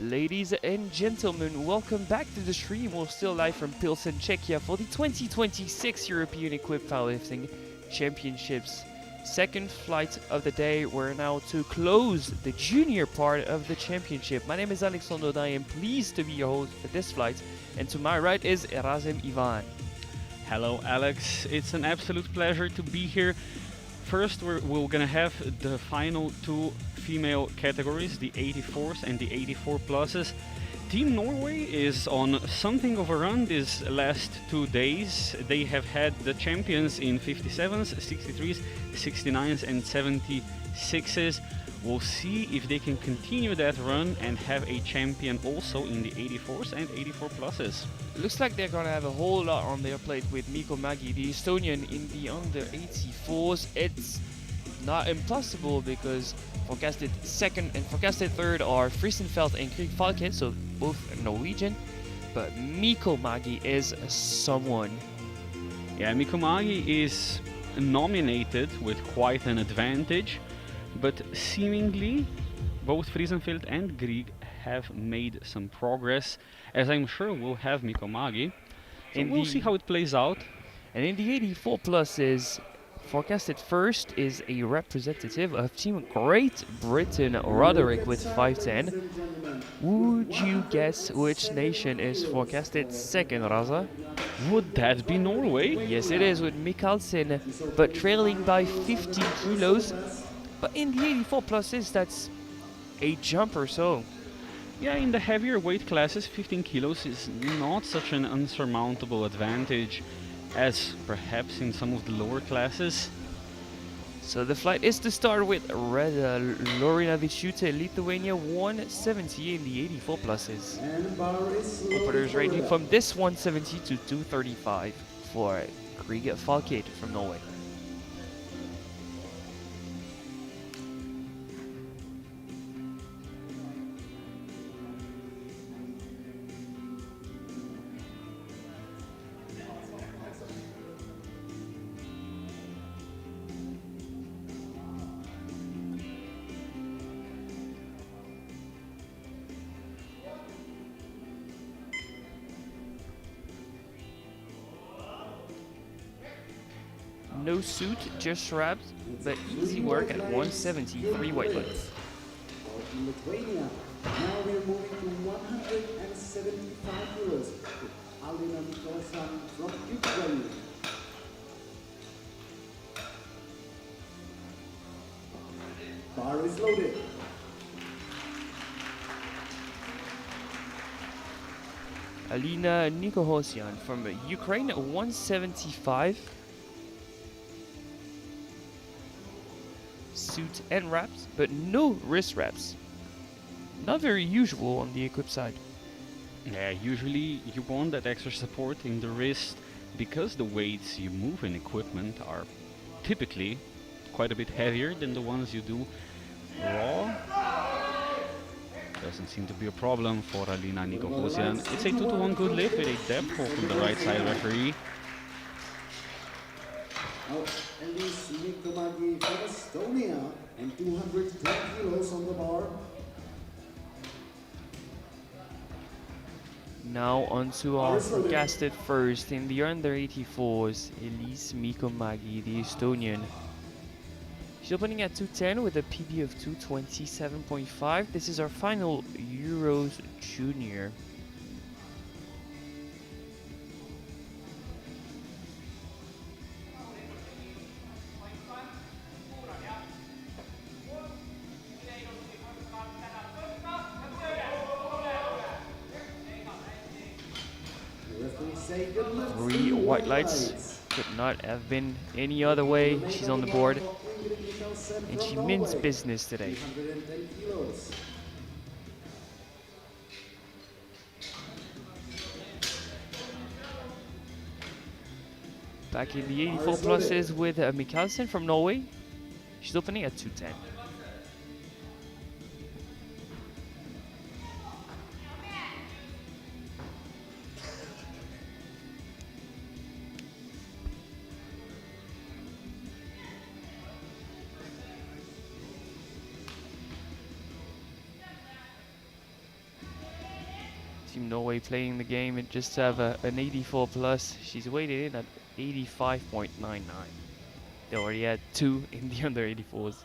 Ladies and gentlemen, welcome back to the stream. We're still live from Pilsen, Czechia for the 2026 European Equipped Powerlifting Championships. Second flight of the day. We're now to close the junior part of the championship. My name is Alexandre and I am pleased to be your host for this flight. And to my right is Razim Ivan. Hello Alex, it's an absolute pleasure to be here. First we're gonna have the final two female categories, the 84s and the 84 pluses. Team Norway is on something of a run these last 2 days. They have had the champions in 57s, 63s, 69s and 76s. We'll see if they can continue that run and have a champion also in the 84s and 84 pluses. Looks like they're gonna have a whole lot on their plate with Mikko Mägi, the Estonian, in the under 84s. It's not impossible because forecasted second and forecasted third are Frisenfeld and Krieg Falke, so both Norwegian. But Mikko Mägi is someone. Yeah, Mikko Mägi is nominated with quite an advantage, but seemingly both Frisenfeld and Grieg have made some progress, as I'm sure we'll have Mikko Mägi. So we'll see how it plays out. And in the 84 pluses, forecasted first is a representative of Team Great Britain, Roderick, with 5'10". Would you guess which nation is forecasted second, Raza? Would that be Norway? Yes, it is, with Mikkelsen, but trailing by 15 kilos. But in the 84 pluses, that's a jump or so. Yeah, in the heavier weight classes, 15 kilos is not such an unsurmountable advantage as perhaps in some of the lower classes. So the flight is to start with Lorina Vichute, Lithuania, 170 in the 84 pluses. Openers ranging from this 170 to 235 for Krieg Falke from Norway. No suit, just straps, but easy work at 170, 3 white lights. Lithuania. Now we're moving to 175 kilos. Alina Mikkelsen from Ukraine. Bar is loaded. Alina Nikohosyan from Ukraine, 175. Suit and wraps, but no wrist wraps. Not very usual on the equipped side. Yeah, usually you want that extra support in the wrist because the weights you move in equipment are typically quite a bit heavier than the ones you do raw. Doesn't seem to be a problem for Alina Nikohosyan. It's a 2-to-1 good lift with a depth hold from the right side referee. And this Mikko Mägi from Estonia and 210 kilos on the bar. Now onto our forecasted first in the under 84s, Elise Mikko Mägi, the Estonian. She's opening at 210 with a PB of 227.5. This is our final Euros Junior. Three white lights, could not have been any other way. She's on the board, and she means business today. Back in the 84 pluses with Mikkelsen from Norway. She's opening at 210. Team Norway playing the game and just have an 84 plus. She's weighted in at 85.99. They already had 2 in the under 84s.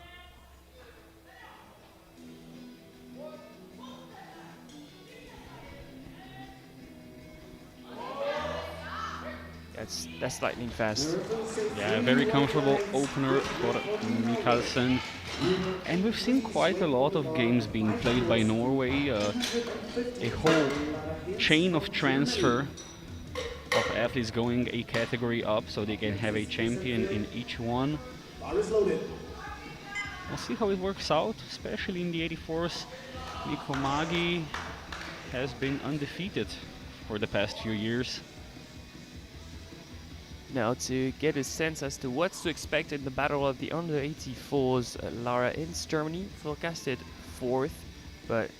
That's lightning fast. Yeah, very comfortable opener for Mikkelsen. And we've seen quite a lot of games being played by Norway. A whole chain of transfer of athletes going a category up so they can have a champion in each one. We'll see how it works out, especially in the 84s. Nikomagi has been undefeated for the past few years. Now, to get a sense as to what's to expect in the battle of the under 84s, Lara in Germany forecasted 4th, but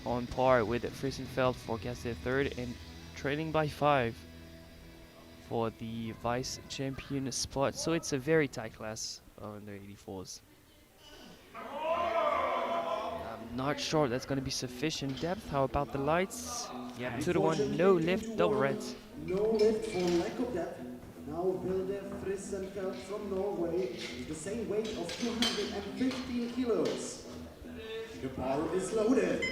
on par with Friesenfeld, forecasted 3rd, and trailing by 5 for the vice champion spot. So it's a very tight class under 84s. I'm not sure that's going to be sufficient depth. How about the lights? Yeah, 2-1, no lift, double reds. No lift for lack of depth. Now Vilde Friesenfeld from Norway, the same weight of 215 kilos. The bar is loaded.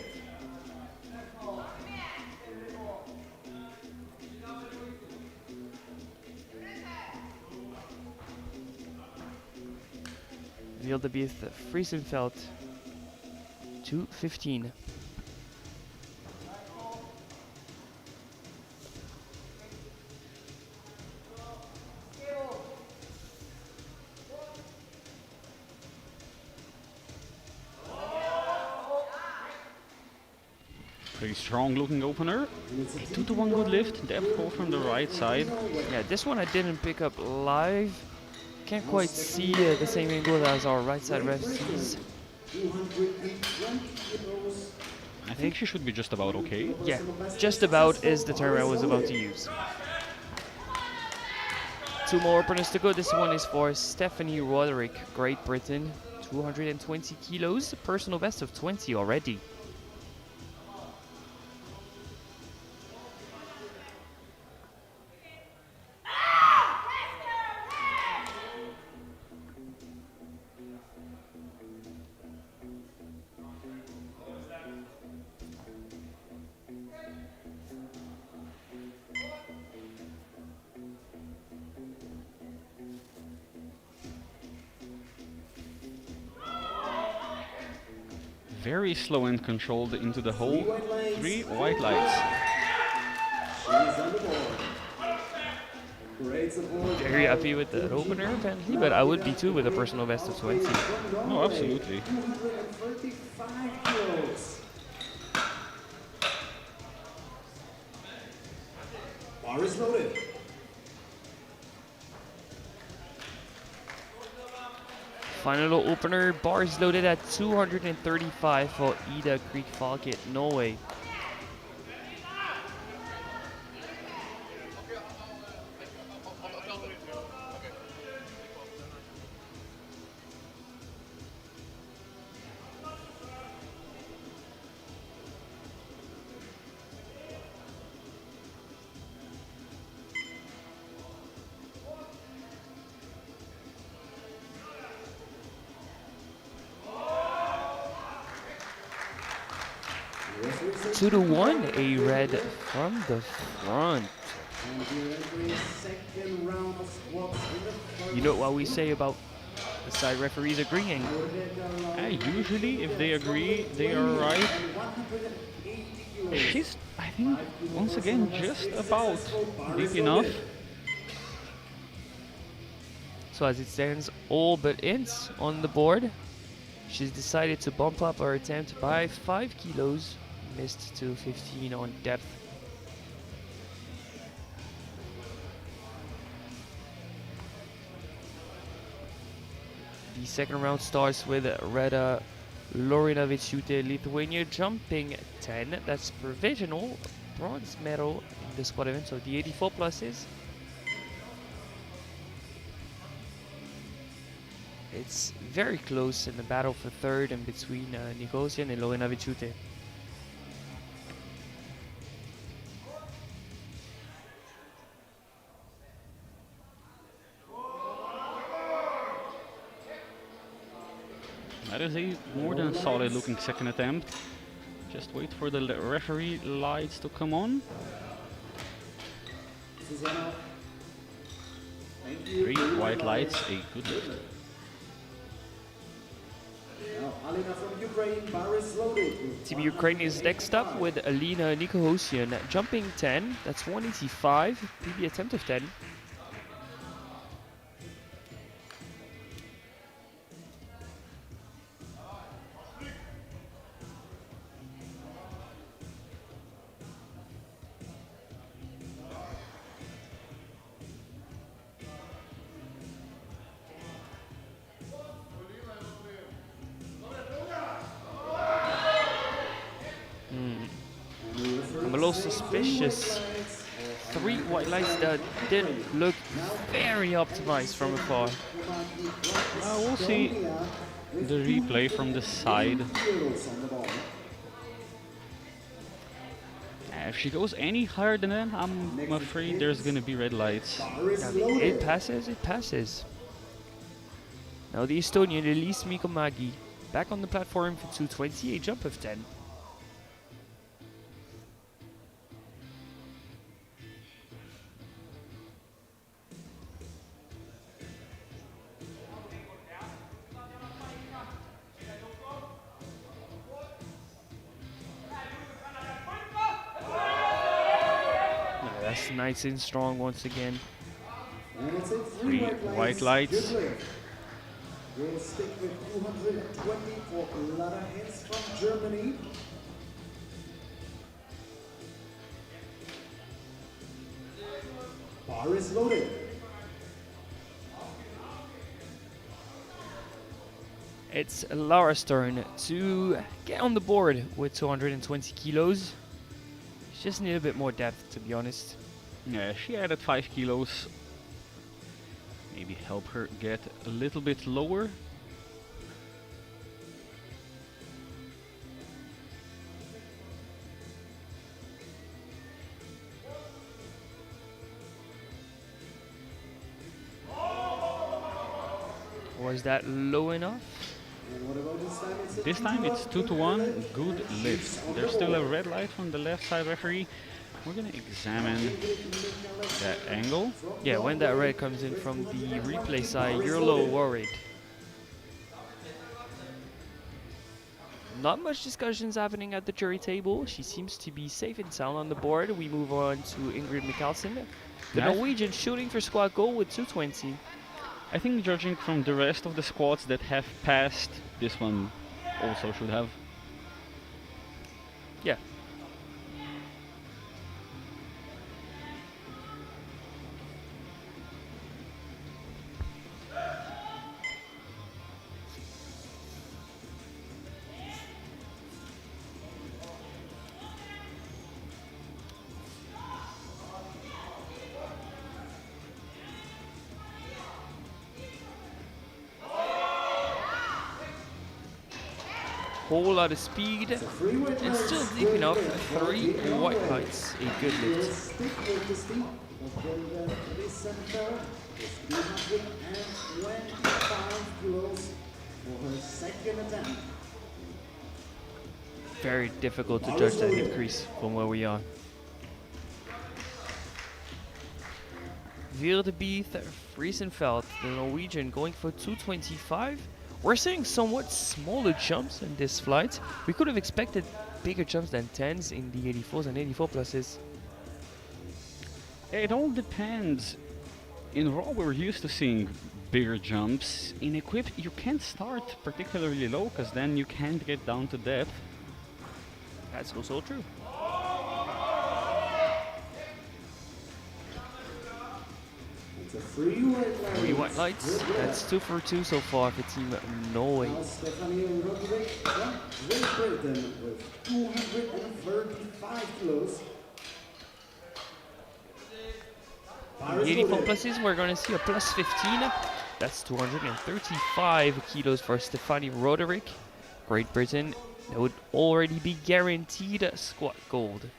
Wildebeest Friesenfeld, 215. Pretty strong looking opener. A 2-1 good lift, depth pull from the right side. Yeah, this one I didn't pick up live. Can't quite see the same angle as our right side ref sees. I think she should be just about okay. Yeah, just about is the term I was about to use. 2 more openers to go. This one is for Stephanie Roderick, Great Britain. 220 kilos, personal best of 20 already. Very slow and controlled into the hole. 3 white lights. Very happy with the opener apparently, but I would be too with a personal best of 20. Oh, absolutely. 235 kilos. Bar is loaded. Final opener, bars loaded at 235 for Ida Creek Falkit, Norway. Two to 1, a red from the front. You know what we say about the side referees agreeing? Usually, if they agree, they are right. She's, I think, once again, just about deep enough. So as it stands, all but ins on the board. She's decided to bump up her attempt by 5 kilos. Missed to 15 on depth. The second round starts with Reda Lorinavičiūtė, Lithuania, jumping 10. That's provisional bronze medal in the squad event, so the 84 pluses. It's very close in the battle for third and between Nikosian and Lorinavičiūtė. That is a more than solid looking second attempt. Just wait for the referee lights to come on. Susanna. Thank you. 3 white lights, a good lift. Now, Alina from Ukraine, bar is loaded. Team Ukraine is next up with Alina Nikahosian jumping 10. That's 185. PB attempt of 10. I'm a little suspicious. 3 white lights that didn't look very optimized from afar. We'll see the replay from the side. If she goes any higher than that, I'm afraid there's gonna be red lights. It passes, it passes. Now the Estonian Elise Mikomagi back on the platform for 220, a jump of 10. That's nice and strong once again. And it's a 3 white lights. We'll stick with 220 for Lara Hens from Germany. Bar is loaded. It's Lara's turn to get on the board with 220 kilos. She just need a bit more depth, to be honest. Yeah, she added 5 kilos. Maybe help her get a little bit lower. Was that low enough? And what about this time? It's a This time it's 2 to 1, good lift. There's still a red light from the left side referee. We're gonna examine that angle. Yeah, when that red comes in from the replay side, you're a little worried. Not much discussions happening at the jury table. She seems to be safe and sound on the board. We move on to Ingrid Mikkelsen, the Nice. Norwegian, shooting for squad goal with 220. I think judging from the rest of the squads that have passed, this one also should have. Yeah. Whole lot of speed and still deep enough. 3 white lights, a good We'll lift. stick with the speed of the Risenfeld. It's 325 kilos for her second attempt. Very difficult to judge that increase from where we are. Wildebeest Friesenfeld, the Norwegian, going for 225. We're seeing somewhat smaller jumps in this flight. We could have expected bigger jumps than 10s in the 84s and 84 pluses. It all depends. In Raw we're used to seeing bigger jumps. In Equip you can't start particularly low because then you can't get down to depth. That's also true. It's a 3 white lights. 3 white lights. Good That's 2 for 2 so far for Team Norway. Now Stephanie Roderick from Great Britain with 235 kilos. Bar is 84 loaded. pluses, we're going to see a plus 15. That's 235 kilos for Stephanie Roderick. Great Britain, that would already be guaranteed squad gold.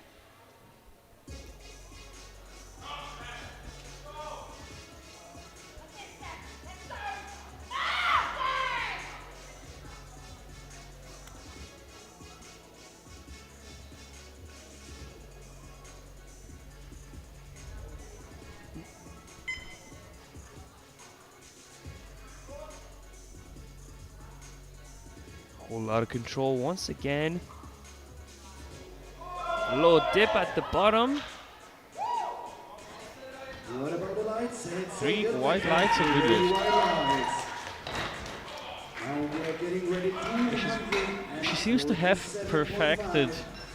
Whole lot of control once again. A little dip at the bottom. What about the lights? It's 3 a good white lift. lights, a good Three lift. white lights. Now we are getting ready to She seems to have perfected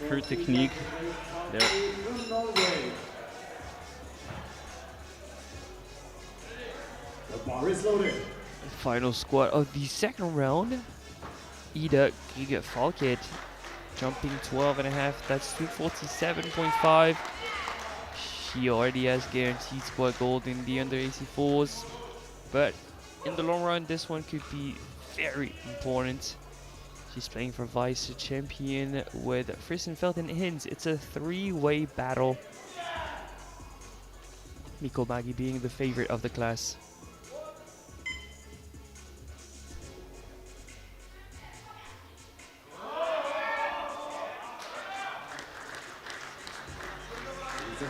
her technique there. from Norway. The bar is loaded. Final squat of the second round. Ida Kriger-Falket jumping 12.5. That's 247.5. She already has guaranteed squat gold in the under 84s. But in the long run, this one could be very important. She's playing for vice champion with Frissenfeld and Hinz. It's a three-way battle. Mikko Magi being the favorite of the class.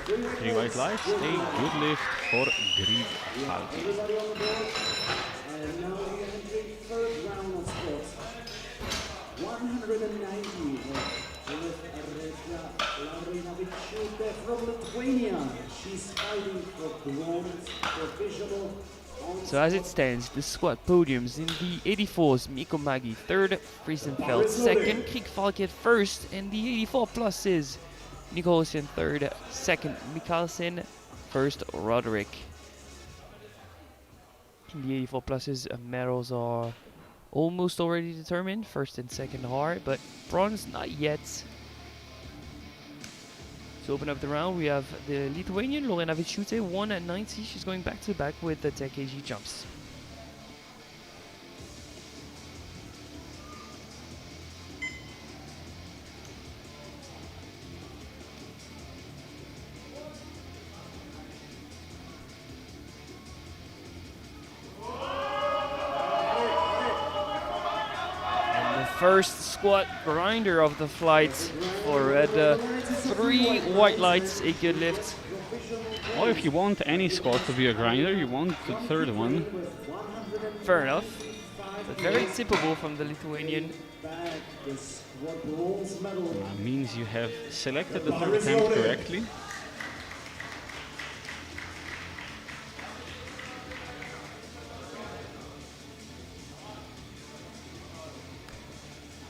Three white lights, a good lift for Grieg Falke. Everybody on the board. And now we are entering third round of sports. 190 from Lithuania. She's fighting for bronze provisional. So as it stands, the squat podiums in the 84s, Mikko Magi third, Friesenfeld second, Krieg Falket first, and the 84 pluses, Nicholson third, second Mikkelsen, first Roderick. In the 84 pluses, medals are almost already determined, first and second are, but bronze not yet. To open up the round, we have the Lithuanian Lorena Vichute, 190. She's going back to back with the 10 kg jumps. And the first squat grinder of the flight for red. 3 white lights, a good lift. Well, if you want any squat to be a grinder, you want the third one. Fair enough. But very tippable from the Lithuanian. That means you have selected the third attempt correctly.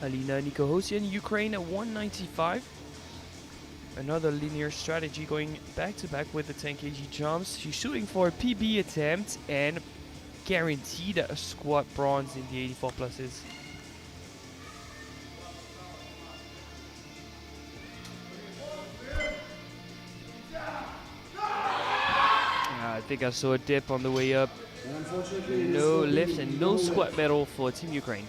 Alina Nikohosian, Ukraine at 195. Another linear strategy going back to back with the 10 kg jumps. She's shooting for a PB attempt and guaranteed a squat bronze in the 84 pluses. I think I saw a dip on the way up. No lift and no squat medal for Team Ukraine.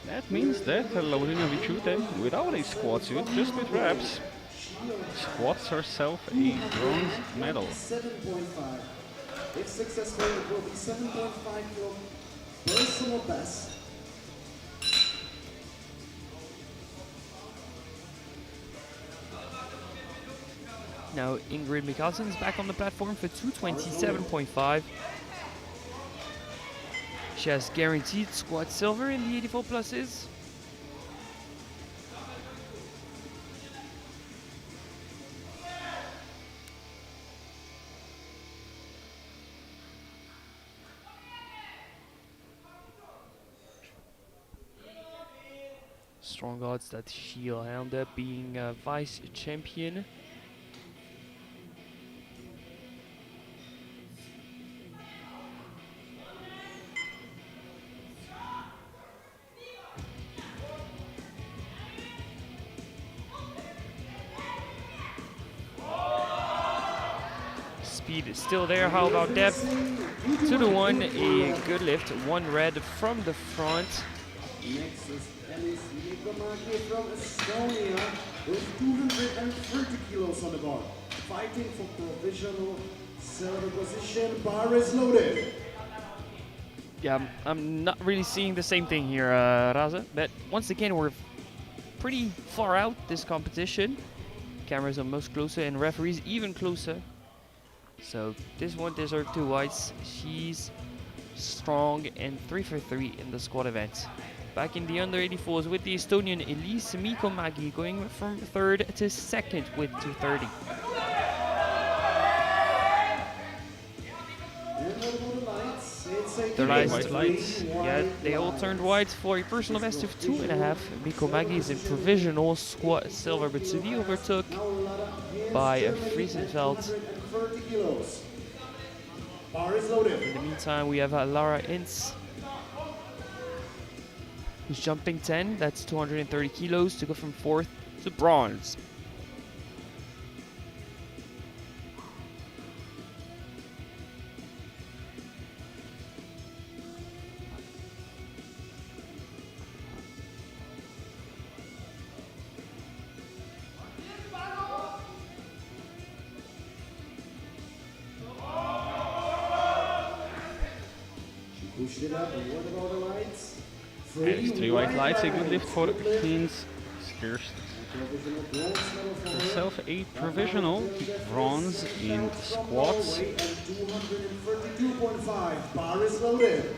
That means that Lorena Vichute, without a squat suit, just with reps, squats herself a bronze medal. 7.5. If successful, it will be 7.5 kilo personal best. Now Ingrid Mikkelsen is back on the platform for 227.5. She has guaranteed squat silver in the 84 pluses. Strong odds that she'll end up being a vice champion. Speed is still there. How about depth? 2-1, a good lift. One red from the front. Next is Alice Nikomaki from Estonia with 230 kilos on the bar. Fighting for provisional silver position. Bar is loaded. Yeah, I'm not really seeing the same thing here, Raza. But once again, we're pretty far out this competition. Cameras are most closer and referees even closer. So this one deserves 2 whites. She's strong and 3 for 3 in the squad event. Back in the under 84s with the Estonian Elise Mikomägi going from 3rd to 2nd with 230. The last lights. Yeah, they all turned white for a personal best of 2.5. Mikomägi is in provisional squat silver, but to be overtook by Friesenfeld. In the meantime, we have Lara Ince, who's jumping 10. That's 230 kilos to go from 4th to bronze. Pushed it up, and what about the lights? And 3 white lights, a good lift for Hinz. Scores herself a provisional bronze in squats. 232.5, bar is loaded.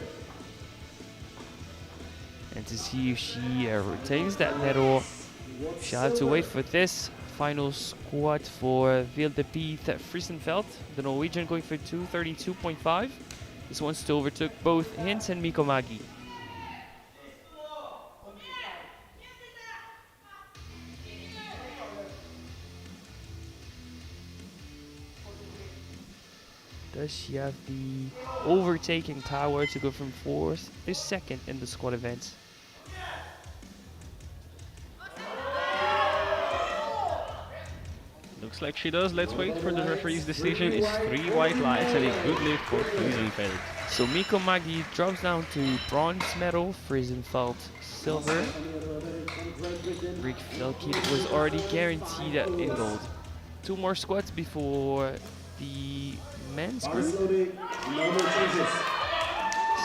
And to see if she retains that medal, she'll have to wait for this final squat for Vilde Piet Friesenfeld, the Norwegian, going for 232.5. This one still overtook both Hinz and Mikomägi. Does she have the overtaking power to go from 4th to 2nd in the squat event? Looks like she does. Let's wait for the referee's decision. It's 3 white lights and a good lift for Friesenfeld. So Mikomägi drops down to bronze medal, Friesenfeld silver. Rick Felkit was already guaranteed in gold. 2 more squats before the men's group.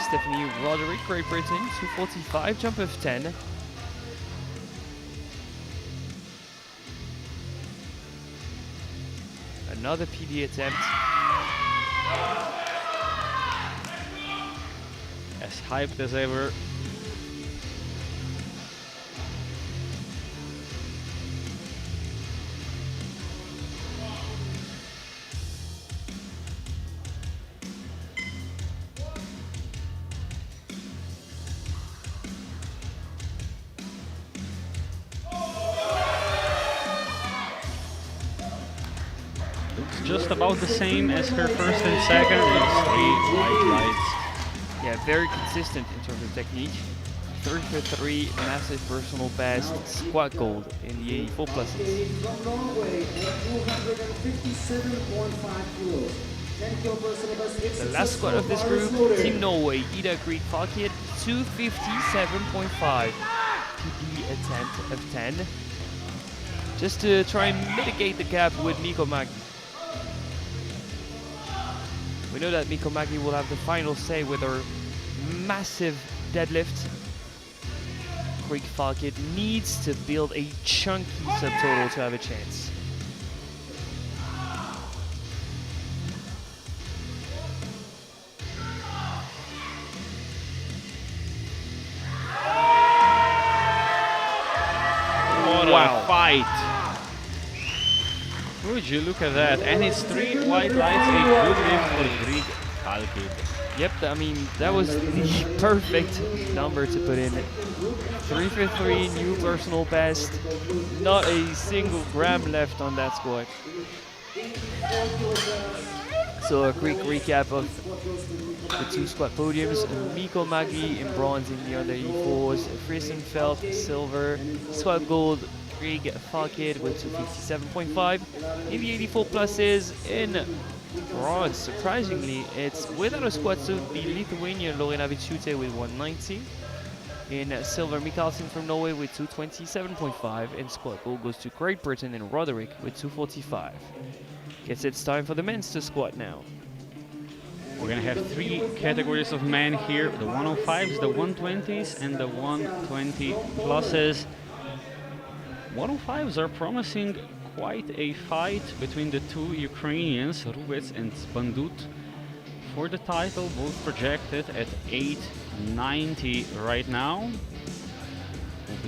Stephanie Roderick, Great Britain, 245, jump of 10. Another PD attempt. As hyped as ever. Just about the same as her first and second. It's 3 white lights. Yeah, very consistent in terms of technique. 3 for 3, massive personal best, squat gold in the 84 pluses. From Norway at 257.5 kilos. 10 kilo personal best. The last squat of this group, Team Norway, Ida Greek Falkid, 257.5. PD attempt of 10. Just to try and mitigate the gap with Mikomägi. We know that Mikomägi will have the final say with her massive deadlift. Greek Falkid needs to build a chunky subtotal to have a chance. What a fight! Would you look at that? And it's 3 white lights, a good lift for Greek Falkid. Yep, I mean, that was the perfect number to put in. 3 for 3, new personal best. Not a single gram left on that squat. So a quick recap of the 2 squat podiums. Mikomägi in bronze in the under 84s. Friesenfeld silver. Squat gold, Greek Falkid with 257.5. In the 84 pluses in bronze, surprisingly, it's without a squat suit, the Lithuanian Lorena Vičiūtė with 190. In silver, Mikkelsen from Norway with 227.5. In squat gold goes to Great Britain and Roderick with 245. Guess it's time for the men's to squat now. We're gonna have 3 categories of men here: the 105s, the 120s, and the 120 pluses. 105s are promising quite a fight between the 2 Ukrainians, Rubets and Bandut, for the title, both projected at 890 right now.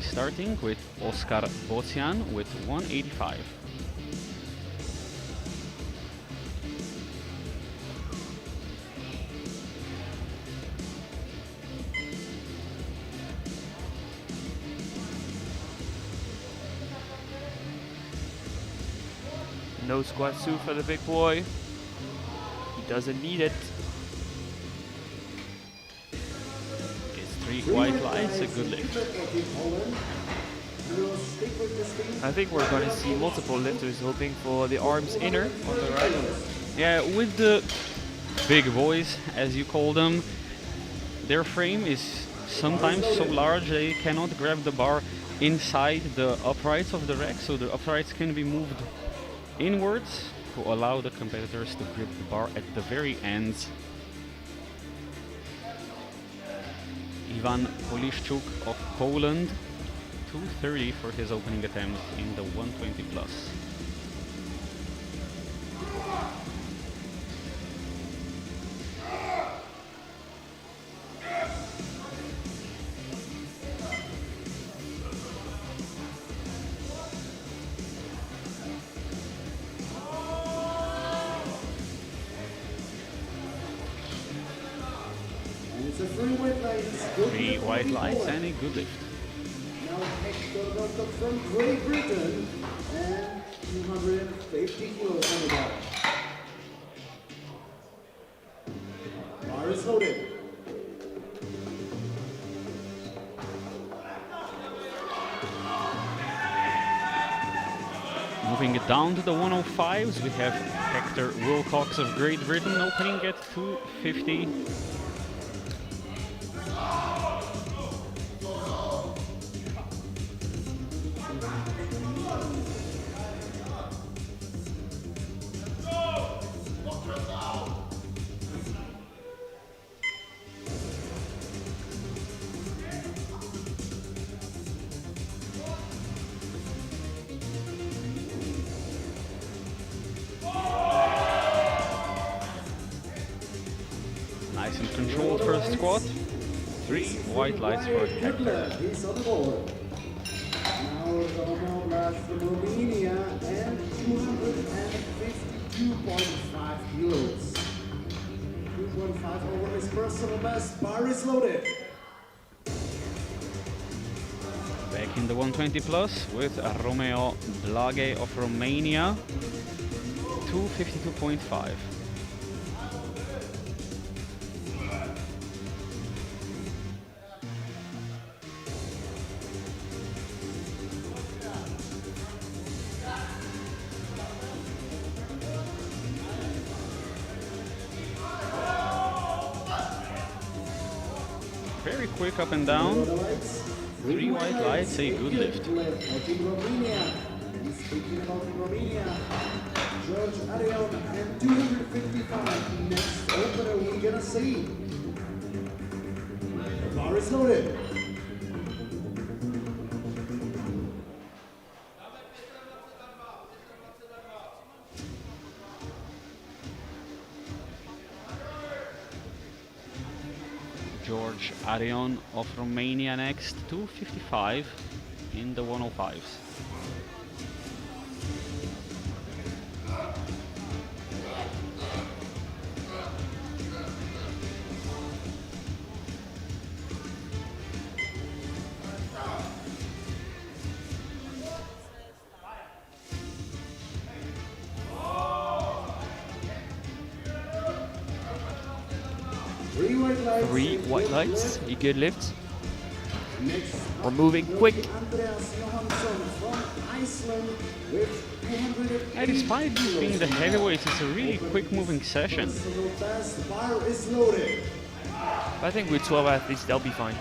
starting with Oscar Bocian with 185. No squat suit for the big boy. He doesn't need it. It's 3 white lights, a good lift. I think we're going to see multiple lifters hoping for the arms inner on the right. Yeah, with the big boys, as you call them, their frame is sometimes so large they cannot grab the bar inside the uprights of the rack, so the uprights can be moved inwards to allow the competitors to grip the bar at the very ends. Ivan Poliszczuk of Poland, 230 for his opening attempt in the 120 plus. It's a 3 white lights. 3 white lights and a good lift. Now Hector Norton from Great Britain and 250 kilos on the bar. Bar is loaded. Moving it down to the 105s, we have Hector Wilcox of Great Britain opening at 250. Nice and controlled first squat. 3 white lights for Hector. He's on the board. Now Roman Blast from Romania and 252.5 kilos. 2.5 over his personal best. Bar is loaded. Back in the 120 plus with Romeo Blage of Romania, 252.5. Very quick up and down. 3 white lights, a good lift. Team Romania. He's speaking about Romania. George Arion and 255. Next opener we're gonna see. The bar is loaded. George Arion of Romania next, 255 in the 105s. Three white lights, a good lift. Next, We're moving quick. Andreas Johansson from Iceland with 280 And despite this being the heavyweights, it's a really quick moving session. personal best. Bar is loaded. I think with 12 athletes, they'll be fine.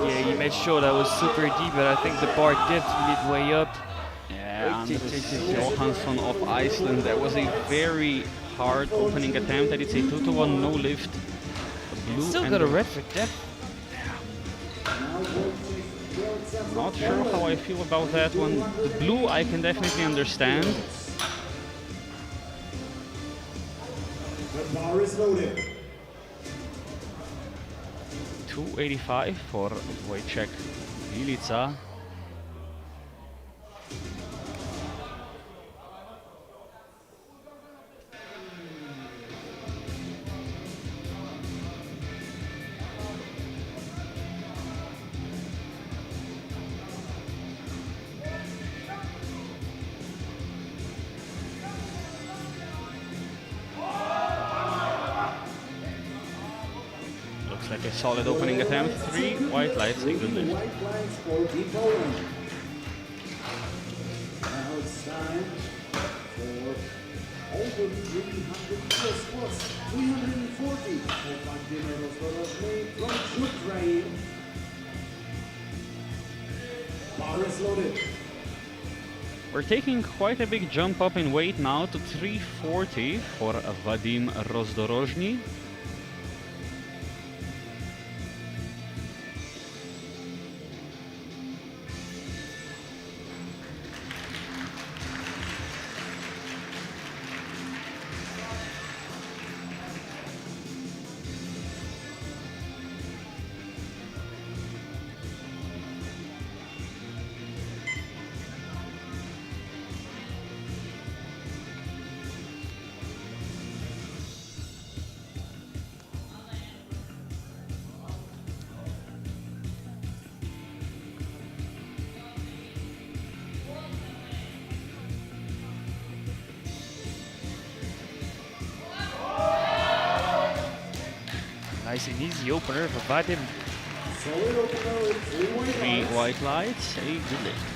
Yeah, he made sure that was super deep, but I think the bar dipped midway up. Yeah, Andres Johansson of Iceland. That was a very hard opening attempt, and it's a 2-to-1 no lift. Blue Still and got a the- red for depth. Not sure how I feel about that one. The blue I can definitely understand. The bar is loaded. 285 for Wojciech Bilica. Looks like a solid opening attempt. 3 white lights, a good lift. White lights for Deep Poland. Now it's time for over 300 plus 340 for Bandineros Dorosny from Ukraine. Bar is loaded. We're taking quite a big jump up in weight now to 340 for Vadim Rozdorozhny. Nice and easy opener for Vadim. Solid opener with 3 white lights, a good lift.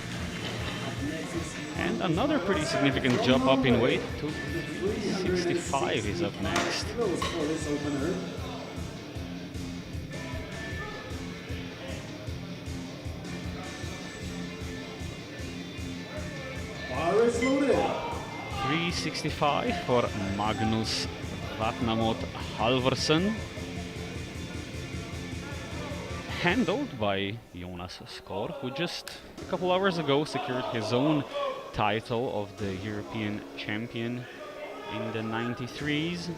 And another pretty significant jump up in weight to 65 is up next. kilos for this opener. Bar is loaded. 365 for Magnus Vatnamot Halvorsen. Handled by Jonas Skor, who just a couple hours ago secured his own title of the European champion in the 93s.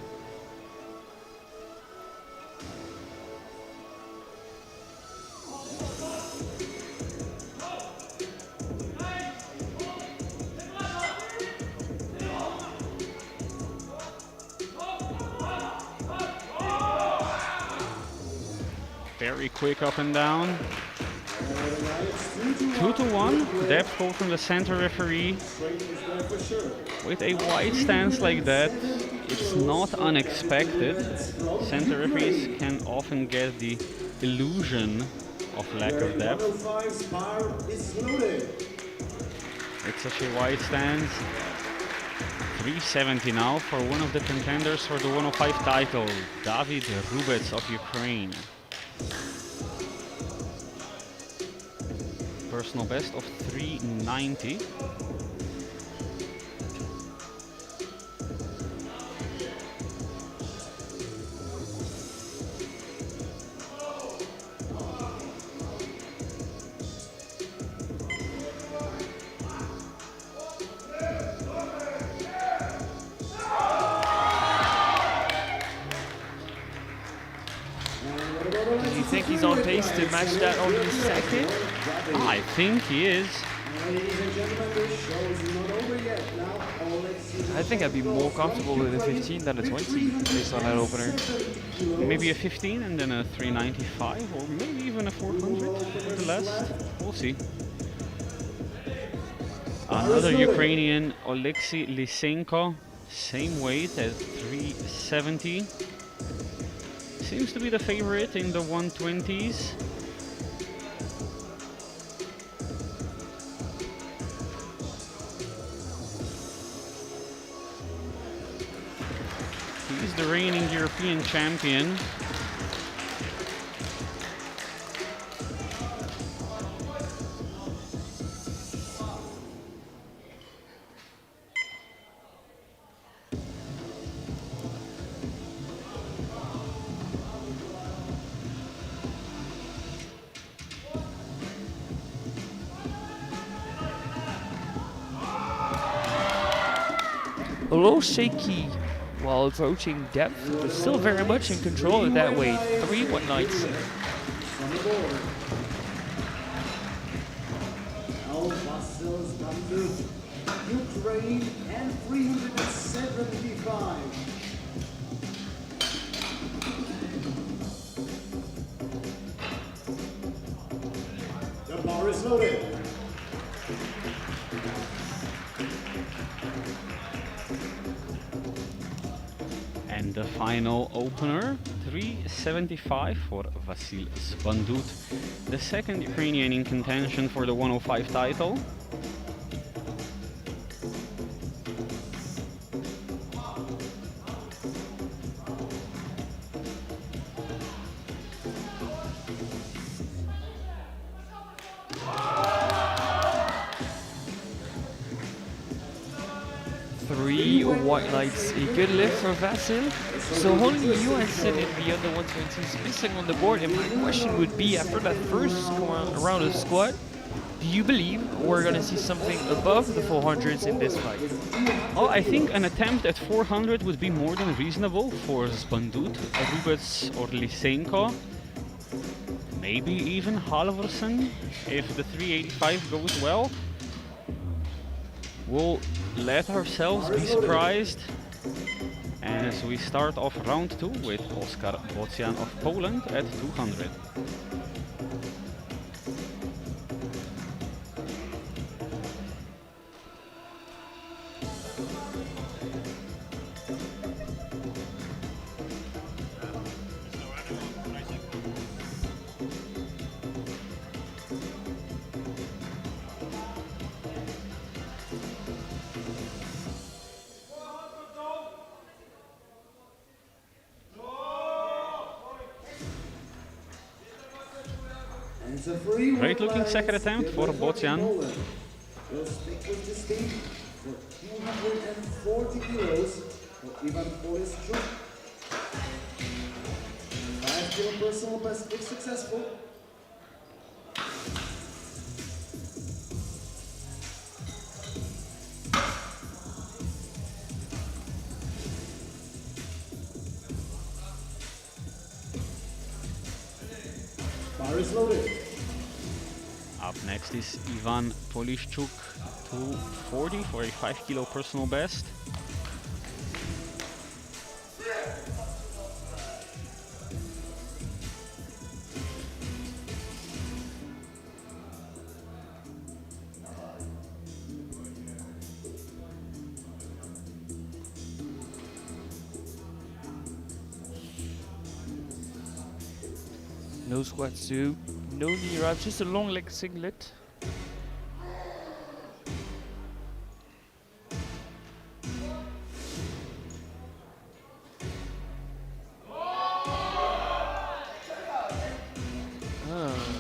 Very quick up and down. 2-to-1. Depth call from the center referee. With a wide stance like that, it's not unexpected. Center referees can often get the illusion of lack of depth. 105's bar is loaded. It's such a wide stance. 370 now for one of the contenders for the 105 title, David Rubec of Ukraine. Personal best of 390. Do you think he's on pace to match that on the second? I think he is. Ladies and gentlemen, this show is not over yet. Now, I think I'd be more comfortable with a 15 than a 20 based on that opener. Maybe a 15 and then a 395, or maybe even a 400 at the last. We'll see. Another Ukrainian, Oleksiy Lysenko, same weight at 370. Seems to be the favorite in the 120s. He's the reigning European champion. A little shaky while approaching depth, but still very much in control of that weight. 3 1/9. On the board. Now Vasil's Bandu, Ukraine, and 375. The bar is loaded. And the final opener, 375 for Vasil Zbandut, the second Ukrainian in contention for the 105 title. Three white lights, a good lift for Vasil. So only you and Sid in the under 120s missing on the board, and my question would be, after that first round of squat, do you believe we're gonna see something above the 400s in this fight? Oh, I think an attempt at 400 would be more than reasonable for Zbandut, Rubets or Lysenko. Maybe even Halvorsen if the 385 goes well. We'll let ourselves be surprised as we start off round 2 with Oskar Bocian of Poland at 200. Great looking second attempt for Bocian. Will stick with the speed for 240 kilos for Ivan Polischuk. 5 kilo personal best if successful. Bar is loaded. Up next is Ivan Polischuk, 240 for a 5 kilo personal best. No squat suit, no knee wrap, just a long leg singlet.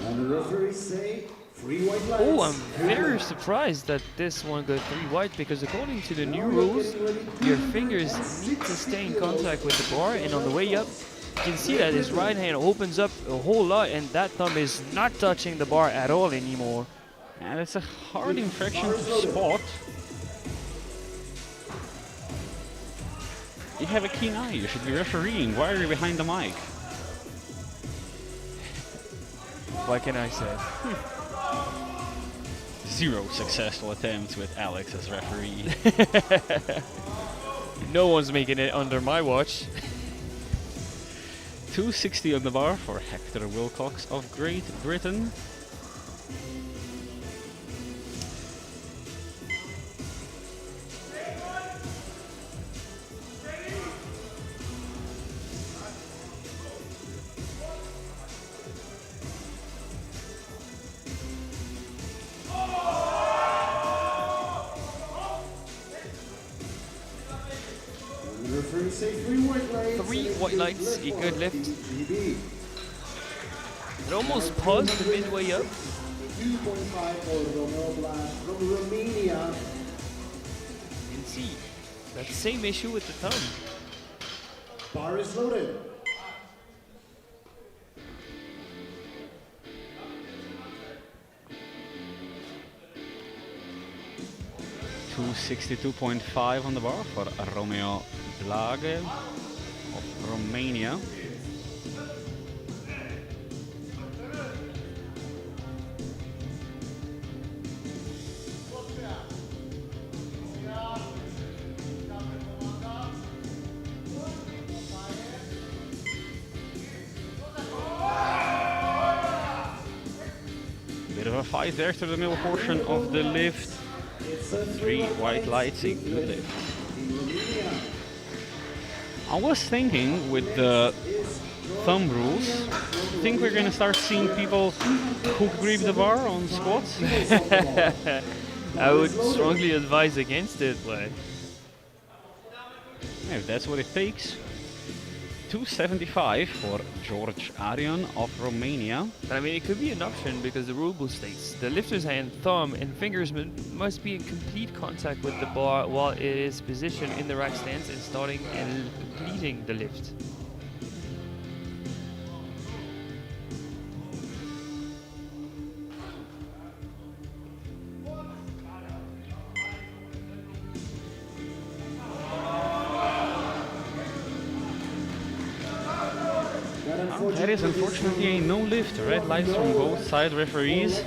And the referees say 3 white lights. Oh, I'm very surprised that this one got 3 white, because according to the new rules, your fingers need to stay in contact with the bar, and on the way up, you can see that his right hand opens up a whole lot and that thumb is not touching the bar at all anymore. And it's a hard infraction to spot. You have a keen eye, you should be refereeing. Why are you behind the mic? What can I say? 0 successful attempts with Alex as referee. No one's making it under my watch. 260 on the bar for Hector Wilcox of Great Britain. The referees say 3 white lights. 3 white lights, a good lift. It almost paused the midway up. 2.5 for Romeo Blash from Romania. You can see that same issue with the thumb. Bar is loaded. 262.5 on the bar for Romeo Blage of Romania. Bit of a fight there to the middle portion of the lift. 3 white lights, a good lift. I was thinking with the thumb rules, I think we're gonna start seeing people hook grip the bar on squats. I would strongly advise against it, but If that's what it takes. 275 for George Arion of Romania. I mean, it could be an option because the rulebook states the lifter's hand, thumb, and fingers must be in complete contact with the bar while it is positioned in the rack stance and starting and completing the lift. That is unfortunately a no lift. Red lights from both side referees. Up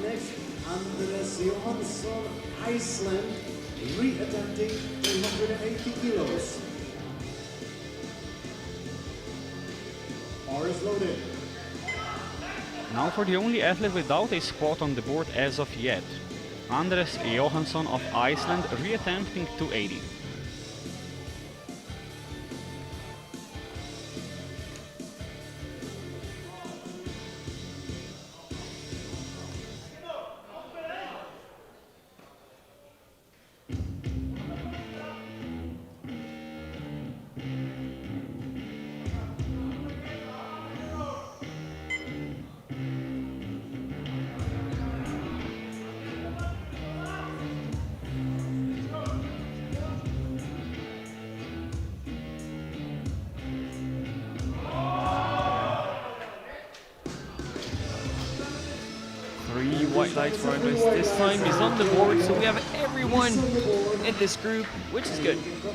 next, Andres Johansson, Iceland, re-attempting 280 kilos. Bar is loaded. Now for the only athlete without a squat on the board as of yet. Andres Johansson of Iceland re-attempting 280. White lights for Andres. This time he's on the board, so we have everyone in this group, which is good. From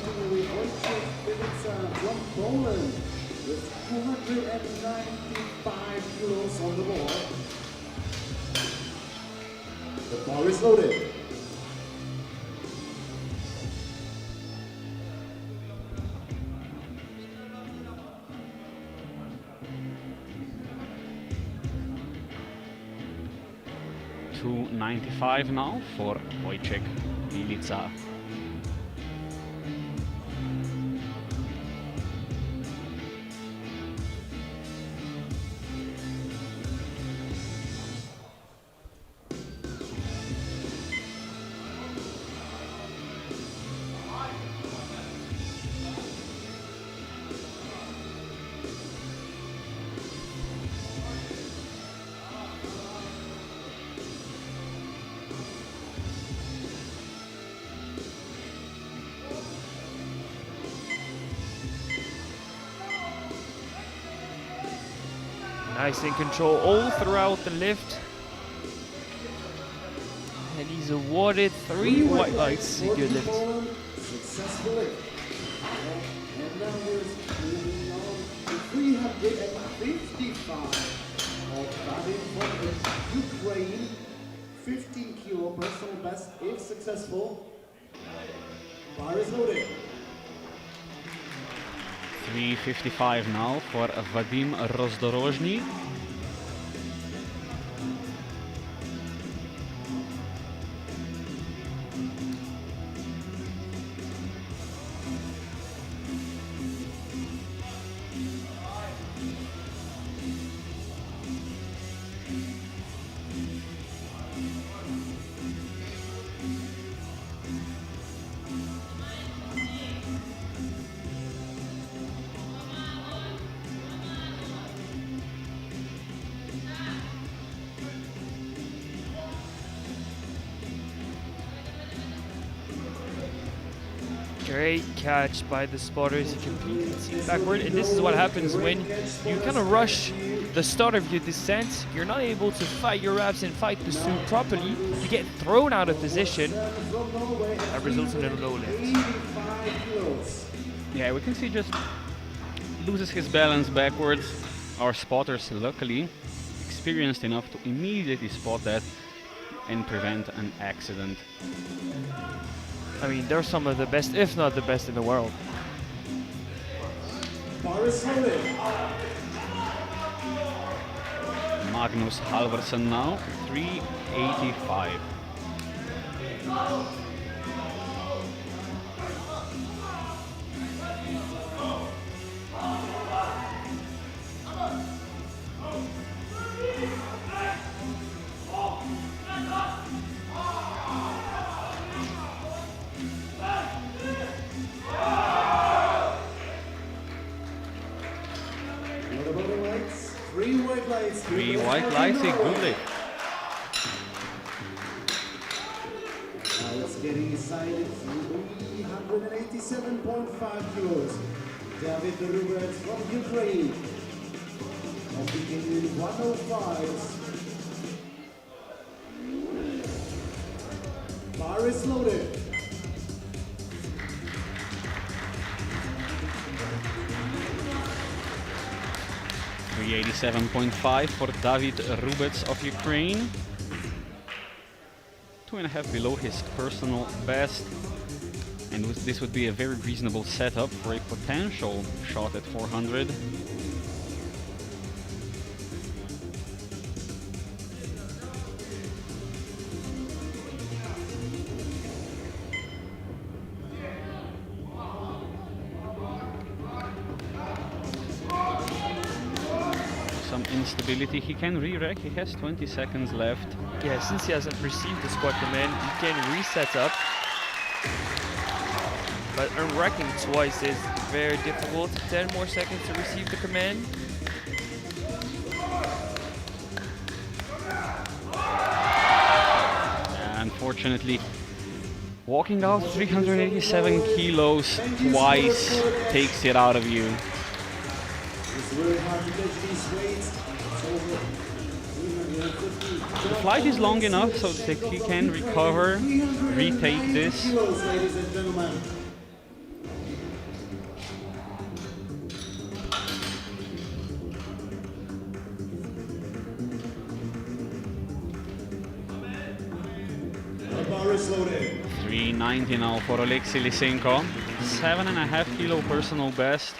Poland with 295 kilos on the bar. The bar is loaded. $295 now for Wojciech Milica. Nice in control all throughout the lift. And he's awarded 3 white lights. A good lift. Successfully. And now we're moving on to 355 of Vadim from Ukraine. 15 kilo personal best if successful. Bar is loaded. 355 now for Vadim Rozdorozhny. Great catch by the spotters. He completely sees backward, and this is what happens when you kind of rush the start of your descent. You're not able to fight your abs and fight the suit properly. You get thrown out of position. That results in a low lift. Yeah, we can see just loses his balance backwards. Our spotters, luckily, experienced enough to immediately spot that and prevent an accident. I mean, they're some of the best, if not the best in the world. Magnus Halvorsen now, 385. Three white lights, a good lift. Now it's getting decided 387.5 kilos. David Rubets from Ukraine. Now beginning 105s. Bar is loaded. 387.5 for David Rubets of Ukraine. 2.5 below his personal best. And this would be a very reasonable setup for a potential shot at 400. Some instability. He can re-rack. He has 20 seconds left. Yeah, since he hasn't received the squat command, he can reset up. But unracking twice is very difficult. 10 more seconds to receive the command. Unfortunately, walking out 387 kilos twice takes it out of you. It's really hard to catch these weights. It's over 350. The flight is long enough so that he can recover, retake this. Kilos, ladies and gentlemen. The bar is loaded. 390 now for Alexei Lysenko. 7.5 kilo personal best.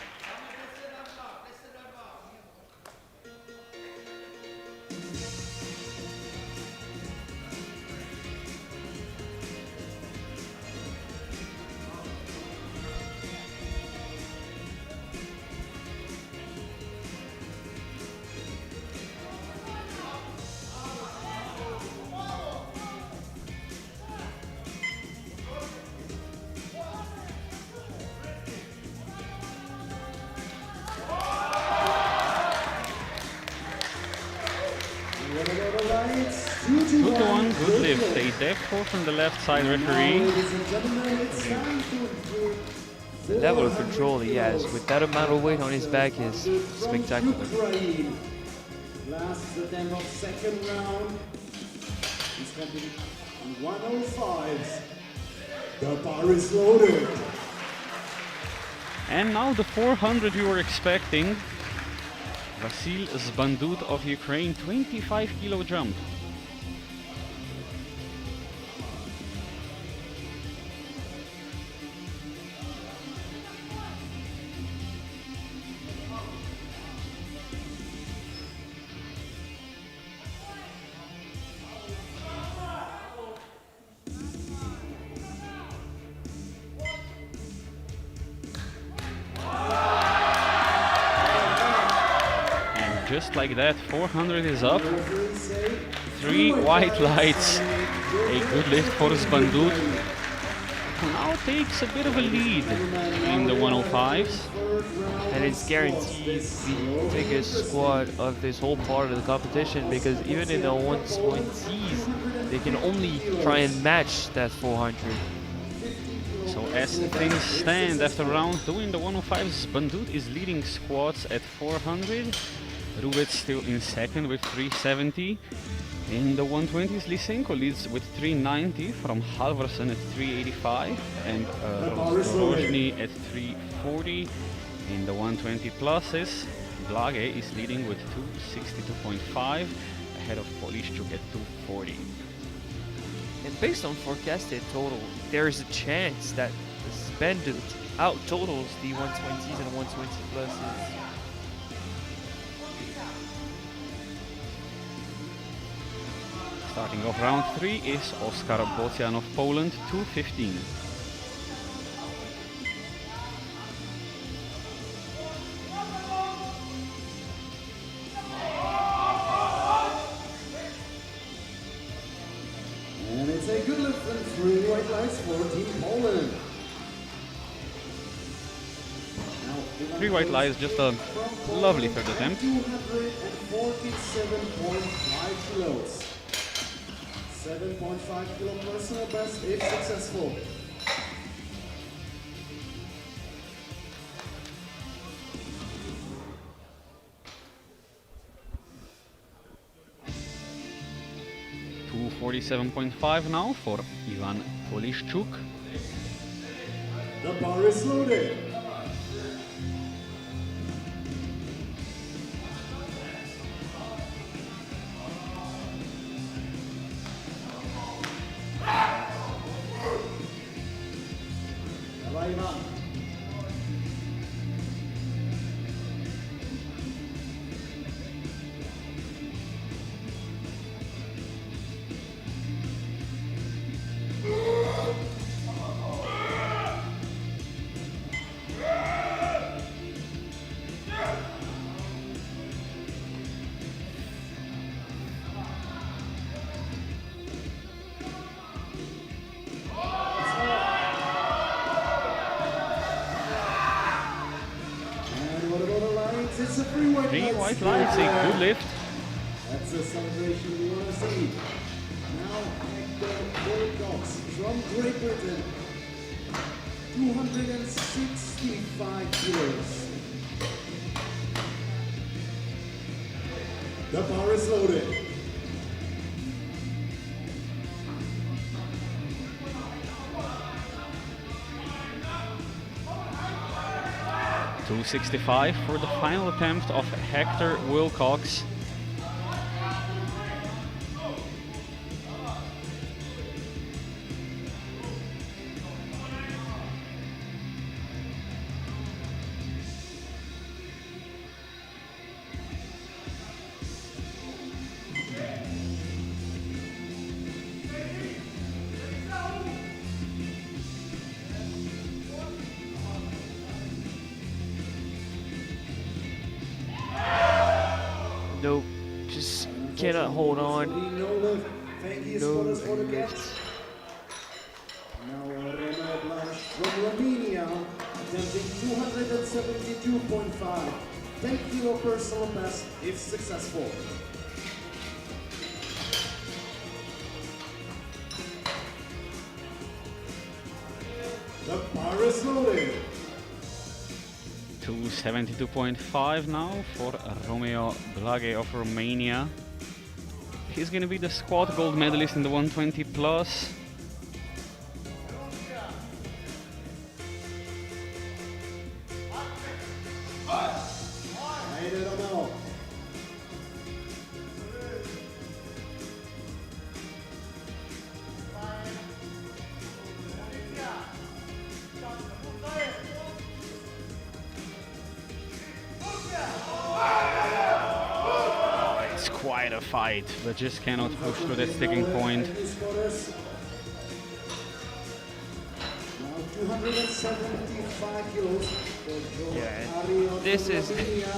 Good one, good lift. A death call from the left side referee. The level of control he has with that amount of weight on his back is spectacular. Last attempt of second round. He's coming on 105s. The bar is loaded. And now the 400 you were expecting. Vasil Zbandut of Ukraine, 25 kilo jump. Just like that, 400 is up. 3 white lights. A good lift for Zbandut, who now takes a bit of a lead in the 105s. And it's guaranteed the biggest squat of this whole part of the competition, because even in the 120s, they can only try and match that 400. So as things stand after round 2 in the 105s, Bandut is leading squats at 400. Rubets still in second with 370. In the 120s, Lysenko leads with 390 from Halvorsen at 385 and Rozhny at 340. In the 120 pluses, Blage is leading with 262.5 ahead of Polishchuk at 240. And based on forecasted total, there is a chance that Bandut out totals the 120s and 120 pluses. Starting off round 3 is Oskar Bocian of Poland, 215. And it's a good lift and 3 white lights for Team Poland. Now, 3 white lights, just a lovely third attempt. 247.5 kilos. 7.5 kilo personal best if successful. $247.5 now for Ivan Polishchuk. The bar is loaded. Ivan. It's a 3 white Three lights. white lights, a good lift. That's a celebration we want to see. Now, Hector Wilcox from Great Britain. 265 kilos. The bar is loaded. $265 for the final attempt of Hector Wilcox. Nope, just cannot hold on. No lift. Thank you No spotters for the lift. catch. Now Rena Blanche from Romania, attempting 272.5. 10 kilo personal best if successful. The bar is loaded. 272.5 now for Romeo Blage of Romania. He's going to be the squat gold medalist in the 120 plus. I don't know. It's quite a fight, but just cannot push to that sticking point. Thank you, spotters. Now 275 kilos for Joe Yeah, Ariel this from is- Romania.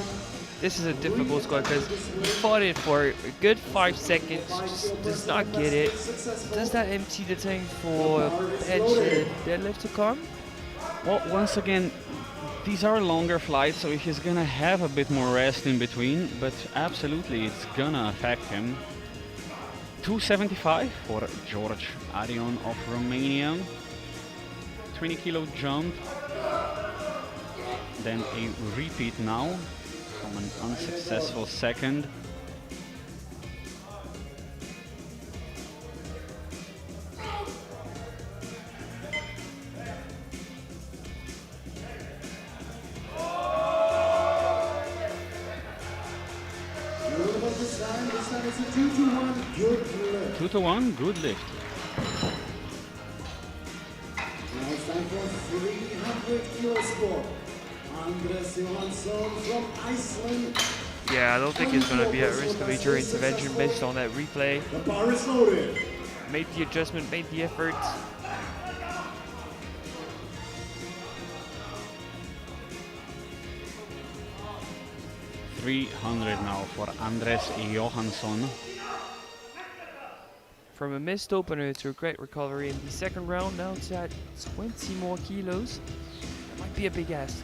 This is a difficult squad because he fought it for a good 5 seconds, just does not get it. Does that empty the tank for bench and deadlift to come? Well, once again, these are longer flights, so he's gonna have a bit more rest in between, but absolutely it's gonna affect him. 275 for George Arion of Romania. 20 kilo jump. Then a repeat now from an unsuccessful second. This time it's a 2-to-1 good lift. 2-to-1, good lift. Now it's time for 300 kilo squat. Andres Johansson from Iceland. Yeah, I don't think he's going to be at risk of major intervention based on that replay. The bar is loaded. Made the adjustment, made the effort. $300 now for Andres Johansson. From a missed opener to a great recovery in the second round, now it's at 20 more kilos. That might be a big ask.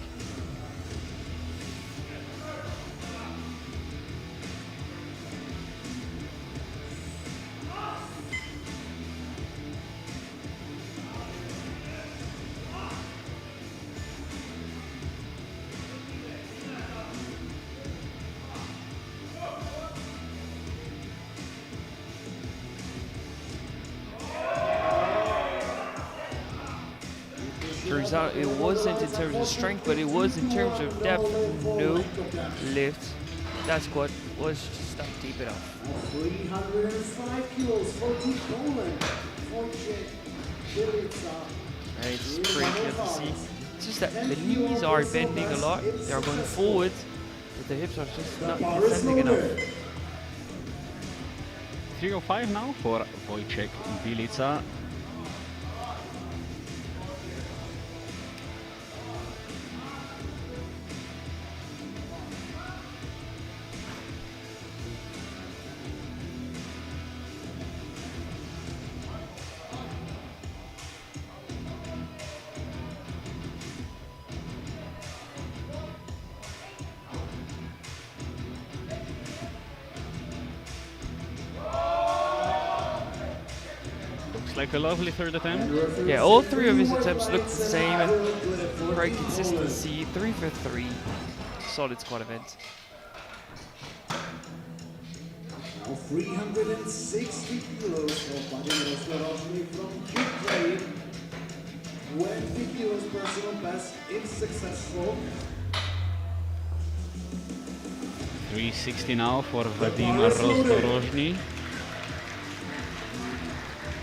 Turns out it wasn't in terms of strength, but it was in terms of depth. No lift. That squat was just not deep enough. 305 kilos for Team Poland. And it's crazy to see. It's just that the knees are bending a lot. They are going forward, but the hips are just not descending enough. 305 now for Wojciech Bilica. Like a lovely third attempt. Yeah, all three of his attempts looked the same. Great consistency, 3 for 3. Solid squat event. Now 360 kilos for Vladimir Ostrožny from Ukraine. 20 kilos personal best if successful. 360 now for Vladimir Ostrožny.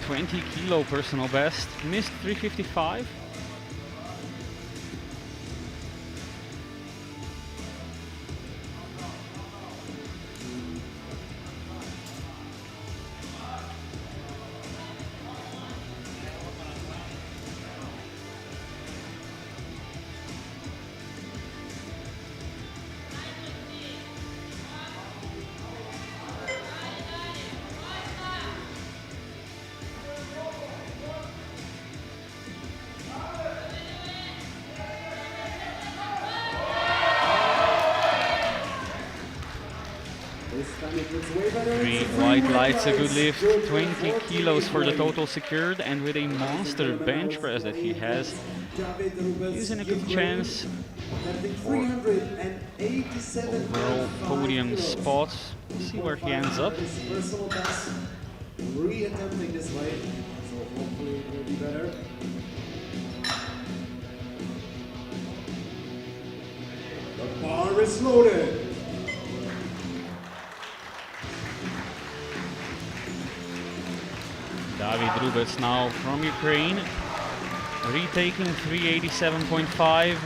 20 kilo personal best, missed 355. Three white lights, a good lift, 20 kilos for the total secured, and with a monster bench press that he has, he's in a good chance for overall podium spot. We'll see where he ends up. Re-attempting this way, so hopefully it will be better. The bar is loaded. David Rubec now from Ukraine, retaking 387.5.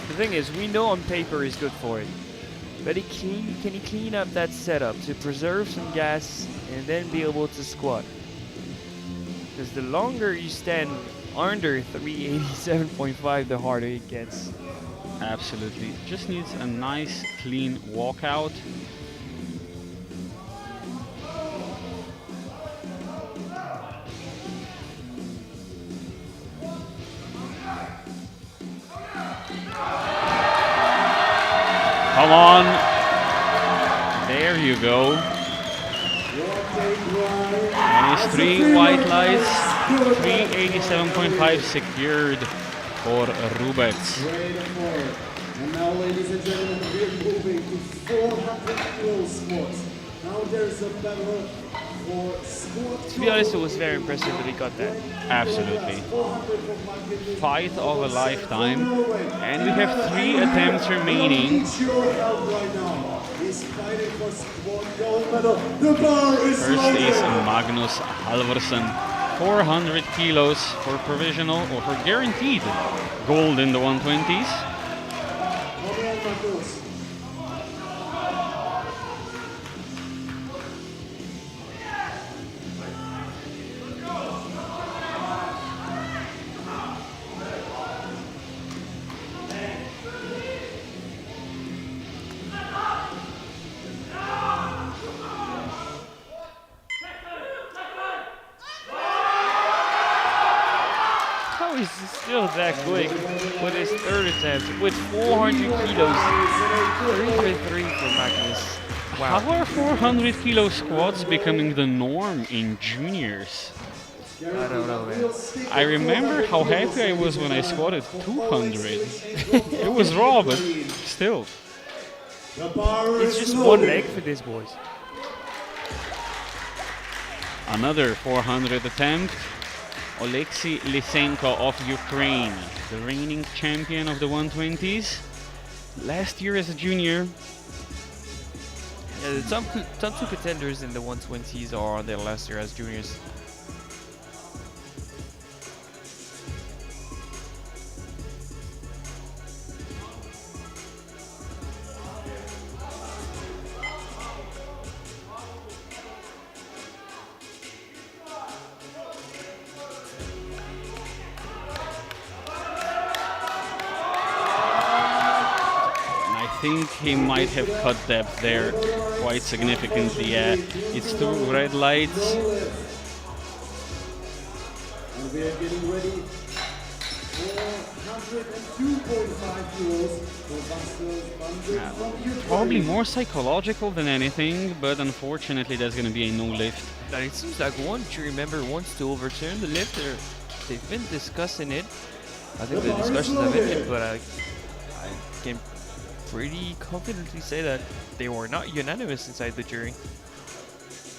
The thing is, we know on paper he's good for it, but can he clean up that setup to preserve some gas and then be able to squat? Because the longer you stand under 387.5, the harder it gets. Absolutely, just needs a nice clean walkout. Come on. There you go. And his 3 white lights. 387.5 secured for Rubets. And now, ladies and gentlemen, we're moving to 400 kilo squats. Now there's a battle for squat. To be honest, it was very impressive that he got that. Absolutely. Fight of a lifetime. And we have 3 attempts remaining. First is Magnus Halvorsen. 400 kilos for provisional or for guaranteed gold in the 120s. How is he still that quick with his third attempt with 400 kilos? 3 for Magnus. Wow. How are 400 kilo squats becoming the norm in juniors? I don't know, man. I remember how happy I was when I squatted 200. It was raw, but still. It's just one leg for these boys. Another 400 attempt. Oleksiy Lysenko of Ukraine, the reigning champion of the 120s. Last year as a junior. Yeah, the top 2 contenders in the 120s are on their last year as juniors. I think he might have cut depth there quite significantly. Yeah, it's 2 red lights. And we are getting ready. 402.5 kilos for Vasil from Ukraine. Probably more psychological than anything, but unfortunately there's going to be a no lift. Now, it seems like one jury member wants to overturn the lift. They've been discussing it. I think the discussions have ended, but I can pretty confidently say that they were not unanimous inside the jury.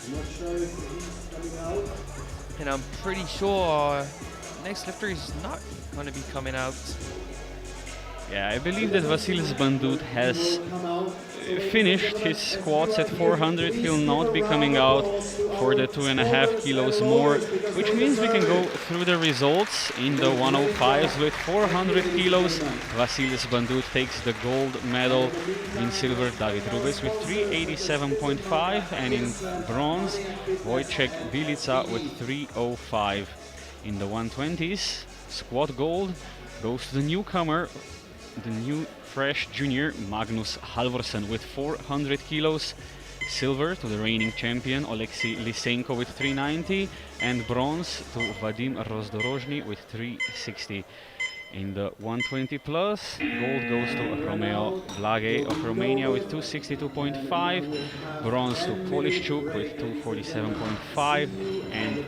I'm not sure if he's coming out. And I'm pretty sure next lifter is not going to be coming out. Yeah, I believe that Vasilis Bandut has finished his squats at 400. He'll not be coming out for the 2.5 kilos more, which means we can go through the results in the 105s with 400 kilos. Vasilis Bandut takes the gold medal. In silver, David Rubets with 387.5, and in bronze, Wojciech Bilica with 305. In the 120s, squat gold goes to the newcomer, the new fresh junior Magnus Halvorsen with 400 kilos. Silver to the reigning champion Oleksiy Lysenko with 390, and bronze to Vadim Rozdorozhny with 360. In the 120 plus, gold goes to Romeo Blage of Romania with 262.5, bronze to Polishchuk with 247.5, and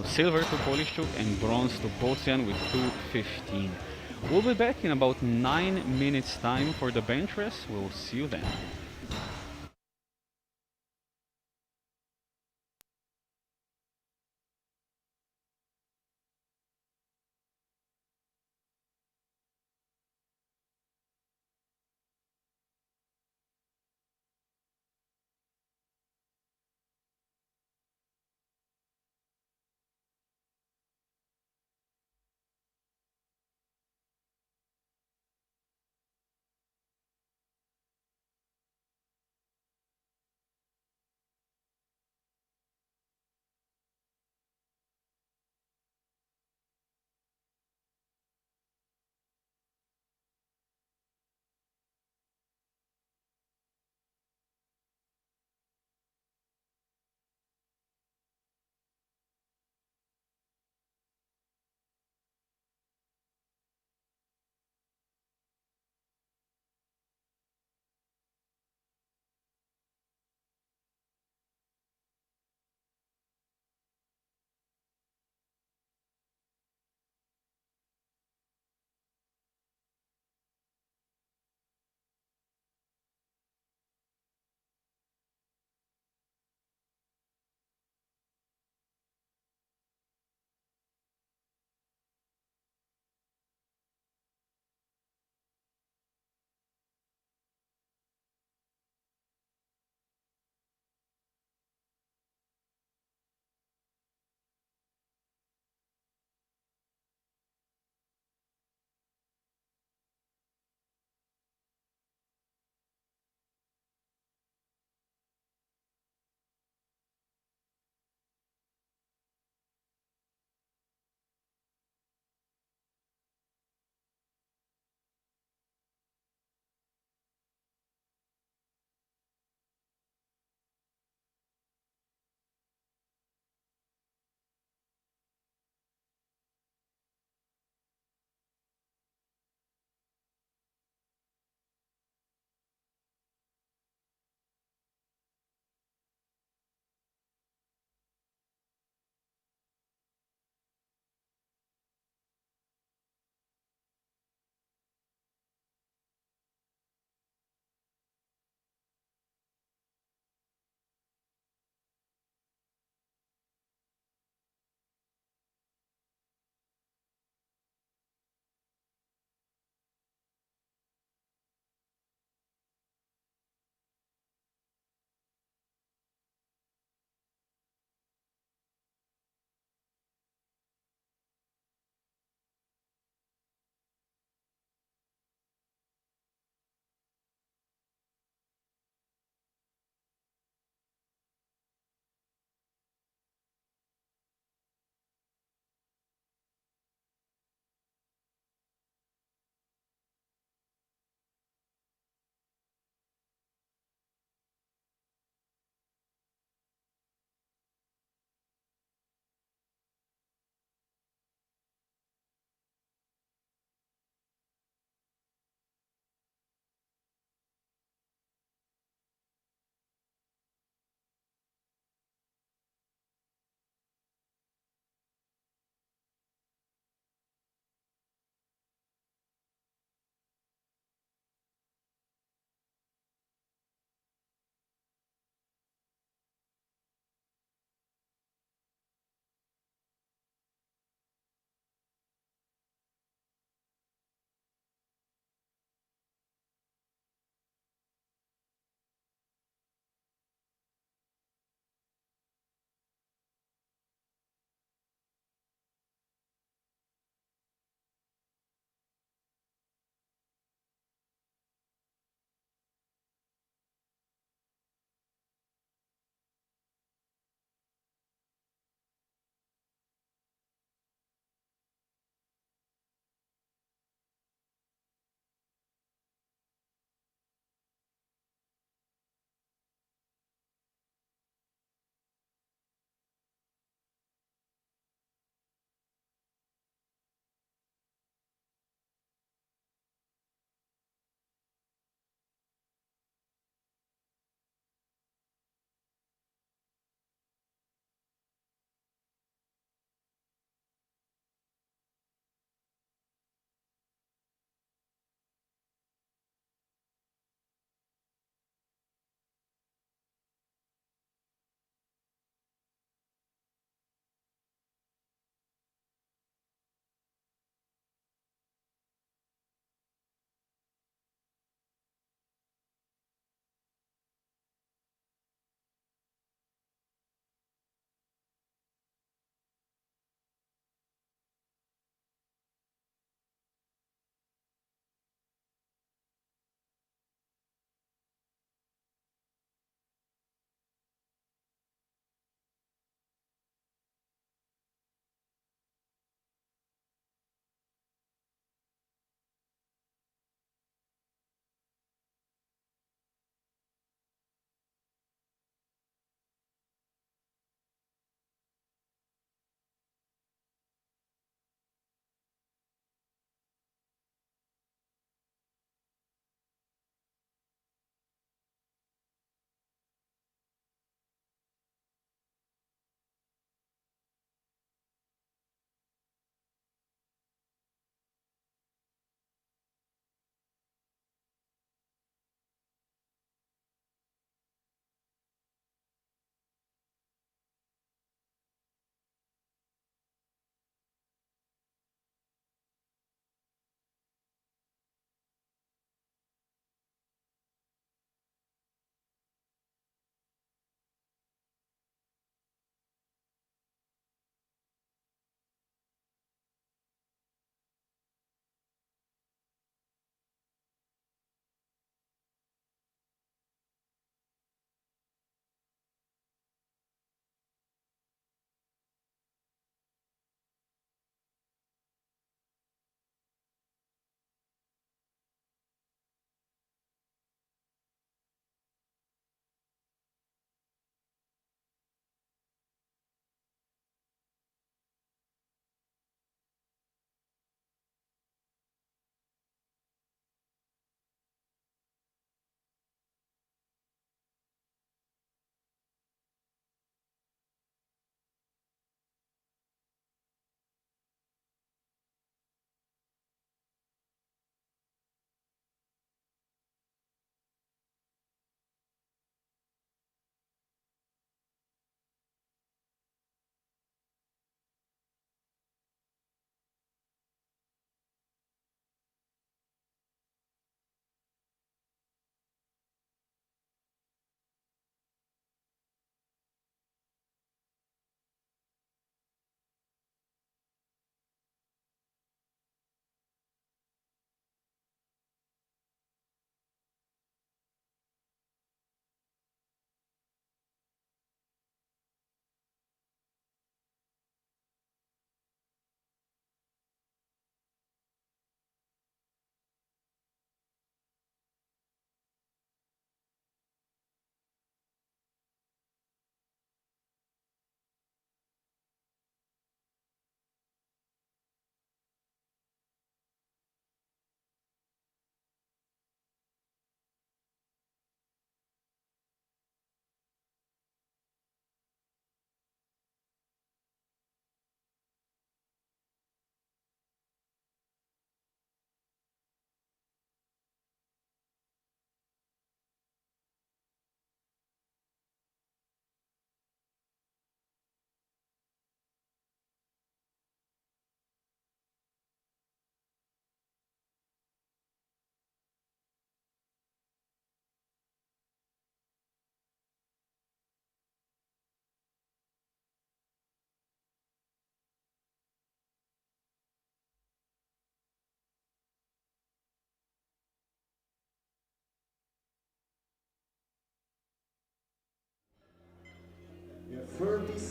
silver to Polishchuk and bronze to Botsian with 215. We'll be back in about 9 minutes time for the bench rest. We'll see you then.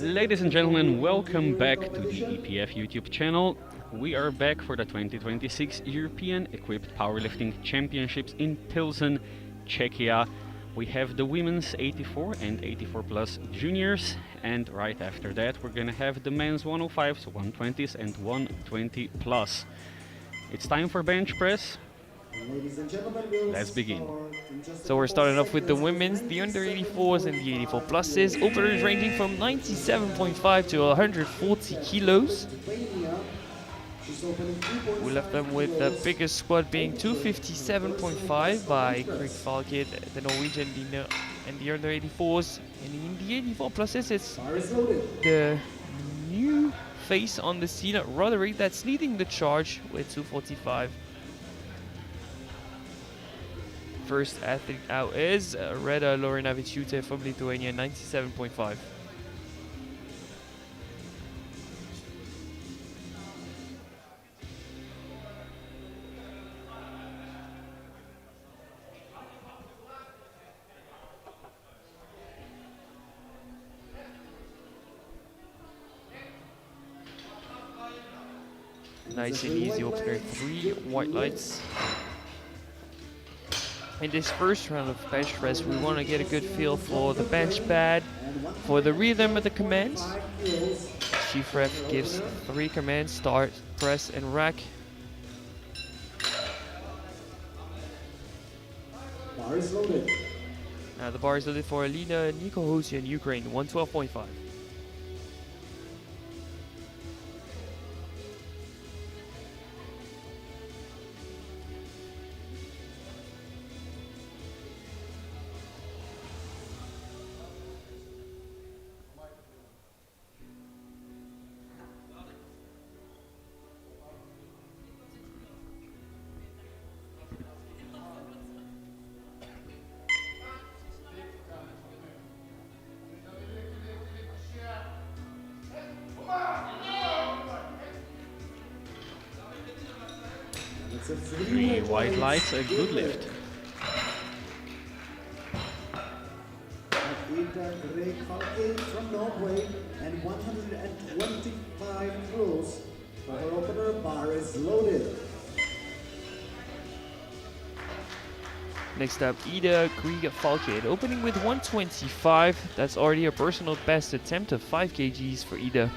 Ladies and gentlemen, welcome back to the EPF YouTube channel. We are back for the 2026 European Equipped Powerlifting Championships in Pilsen, Czechia. We have the women's 84 and 84 plus juniors, and right after that we're gonna have the men's 105s, 120s and 120 plus. It's time for bench press. Ladies and gentlemen, Let's begin. So we're starting off with the women's, the under 84s and the 84 pluses. Openers ranging from 97.5 to 140 kilos. We left them with the biggest squad being 257.5 by Krieg Falkid, the Norwegian, and the under 84s. And in the 84 pluses, it's the new face on the scene, Roderick, that's leading the charge with 245. First athlete out is Reda Lorena Viciute from Lithuania, 97.5. Nice and easy opener, 3 white lights. In this first round of bench press, we want to get a good feel for the bench pad, for the rhythm of the commands. Chief Ref gives 3 commands: start, press, and rack. Bar is loaded. Now the bar is loaded for Alina Nikohosian, Ukraine, 112.5. It's a 3 white lights, a good lift. Ida Greg Falke from Norway and 125 kilos. For her opener, bar is loaded. Next up, Ida Krieg Falkid, opening with 125. That's already a personal best attempt of 5 kgs for Ida.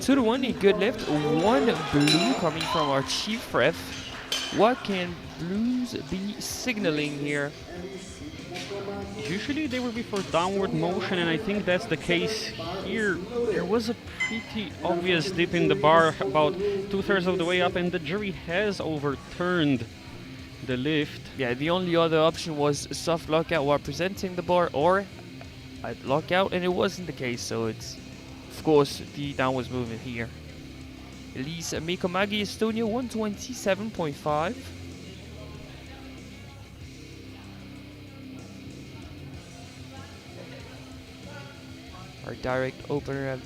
Two to one, a good lift. 1 blue coming from our chief ref. What can blues be signaling here? Usually they will be for downward motion, and I think that's the case here. There was a pretty obvious dip in the bar about 2/3 of the way up, and the jury has overturned the lift. Yeah, the only other option was a soft lockout while presenting the bar, or a lockout, and it wasn't the case, so it's, of course, the downwards movement here. Elise Mikomagi, Estonia, 127.5. Our direct opener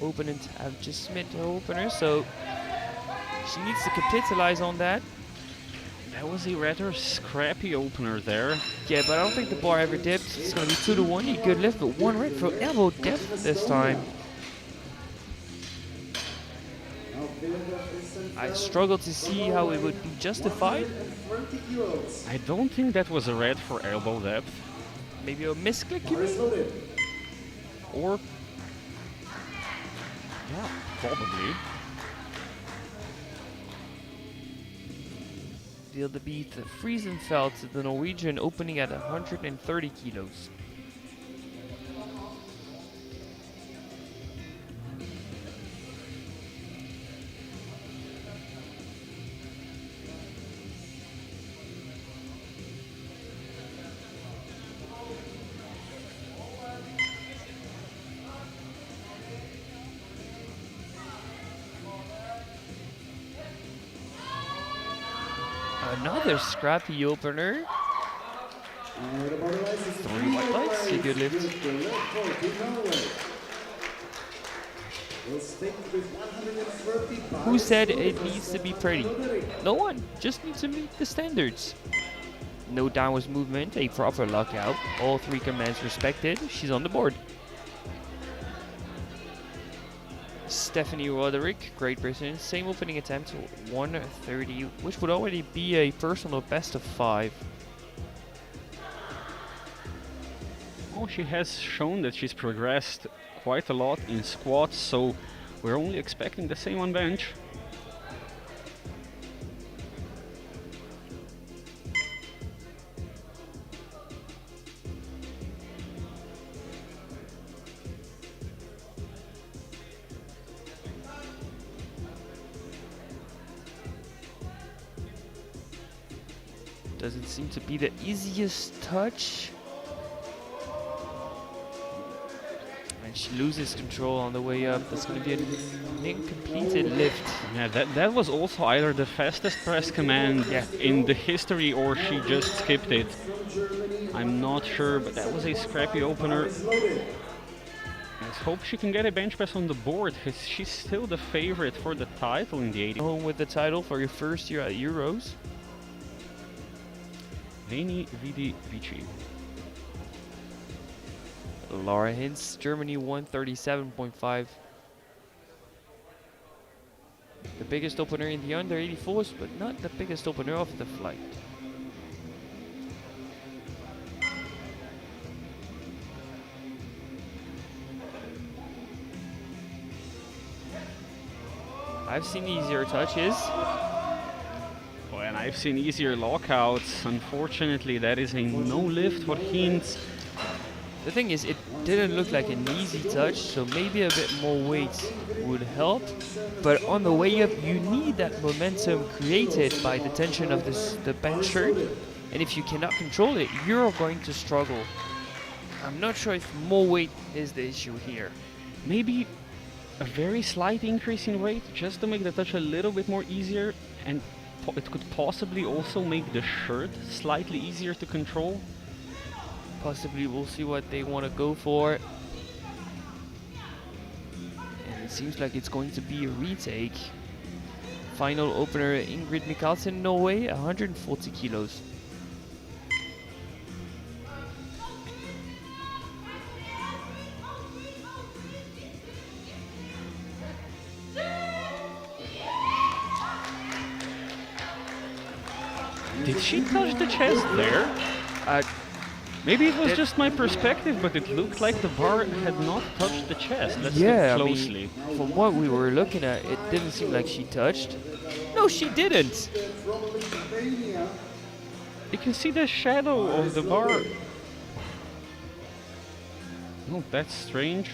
opponent have just met her opener, so she needs to capitalize on that. That was a rather scrappy opener there. Yeah, but I don't think the bar ever dipped. It's going to be 2 to 1. A good lift, but 1 red for elbow depth this time. I struggle to see how it would be justified. I don't think that was a red for elbow depth. Maybe a misclick, you mean? Or... yeah, probably. Deal the beat Friesenfeld, the Norwegian, opening at 130 kilos. another scrappy opener. The body lights is 3 white lights, a good lift. with the left foot in Norway. We'll stick with 130 Who said bars it for needs to be Stefan pretty? Roderick. No one. Just needs to meet the standards. No downwards movement, a proper lockout. All 3 commands respected. She's on the board. Stephanie Roderick, Great Britain. Same opening attempt, 130, which would already be a personal best of 5. Oh, she has shown that she's progressed quite a lot in squats, so we're only expecting the same on bench. Doesn't seem to be the easiest touch. And she loses control on the way up. That's going to be an incompleted lift. Yeah, that was also either the fastest press command in the history or she just skipped it. I'm not sure, but that was a scrappy opener. Let's hope she can get a bench press on the board, because she's still the favorite for the title in the 80. Home with the title for your first year at Euros. Veni Vidi Vici. Laura Hintz, Germany 137.5. The biggest opener in the under 84s, but not the biggest opener of the flight. I've seen easier touches. Oh, and I've seen easier lockouts. Unfortunately, that is a no lift for Hintz. The thing is, it didn't look like an easy touch, so maybe a bit more weight would help. But on the way up, you need that momentum created by the tension of the bench shirt. And if you cannot control it, you're going to struggle. I'm not sure if more weight is the issue here. Maybe a very slight increase in weight just to make the touch a little bit more easier, and it could possibly also make the shirt slightly easier to control. Possibly we'll see what they want to go for. And it seems like it's going to be a retake. Final opener Ingrid Mikkelsen, Norway, 140 kilos. Did she touch the chest there? Maybe it was just my perspective, but it looked like the bar had not touched the chest. Let's look closely. I mean, from what we were looking at, it didn't seem like she touched. No, she didn't. You can see the shadow of the bar. Oh, that's strange.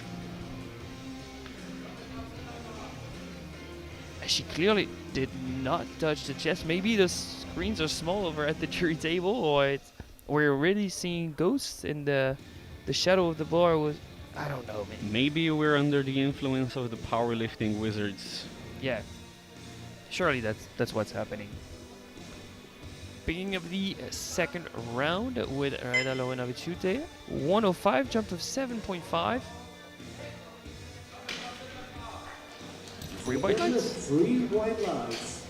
She clearly did not touch the chest. Maybe the screens are small over at the jury table, or we're already seeing ghosts in the shadow of the bar. Was, I don't know, man. Maybe we're under the influence of the powerlifting wizards. Yeah, surely that's what's happening. Beginning of the second round with Reda Lowenavicute. 105, jump of 7.5. 3 white lights. 3 white lights.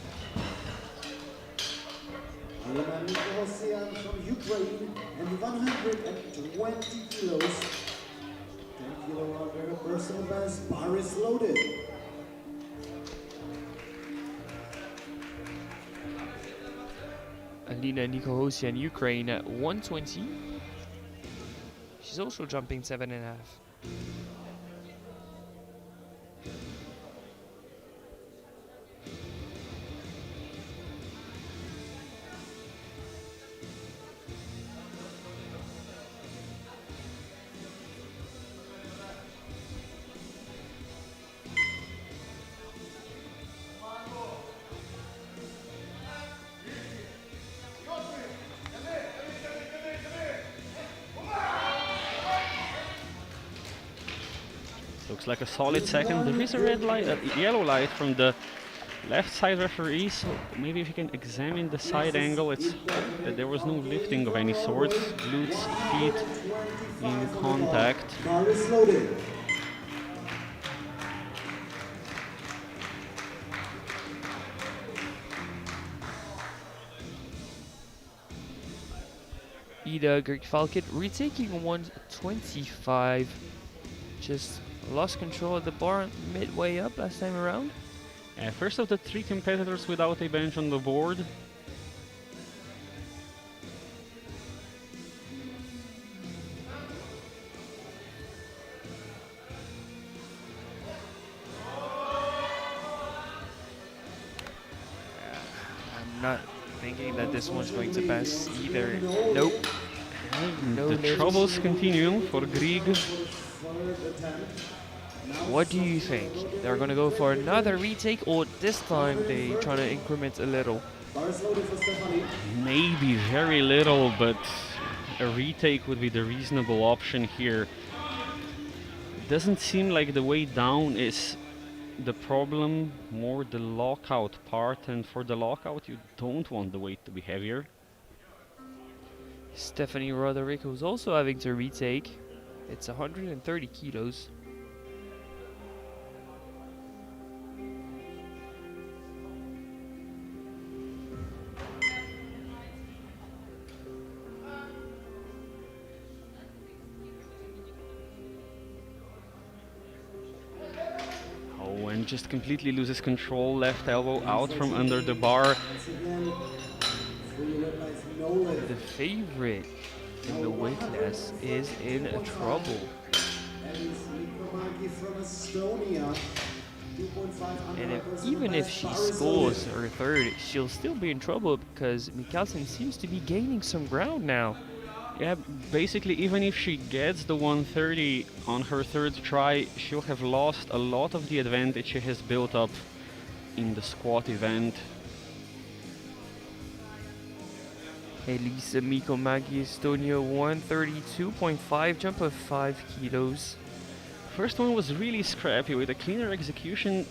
Elena Nikosian from Ukraine and 120 kilos. 10 kilo under her personal best. Bar is loaded. Alina Nikosian, Ukraine at 120. She's also jumping 7.5. Looks like a solid second. There is a red light, a yellow light from the left side referee, so maybe if you can examine the side angle, it's that there was no lifting of any sort. Glutes, feet in contact. Bar is loaded. Ida Greg Falkett retaking 125. Just lost control of the bar midway up last time around. First of the three competitors without a bench on the board. I'm not thinking that this one's going to pass either. Nope. No The lift. troubles continue for Grieg. What do you think? They're gonna go for another retake, or this time they try to increment a little? Bar is loaded for Stephanie. Maybe very little, but a retake would be the reasonable option here. Doesn't seem like the way down is the problem, more the lockout part, and for the lockout you don't want the weight to be heavier. Stephanie Roderick, who's also having to retake. It's 130 kilos. Oh, and just completely loses control, left elbow out from under the bar. Once again, free red lights, no lift. The favorite in the weight class is in trouble. Alice Mikromaki from Estonia. 2.5 And under even if she Bar is scores loaded. her third, she'll still be in trouble because Mikkelsen seems to be gaining some ground now. Yeah, basically even if she gets the 130 on her third try, she'll have lost a lot of the advantage she has built up in the squat event. Elisa Mikomagi, Estonia, 132.5, jump of 5 kilos. First one was really scrappy. With a cleaner execution,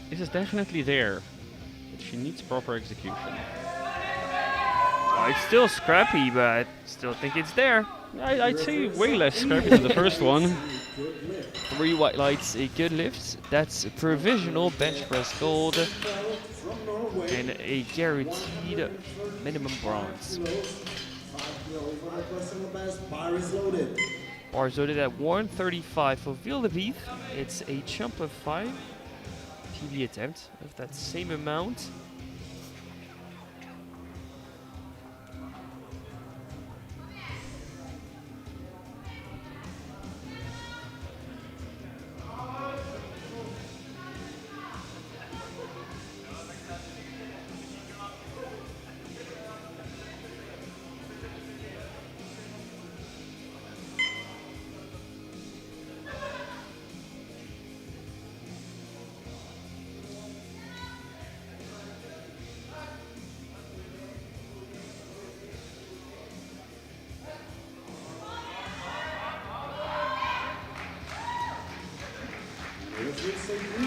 this is definitely there, but she needs proper execution. Oh, it's still scrappy, but I still think it's there. I'd say way less scrappy than the first one. 3 white lights, a good lift. That's a provisional bench press gold From Norway. and a guaranteed minimum bronze. 5 kilos for the personal best. Bar is loaded. Bars loaded at 135 for Vildebeeth. It's a jump of 5 PB attempt of that same amount.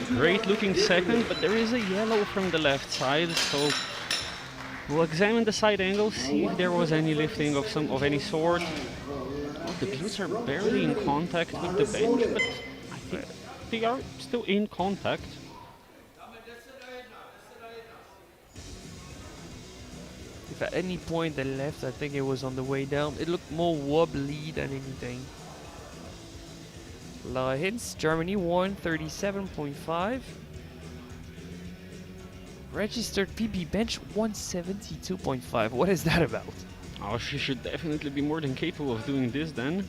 Great looking second, but there is a yellow from the left side, so we'll examine the side angle, see if there was any lifting of any sort. Oh, the glutes are barely in contact with the bench, but I think they are still in contact. If at any point they left, I think it was on the way down. It looked more wobbly than anything. Lara Hintz, Germany, 137.5. Registered PB bench, 172.5. What is that about? Oh, she should definitely be more than capable of doing this then.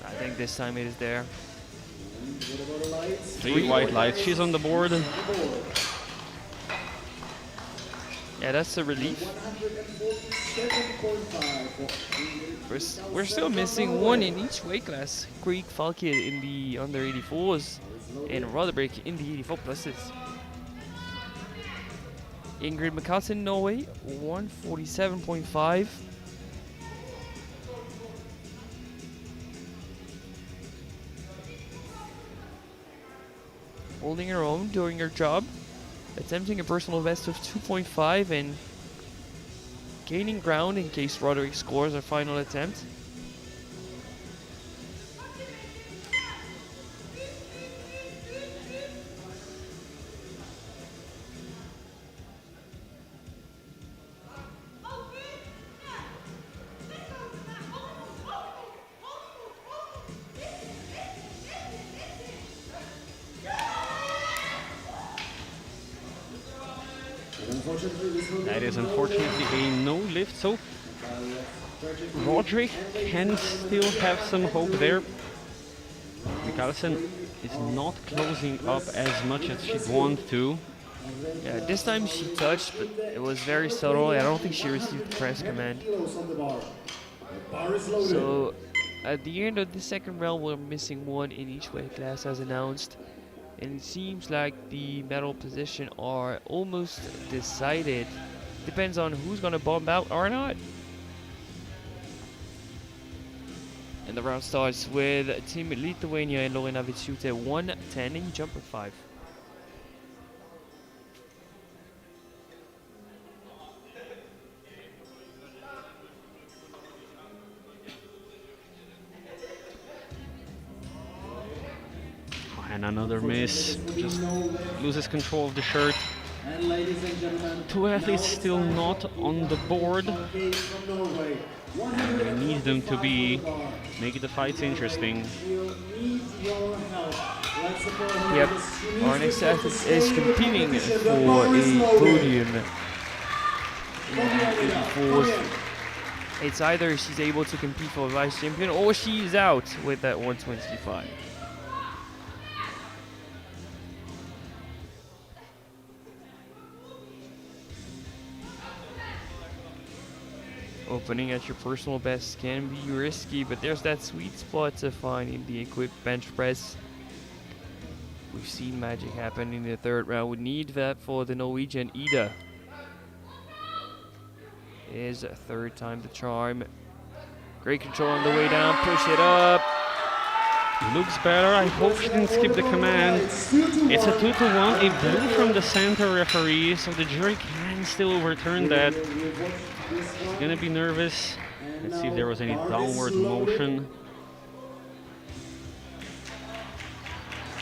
I think this time it is there. What about the lights? 3 white lights, she's on the board. Yeah, that's a relief. 147.5. We're still missing one in each weight class. Krieg Falkid in the under 84s and Roderick in the 84 pluses. Ingrid McCartan, Norway, 147.5. holding her own, doing her job, attempting a personal best of 2.5 and gaining ground in case Roderick scores her final attempt. That is unfortunately a no lift, so Roderick can still have some hope there. Mikkelsen is not closing up as much as she'd want to. Yeah, this time she touched, but it was very subtle. I don't think she received the press command. So at the end of the second round, we're missing one in each weight class as announced. And it seems like the medal position are almost decided. Depends on who's gonna bomb out or not. And the round starts with Team Lithuania and Lorena Vitsute 110 in jumper 5. And another miss, just loses control of the shirt. And ladies and gentlemen, Two athletes still not on the board. We need them to be, make the fights interesting. Yep, our next athlete is competing for a podium in the 84s. It's either she's able to compete for a vice champion or she's out with that 125. Opening at your personal best can be risky, but there's that sweet spot to find in the equipped bench press. We've seen magic happen in the third round. We need that for the Norwegian Ida. Is a third time the charm. Great control on the way down, push it up. Looks better, I hope she didn't skip the command. It's a 2-1, a blue from the center referee, so the jury can still overturn that. She's gonna be nervous. Let's see if there was any downward motion.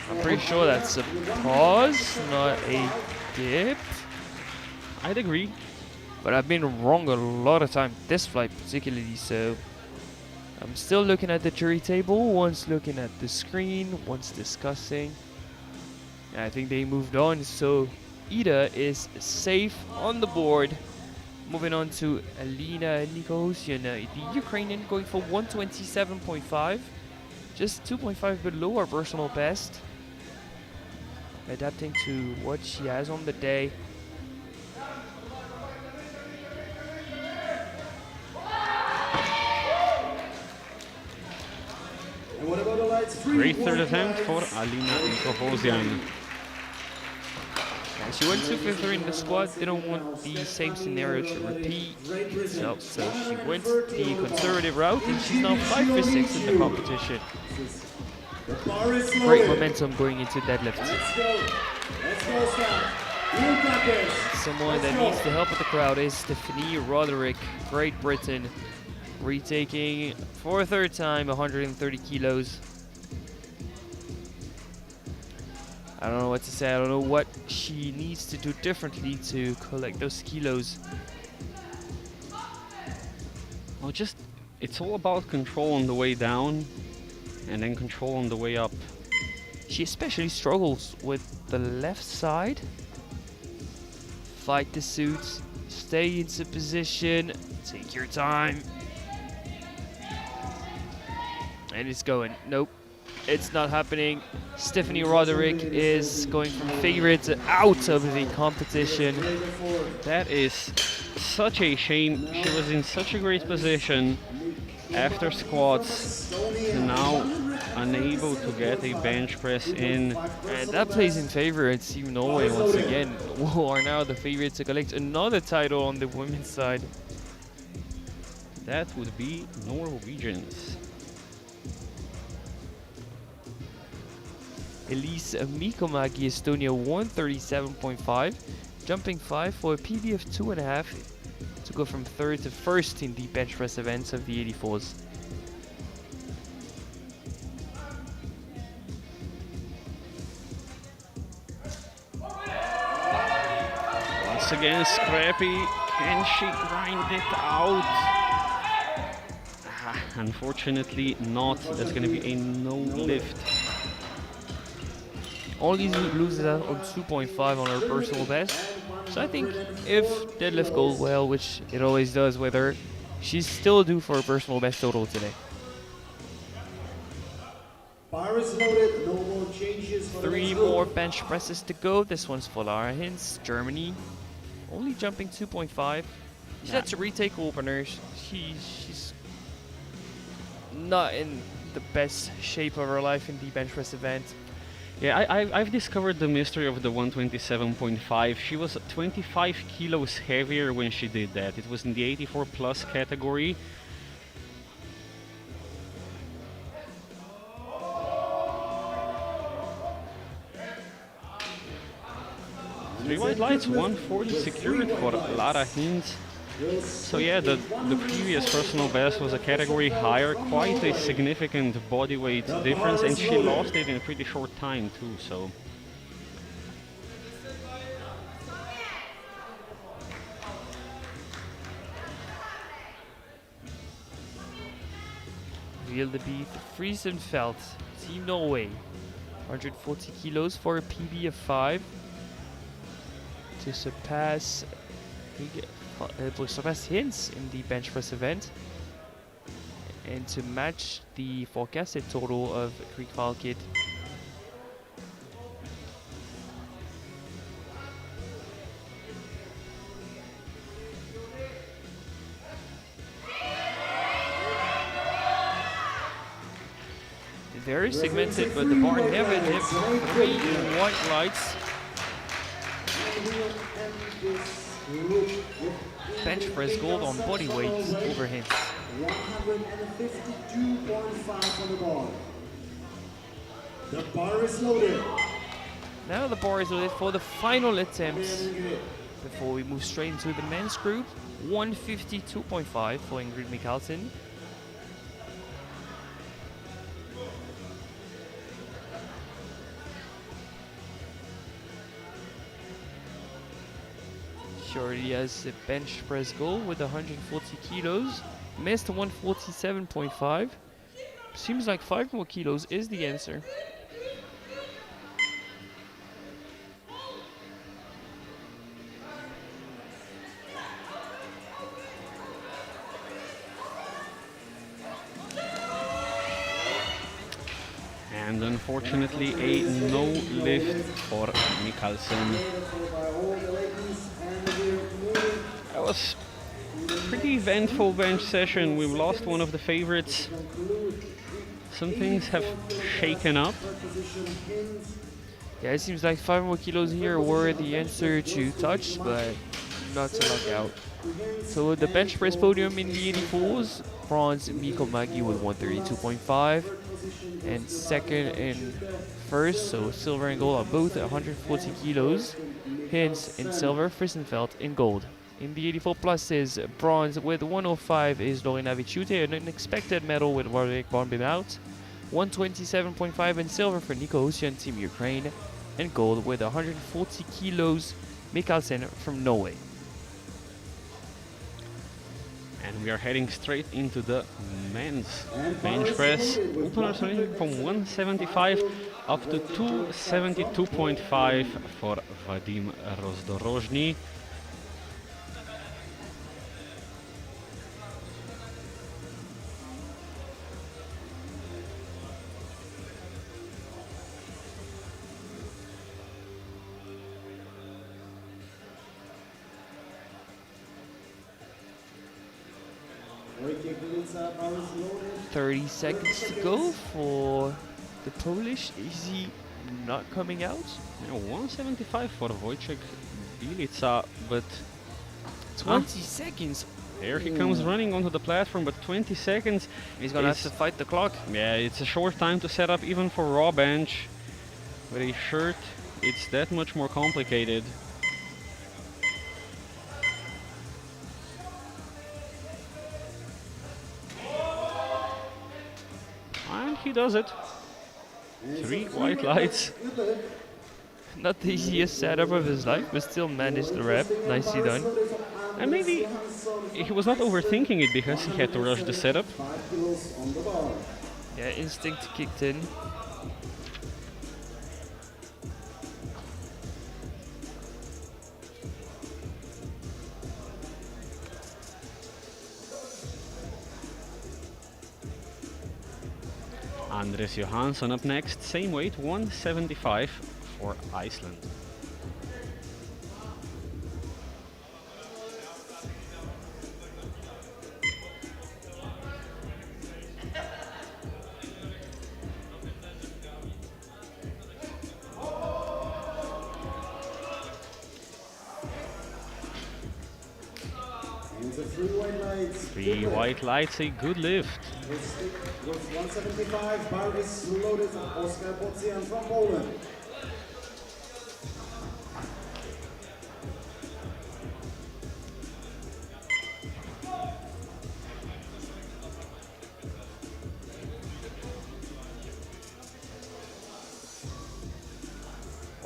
I'm pretty sure that's a pause, not a dip. I'd agree. But I've been wrong a lot of times, this flight particularly, so I'm still looking at the jury table, one's looking at the screen, one's discussing. And I think they moved on, so Ida is safe on the board. Moving on to Alina Nikosyan, the Ukrainian, going for 127.5, just 2.5 below our personal best. Adapting to what she has on the day. And what about the lights? Great third attempt for Alina Nikosyan. Yeah, she went 2 for 3 in the squad, didn't want the same scenario to repeat itself, so she went the conservative route and she's now 5 for 6 in the competition. Great momentum going into deadlift. Let's go, Scott. You got this. Someone that needs the help of the crowd is Stephanie Roderick, Great Britain, retaking for a third time 130 kilos. I don't know what to say, I don't know what she needs to do differently to collect those kilos. Well, just, it's all about control on the way down and then control on the way up. She especially struggles with the left side. Fight the suits, stay into position, take your time. And it's going, nope, it's not happening. Stephanie Roderick is going from favorite to out of the competition. That is such a shame. She was in such a great position after squats, and now unable to get a bench press in. And that plays in favor at Team Norway once again, who are now the favorite to collect another title on the women's side. That would be Norwegians. Elise Mikomagi, Estonia, 137.5. Jumping 5 for a PB of 2.5 to go from 3rd to 1st in the bench press events of the 84s. Once again, Scrappy. Can she grind it out? Unfortunately not. That's going to be a no lift. Only loses out on 2.5 on her personal best. So I think if deadlift goes well, which it always does with her, she's still due for a personal best total today. Bar is loaded, no more changes for the 3 next group. more bench presses to go. This one's for Lara Hintz, Germany. Only jumping 2.5. She had to retake openers. She's not in the best shape of her life in the bench press event. Yeah, I've discovered the mystery of the 127.5. She was 25 kilos heavier when she did that. It was in the 84 plus category. Three white lights, 140 secured for Lara Hintz. So yeah, the previous personal best was a category higher, quite a significant body weight difference, and she lost it in a pretty short time too, so. Wilde beat Friesenfeld, Team Norway. 140 kilos for a PB of 5. To surpass Hintz in the bench press event. And to match the forecasted total of Greek Falkid. Very segmented, but the bar never dipped. 3 white lights. Bench press gold on body weight over Hintz. 152.5 on the bar. The bar is loaded. Now the bar is loaded for the final attempts before we move straight into the men's group. 152.5 for Ingrid Mikkelsen. She already has a bench press goal with 140 kilos. Missed 147.5. Seems like 5 more kilos is the answer. And unfortunately a no lift for Mikkelsen. That was a pretty eventful bench session. We've lost one of the favorites. Some things have shaken up. Yeah, it seems like 5 more kilos here were the answer to touch, but not to knock out. So the bench press podium in the 84s, bronze Miko Magi with 132.5, and second and first, so silver and gold are both 140 kilos. Hintz in silver, Friesenfeld in gold. In the 84 pluses, bronze with 105 is Lorena Vicciute, an unexpected medal with Roderick Barnbim out. 127.5 and silver for Nico Husian, Team Ukraine, and gold with 140 kilos, Mikkelsen from Norway. And we are heading straight into the men's bench press. Openers ranging from 175 up to 272.5 for Vadim Rozdorozhny. Bar is loaded. 30 seconds to go for the Polish. Is he not coming out? Yeah, 175 for Wojciech Bilica, but 20 seconds. there he comes running onto the platform, but 20 seconds. He's gonna have is- to fight the clock. Yeah, it's a short time to set up even for raw bench. With a shirt, it's that much more complicated. And he does it. 3 white lights. Not the easiest setup of his life, but still managed the rep. Nicely done. And maybe he was not overthinking it because he had to rush the setup. Yeah, instinct kicked in. Andres Johansson up next, same weight, 175 for Iceland. Three white lights, a good lift. With 175, bar is loaded from Oskar Bocian from Poland.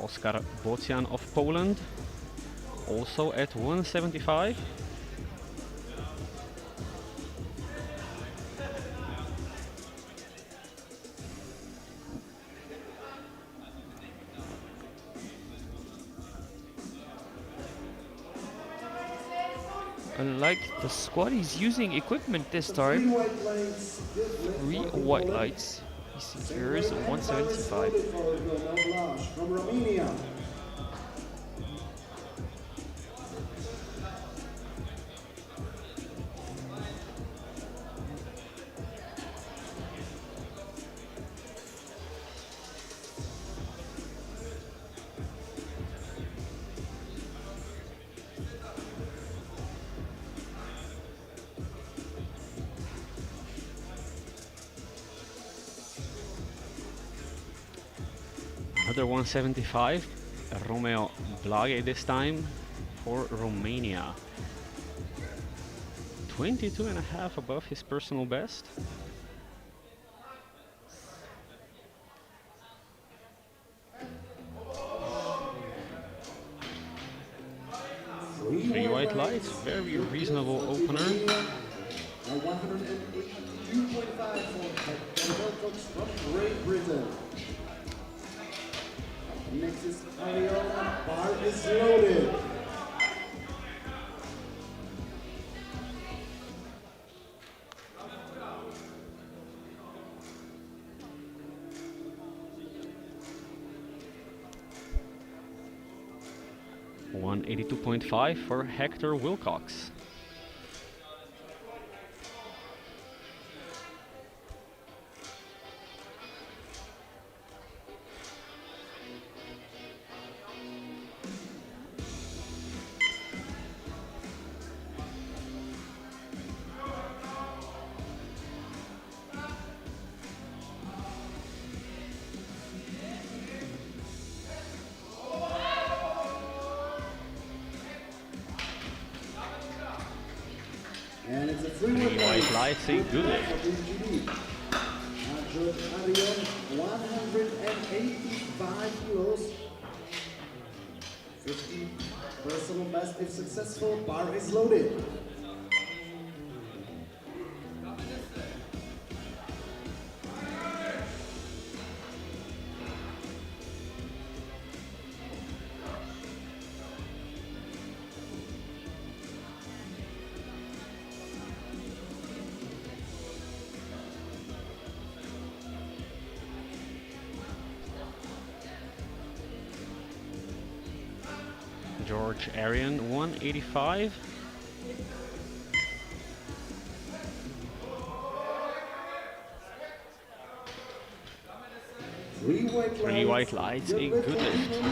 Oskar Bocian of Poland, also at 175. Unlike the squad, he's using equipment this time. 3 white lights. He secures 175. From Romania. Another 175, Romeo Blage this time for Romania. 22.5 above his personal best. Three white lights, very reasonable opener. 182.5 for from Great Britain. Next is Ariel, bar is loaded. $182.5 for Hector Wilcox. And it's a Three white lights, a good lift. Judge Ariel, 185 kilos. 50 personal best if successful, bar is loaded. George Arian, 185. Three white lights, a good lift.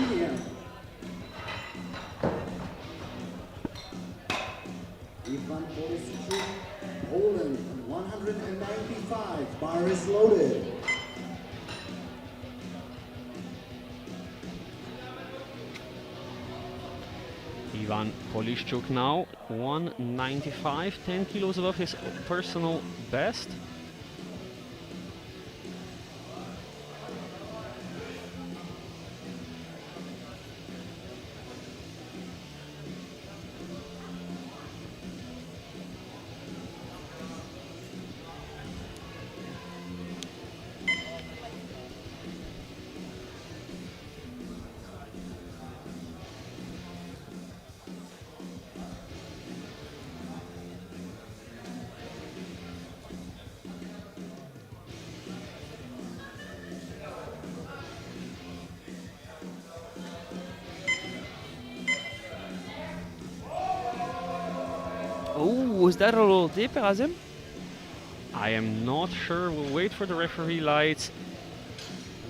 Ivan Polisic, Poland, 195, bar is loaded. Ivan Polishchuk now, 195, 10 kilos above his personal best. Oh, was that a little dip, Razem? I am not sure. We'll wait for the referee lights.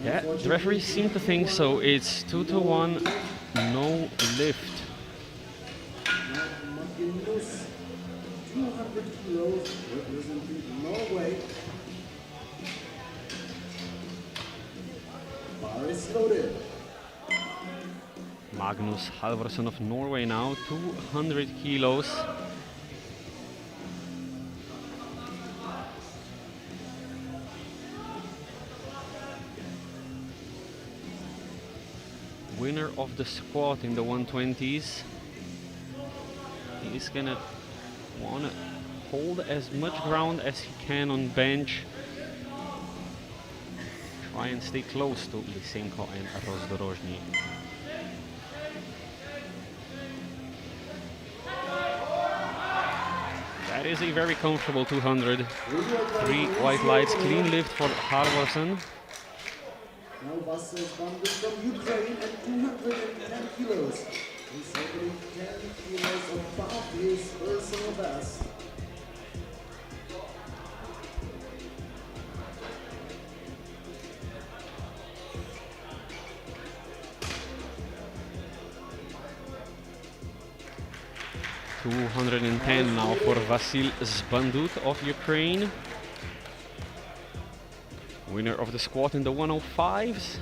Yeah, the referee seemed to think so. It's 2-1, no lift. Magnus, 200 kilos, representing Norway. Bar is loaded. Magnus Halvorsen of Norway now, 200 kilos. Winner of the squat in the 120s. He's gonna wanna hold as much ground as he can on bench. Try and stay close to Lysenko and Rozdorozhny. That is a very comfortable 200. 3 white lights, clean lift for Halvorsen. Now Vasil Bandit from Ukraine at 210 kilos. He's opening 10 kilos above his personal best. $210 now for Vasil Zbandut of Ukraine. Winner of the squat in the 105s.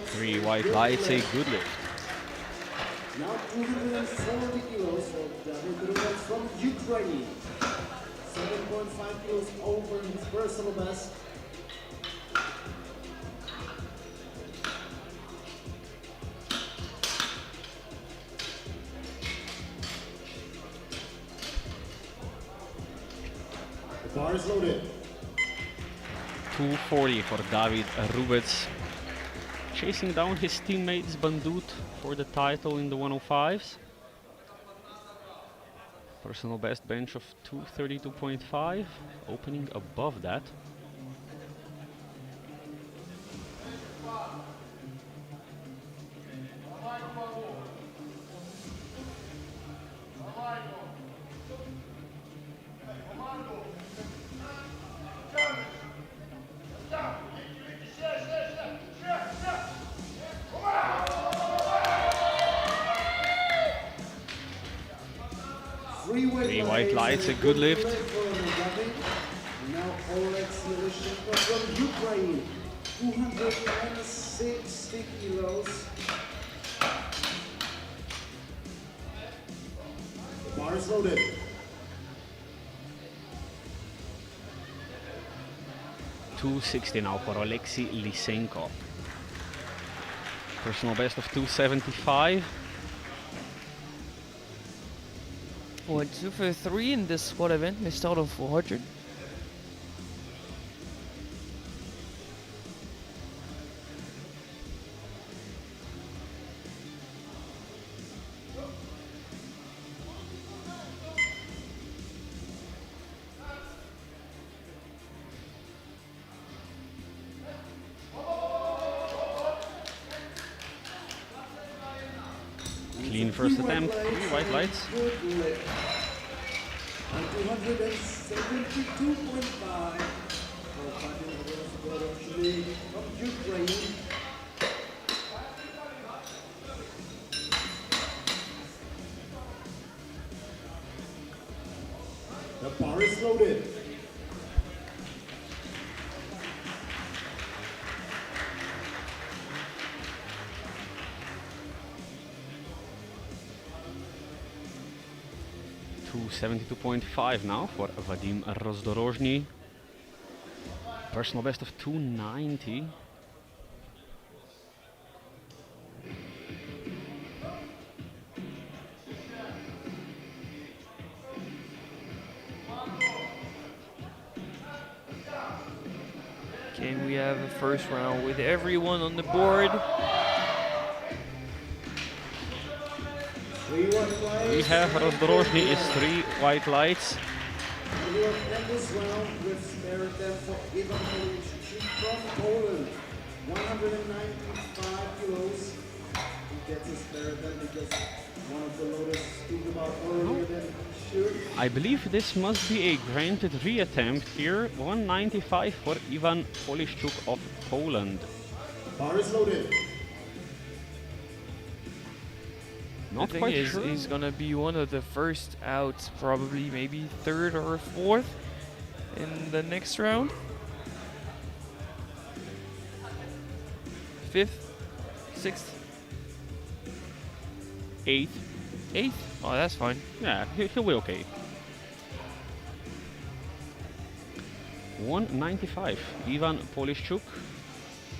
Three white lights, a good lift. Now 240 kilos for David Rubens from Ukraine. 7.5 kilos over his personal best. The bar is loaded. 240 for David Rubets. Chasing down his teammates Bandut for the title in the 105s. Personal best bench of 232.5, opening above that. Three white lights, a good lift. Now Alexei Lysenko from Ukraine, 260 kilos. The bar is loaded. $260 now for Alexei Lysenko. Personal best of 275. Went 2 for 3 in this squat event. Missed out on 400. Clean first attempt, 3 white lights. Good lift. And 272.5. From Ukraine. The bar is loaded. To 72.5 now for Vadim Rozdorozhny. Personal best of 290. Okay, we have a first round with everyone on the board. We have Rozdorozhny is 3 white lights. We will end this round with spare attempt for Ivan Polishchuk from Poland. 195 kilos. He gets a spare attempt because one of the loaders speak about earlier than should. I believe this must be a granted reattempt here. 195 for Ivan Polishchuk of Poland. Bar is loaded. Not The thing quite is, sure. he's gonna be one of the first out, probably maybe third or fourth in the next round. Fifth, sixth, Eighth. eighth. Oh, that's fine. Yeah, he'll be okay. 195. Ivan Polishchuk.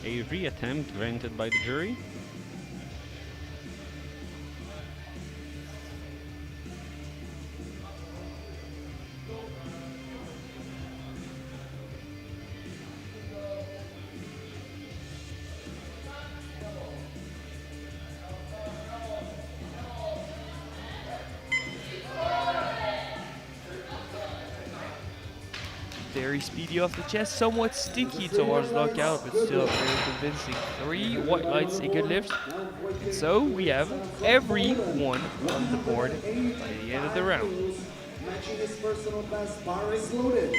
A reattempt granted by the jury. Very speedy off the chest, somewhat sticky towards knockout, but still very convincing. 3 white lights, a good lift. And so we have everyone on the board by the end of the round. Matching his personal best. Bar is loaded.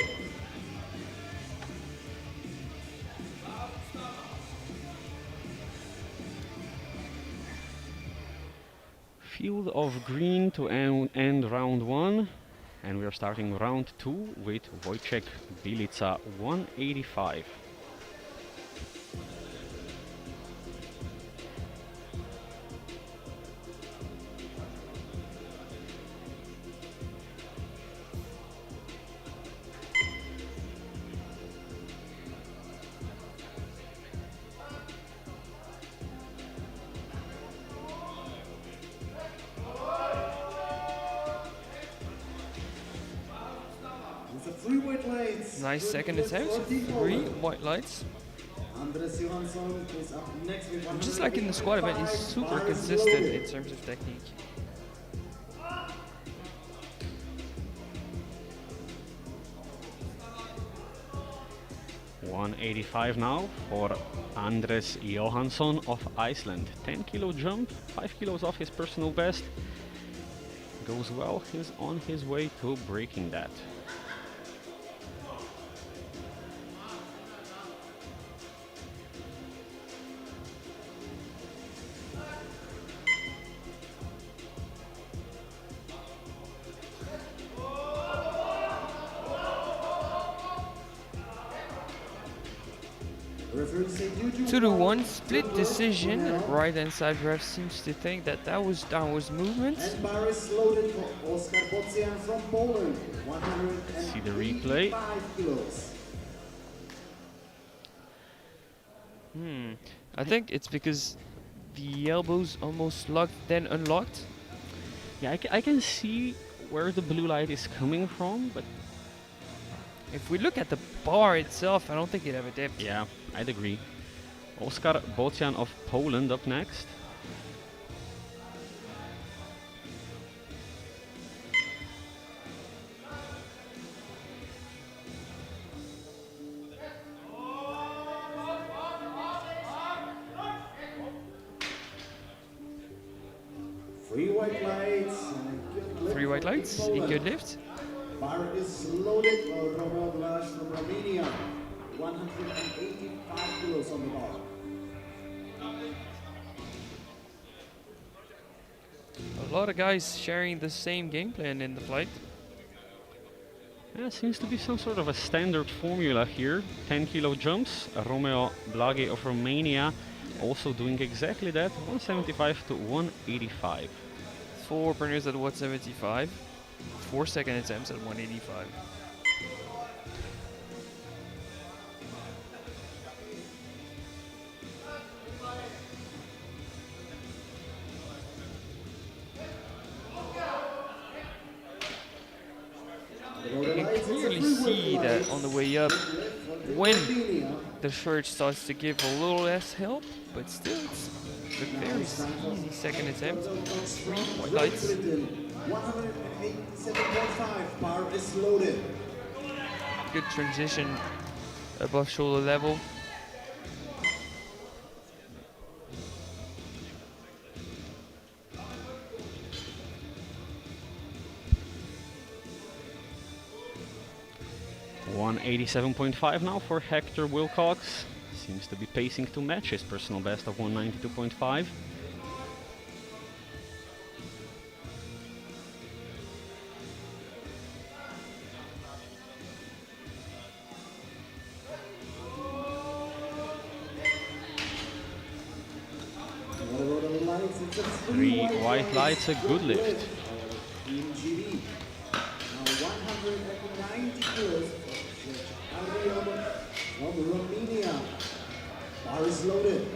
Field of green to end round 1. And we are starting round 2 with Wojciech Bilica, 185. It's a 3 white lights. Nice Good second lift attempt, for Team 3 Poland. white lights. Andres Johansson is up next with Just like in the squad event, he's 185. super Bar is consistent loaded. in terms of technique. $185 now for Andres Johansson of Iceland. 10 kilo jump, 5 kilos off his personal best. Goes well, he's on his way to breaking that. Referees say due to 2 to 1 one, split good decision. lift. Right hand side ref seems to think that that was downwards movement. And bar is loaded for Oskar Bocian from Poland. See the replay. 185 kilos. I think it's because the elbows almost locked, then unlocked. Yeah, I can see where the blue light is coming from, but If we look at the bar itself, I don't think it ever dipped. yeah, I'd agree. Oskar Bocian of Poland up next. white lights. Good 3 white lights from in Poland. good lift. Bar is loaded. Romeo Blaž from Romania. 185 kilos on the bar. A lot of guys sharing the same game plan in the flight. Yeah, seems to be some sort of a standard formula here. 10 kilo jumps. Romeo Blage of Romania also doing exactly that. 175 to 185. 4 burners at 175. 4 second attempts at 185. You can clearly see that on the way up, when the shirt starts to give a little less help, but still it's a very easy second attempt. 3 white lights. 187.5. Bar is loaded. Good transition above shoulder level. $187.5 now for Hector Wilcox. Seems to be pacing to match his personal best of 192.5. Three white lights, a good lift. Team GB. Now 190 kilos from Romania. Bar is loaded.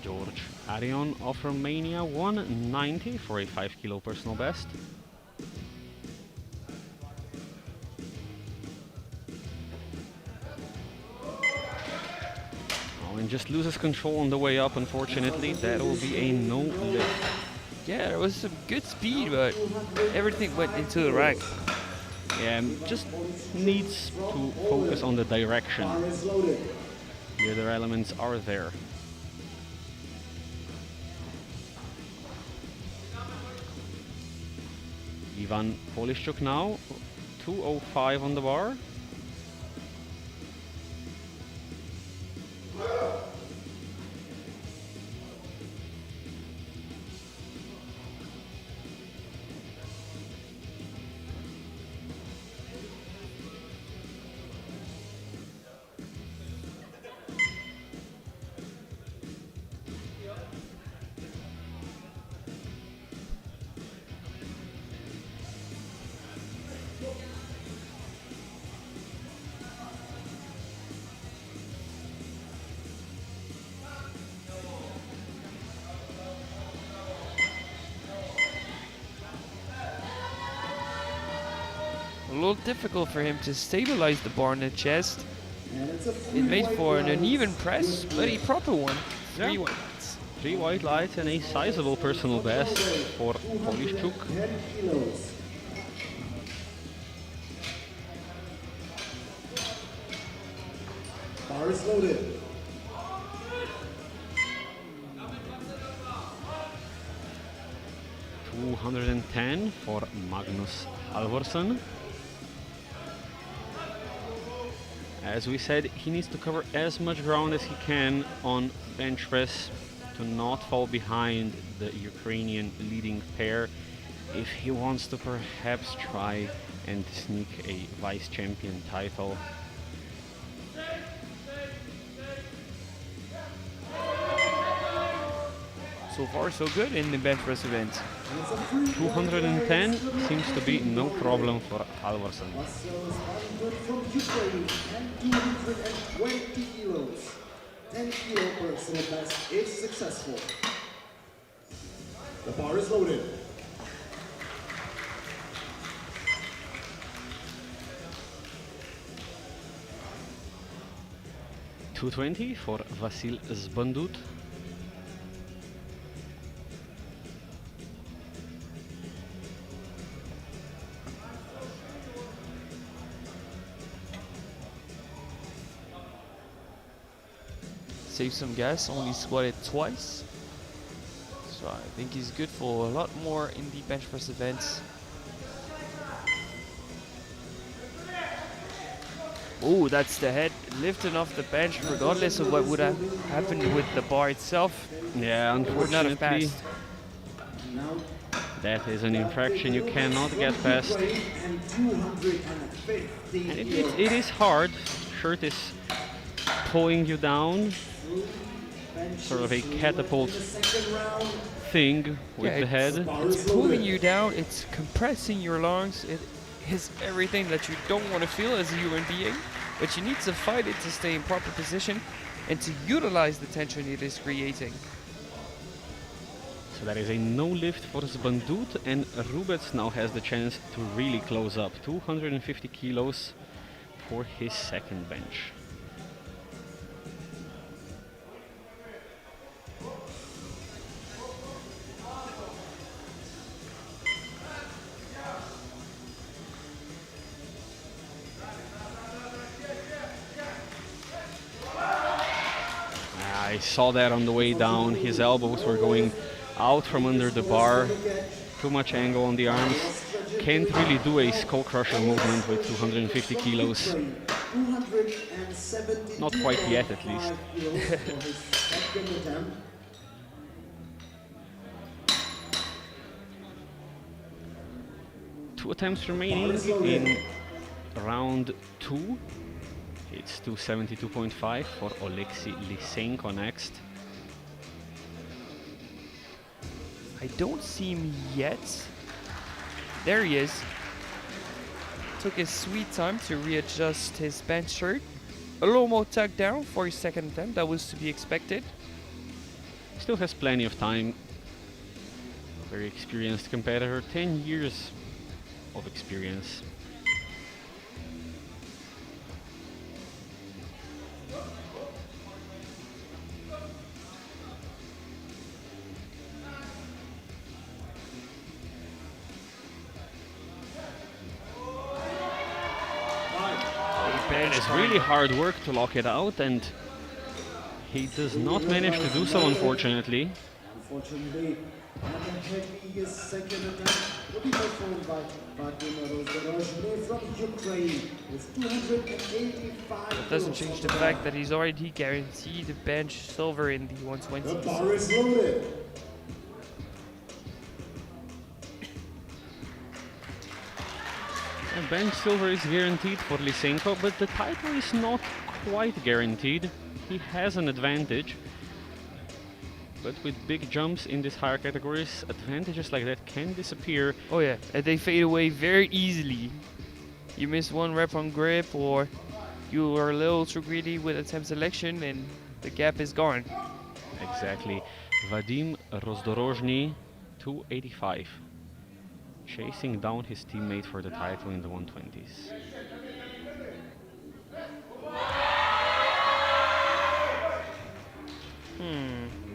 George Arion of Romania, 190 for a 5 kilo personal best. Oh, and just loses control on the way up, unfortunately. That will be a no lift. Yeah, there was some good speed, but everything went into the rack. Yeah, just needs to focus on the direction. Bar is loaded. The other elements are there. Ivan Polishchuk now, 205 on the bar. A little difficult for him to stabilize the bar in the chest. And it's a It made white for an lights. uneven press, but a proper one. 3 Yeah. white lights. 3 white lights and a sizable personal best for Polishchuk. 10 kilos. Bar is loaded. $210 for Magnus Halvorsen. As we said, he needs to cover as much ground as he can on bench press to not fall behind the Ukrainian leading pair if he wants to perhaps try and sneak a vice champion title. So far, so good in the bench press event. And it's a free 210 seems to be no problem for Halvorsen. Muscles 100 from Ukraine and 220 kilos. 10 kilo personal best is successful. The bar is loaded. 220 for Vasil Zbandut. Save some gas, only squatted twice. So I think he's good for a lot more in the bench press events. Oh, that's the head lifting off the bench, regardless of what would have happened with the bar itself. Yeah, Would not have unfortunately, passed. that is an infraction you cannot get past. And it is hard. Shirt is pulling you down, sort of a catapult thing with the head. It's pulling you down, it's compressing your lungs, it is everything that you don't want to feel as a human being, but you need to fight it to stay in proper position and to utilize the tension it is creating. So that is a no lift for Zbandut, and Rubets now has the chance to really close up. 250 kilos for his second bench. I saw that on the way down. His elbows were going out from under the bar. Too much angle on the arms. Can't really do a skull crusher movement with 250 kilos. Not quite yet, at least. 2 attempts remaining in round 2. It's 272.5 for Oleksiy Lysenko next. I don't see him yet. There he is. Took his sweet time to readjust his bench shirt. A little more tucked down for his second attempt, that was to be expected. Still has plenty of time. Very experienced competitor, 10 years of experience. It's really hard work to lock it out, and he does not manage to do so, unfortunately. Unfortunately, and the heaviest second attempt will be performed by Vadim Rozhdorozhny from Ukraine with 285. That doesn't change the fact that he's already guaranteed a bench silver in the 120s. The bar is loaded. A bench silver is guaranteed for Lysenko, but the title is not quite guaranteed. He has an advantage, but with big jumps in these higher categories, advantages like that can disappear. Oh yeah, and they fade away very easily. You miss one rep on grip, or you are a little too greedy with attempt selection, and the gap is gone. Exactly. Vadim Rozhdorozhny, 285. Chasing down his teammate for the title in the 120s.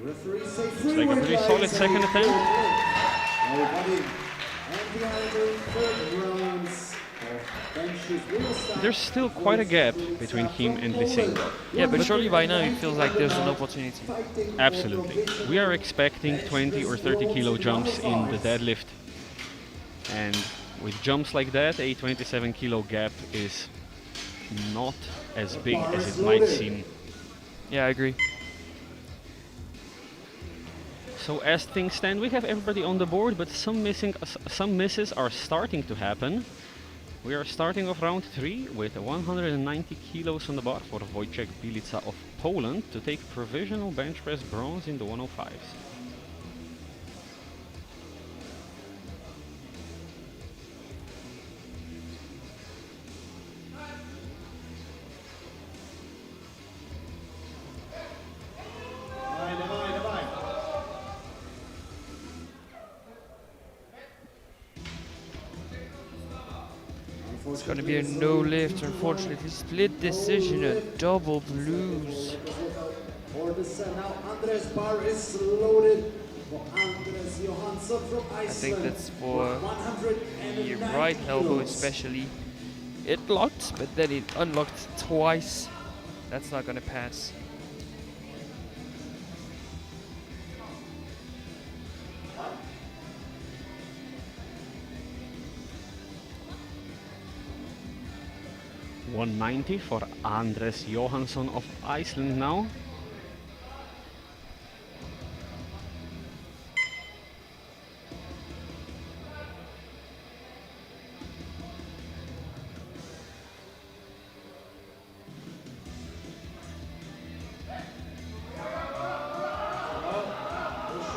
It's like a pretty solid second attempt. There's still quite a gap between him and Lysenko. Yeah, but surely by now it feels like there's an opportunity. Absolutely. We are expecting 20 or 30 kilo jumps in the deadlift. And with jumps like that, a 27 kilo gap is not as big as it might seem. Yeah, I agree. So as things stand, we have everybody on the board, but some misses are starting to happen. We are starting off round 3 with 190 kilos on the bar for Wojciech Bilica of Poland to take provisional bench press bronze in the 105s. It's gonna be a no lift, unfortunately. Split decision, a double blues. For the set now, Andres bar is loaded for Andres Johansson from Iceland. I think that's for the 109 right elbow kilos. especially. It locked, but then it unlocked twice. That's not gonna pass. $190 for Andres Johansson of Iceland now.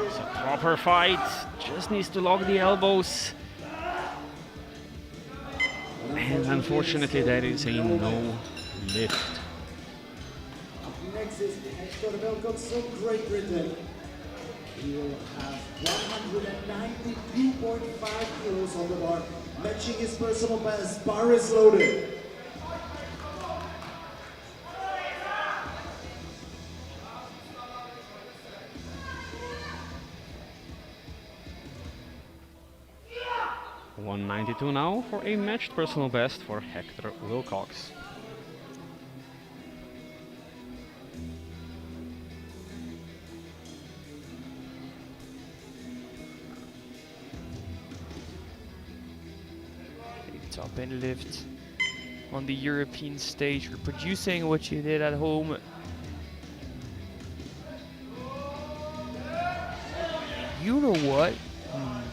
It's a proper fight, just needs to lock the elbows. And unfortunately that is a no lift. Up next is Hector Wilcox from Great Britain. He will have 192.5 kilos on the bar, matching his personal best. Bar is loaded. $192 now for a matched personal best for Hector Wilcox. Top end lift on the European stage, reproducing what you did at home. You know what?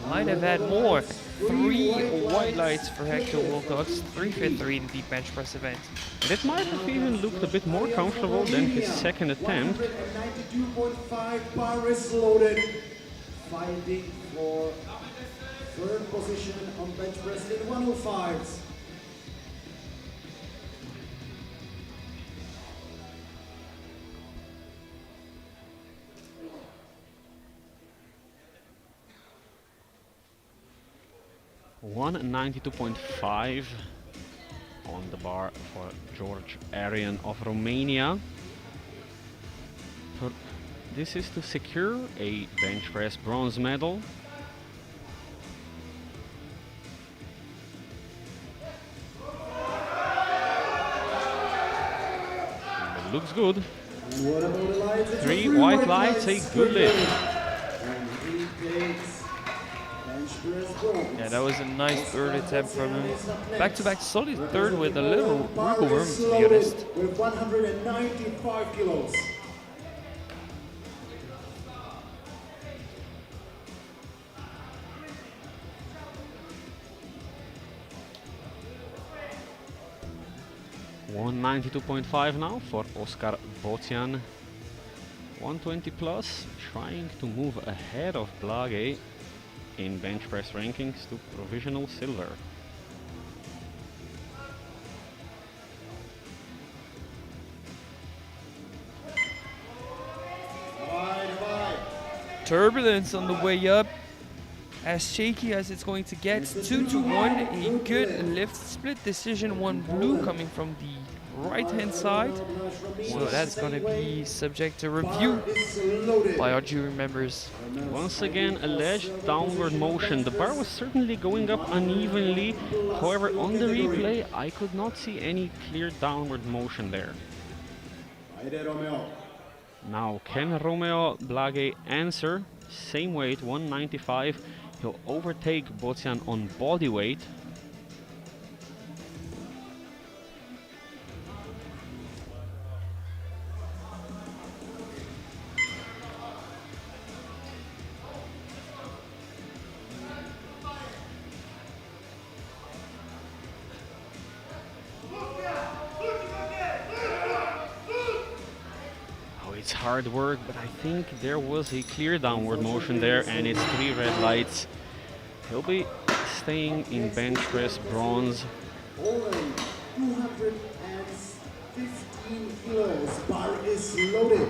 Might have had more. 3 white lights for Hector Wilcox, 353 in the deep bench press event. And it might have even looked a bit more comfortable than his second attempt. 192.5 bar is loaded. Fighting for third position on bench press in 105s. $192.5 on the bar for George Arian of Romania. This is to secure a bench press bronze medal. It looks good. 3 white lights, a good lift. Yeah, that was a nice third attempt from him. Back-to-back solid third with a little wiggle room, to be honest. With 195 kilos. $192.5 now for Oscar Bocian. 120 plus, trying to move ahead of Blage in bench press rankings to provisional silver. Turbulence on the way up. As shaky as it's going to get. 2-1, a good lift. Split decision, 1 blue coming from the right-hand side. So that's going to be subject to review by our jury members. Once again, alleged downward motion. The bar was certainly going up unevenly. However, on the replay, I could not see any clear downward motion there. Now, can Romeo Blage answer? Same weight, 195. He'll overtake Bocian on body weight. It's hard work, but I think there was a clear downward motion there, and it's 3 red lights. He'll be staying in bench press bronze. Only 215 kilos. Bar is loaded.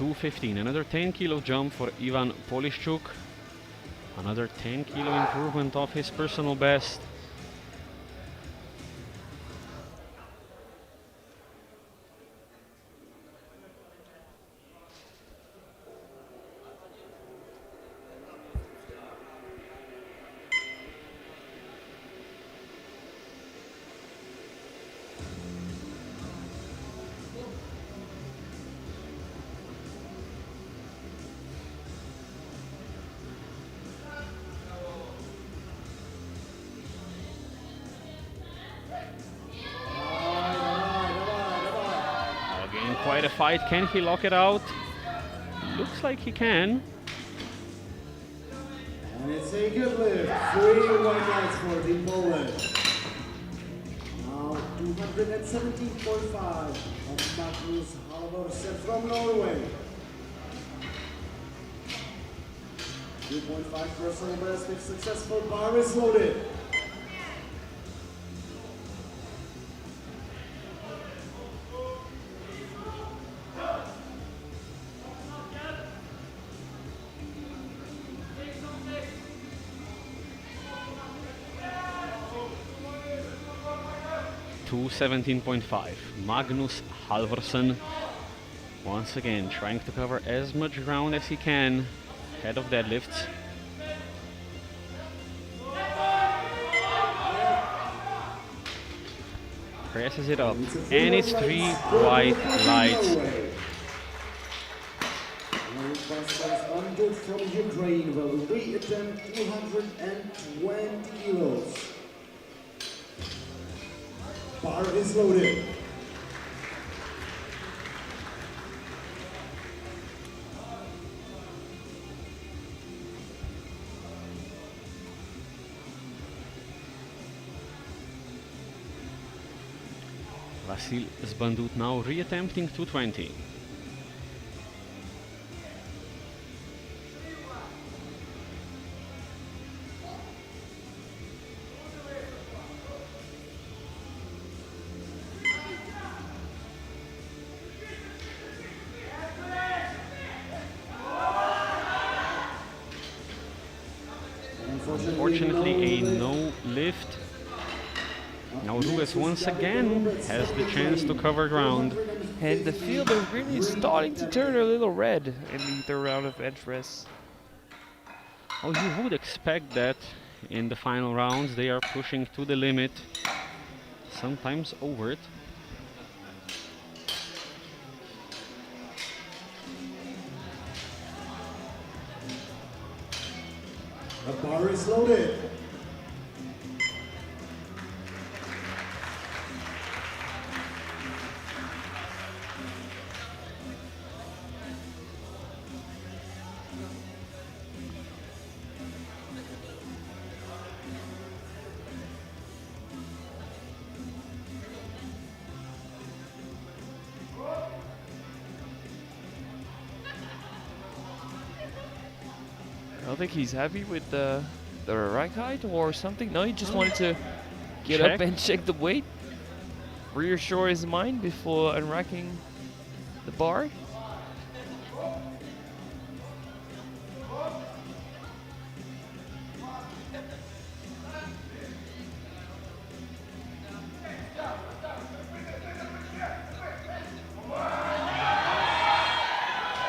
215. Another 10 kilo jump for Ivan Polishchuk. Another 10 kilo improvement of his personal best. Quite a fight. Can he lock it out? Looks like he can. And it's a good lift. 3 white lights for Team Poland. Now 217.5 of Magnus Halvorsen from Norway. 2.5 personal best if successful. Bar is loaded. To 17.5. Magnus Halvorsen once again trying to cover as much ground as he can ahead of deadlifts. Presses it up, and it's 3 white lights. From Ukraine will re-attempt 220 kilos. Bar is loaded. Vasil Zbandut now re-attempting 220. Unfortunately, a no lift. Now Ruiz once again has the chance to cover ground. And the field is really starting to turn a little red in the third round of bench press. Oh, you would expect that in the final rounds. They are pushing to the limit, sometimes over it. The bar is loaded. I don't think he's happy with the rack height or something. No, he just wanted to get up and check the weight, reassure his mind before unracking the bar.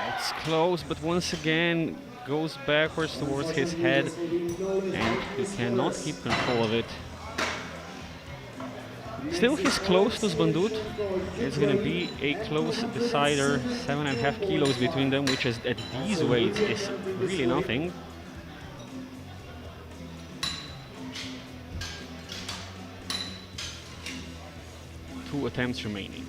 It's close, but once again goes backwards towards his head, and he cannot keep control of it. Still, he's close to Zbandut. It's going to be a close decider, 7.5 kilos between them, which is at these weights is really nothing. Two attempts remaining.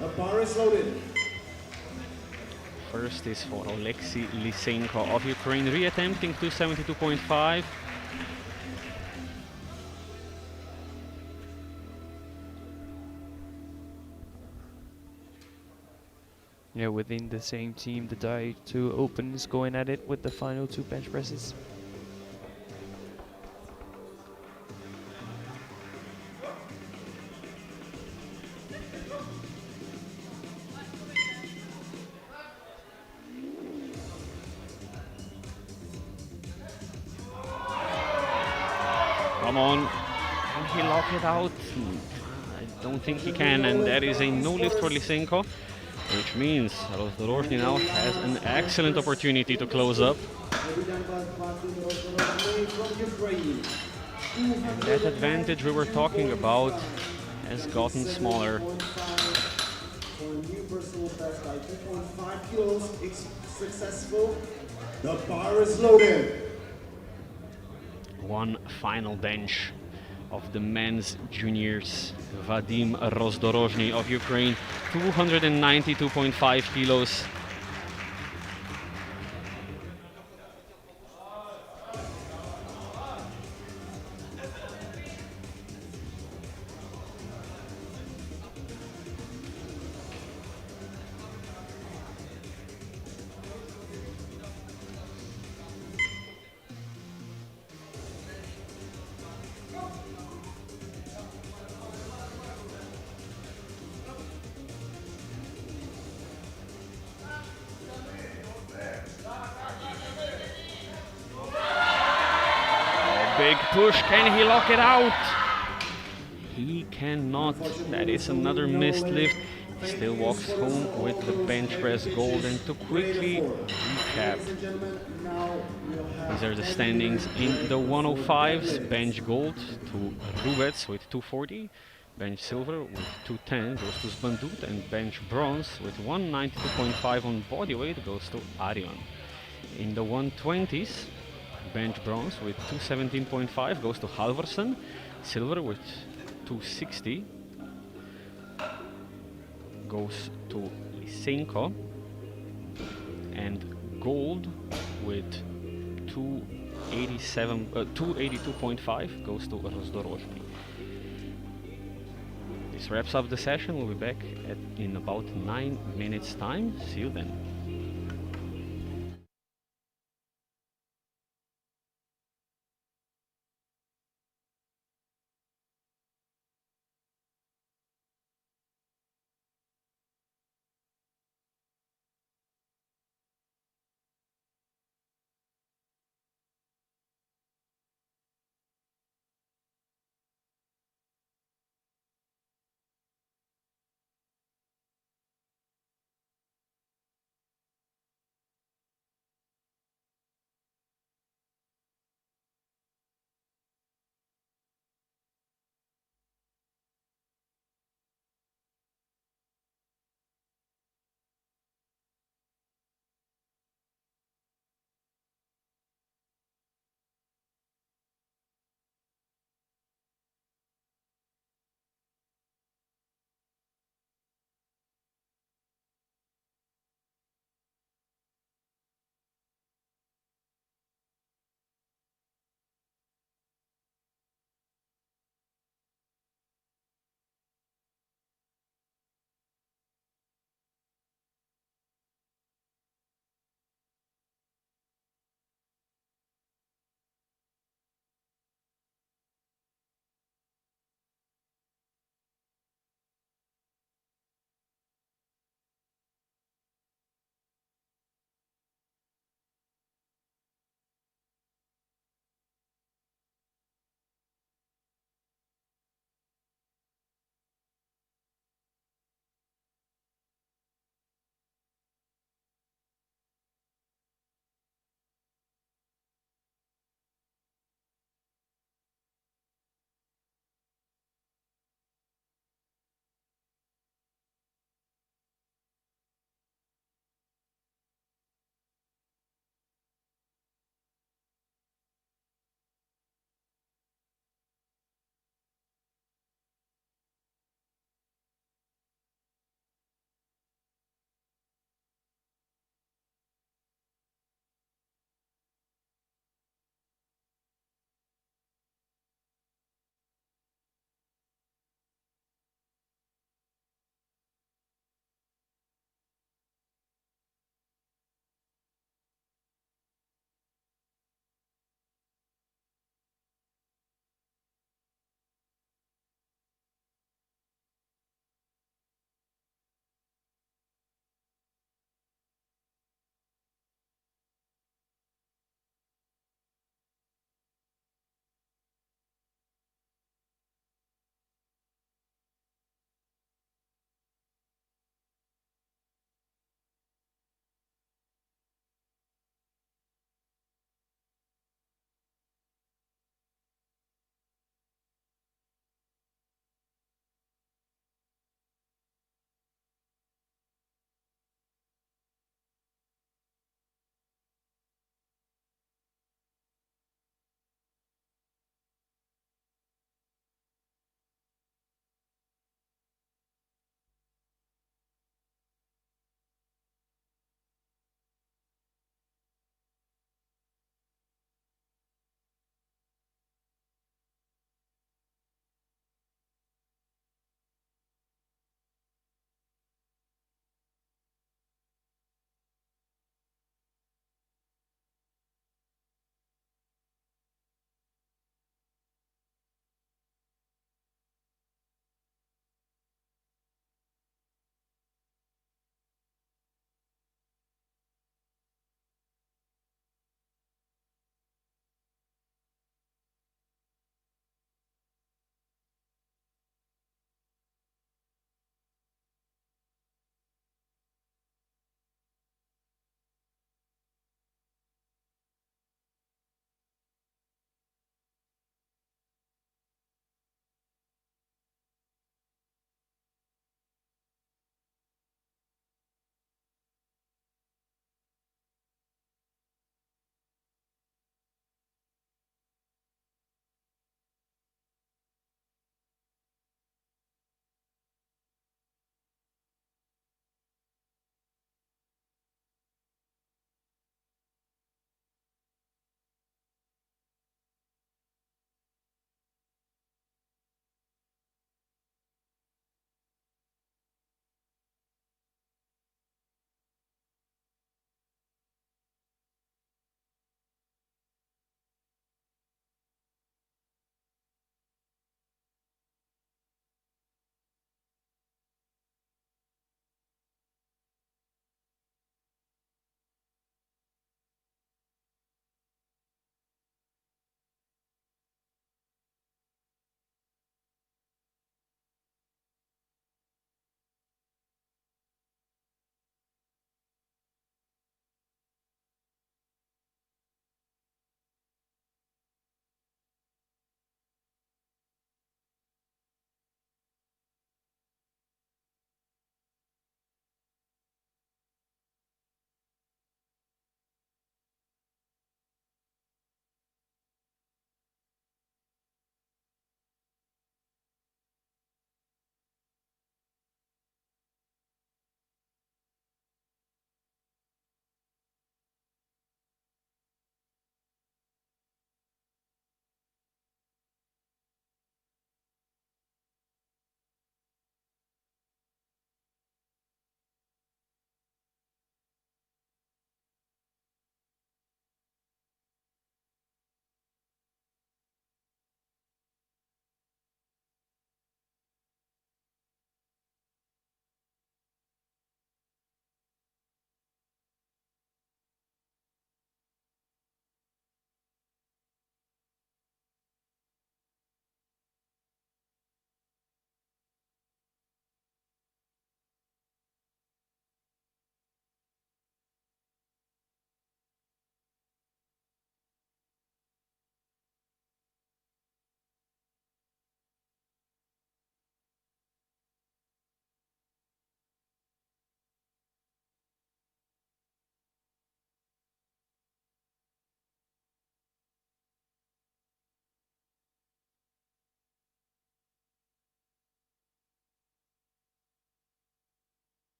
The bar is loaded. First is for Oleksiy Lysenko of Ukraine, re-attempting 272.5. Yeah, within the same team, the die 2 opens going at it with the final 2 bench presses. Come on. Can he lock it out? I don't think he can, and that is a no lift for Lysenko, which means Rozdorozhny now has an excellent opportunity to close up. And that advantage we were talking about has gotten smaller. For a new personal best by 2.5 kilos, it's successful. The bar is loaded. One final bench of the men's juniors. Vadim Rozdorozhny of Ukraine, 292.5 kilos. Big push, can he lock it out? He cannot. That is another missed lift. He still walks home with the bench press gold. And to quickly recap, these are the standings in the 105s. Bench gold to Rubets with 240. Bench silver with 210 goes to Zbandut, and bench bronze with 192.5 on bodyweight goes to Arion. In the 120s, bench bronze with 217.5 goes to Halvorsen. Silver with 260 goes to Lysenko. And gold with 282.5 goes to Rozdorozhny. This wraps up the session. We'll be back in about 9 minutes time. See you then.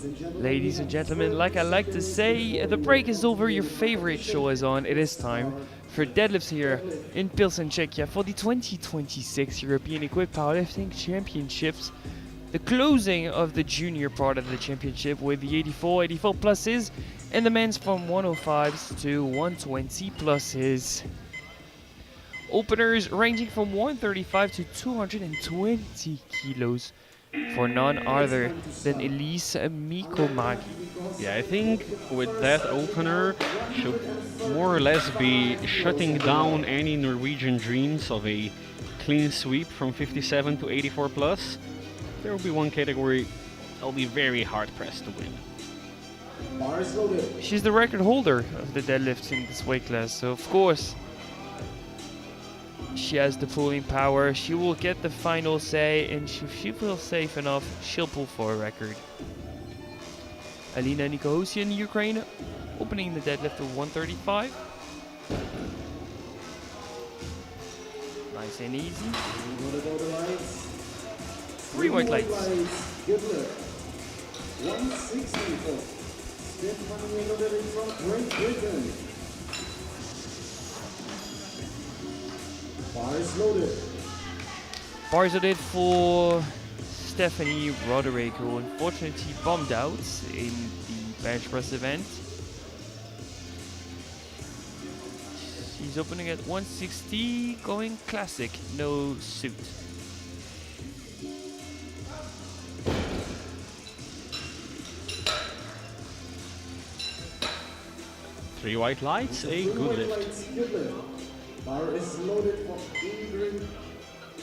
Ladies and gentlemen, like I like to say, the break is over, your favorite show is on. It is time for deadlifts here in Pilsen, Czechia for the 2026 European Equipped Powerlifting Championships. The closing of the junior part of the championship with the 84 pluses and the men's from 105s to 120 pluses. Openers ranging from 135 to 220 kilos for none other than Elise Mikomagi. Yeah, I think with that opener should more or less be shutting down any Norwegian dreams of a clean sweep from 57 to 84 plus. There will be one category I'll be very hard pressed to win. She's the record holder of the deadlifts in this weight class, so of course she has the pulling power. She will get the final say, and if she feels safe enough, she'll pull for a record. Alina Nikosian, Ukraine, opening the deadlift of 135. Nice and easy. 3 white lights. Good look. 164. Stephanie Roderick from Great Britain. Bars loaded. Bars loaded for Stephanie Roderick, who unfortunately bombed out in the bench press event. She's opening at 160, going classic, no suit. Three white lights, a good lift. Bar is loaded for Ingrid,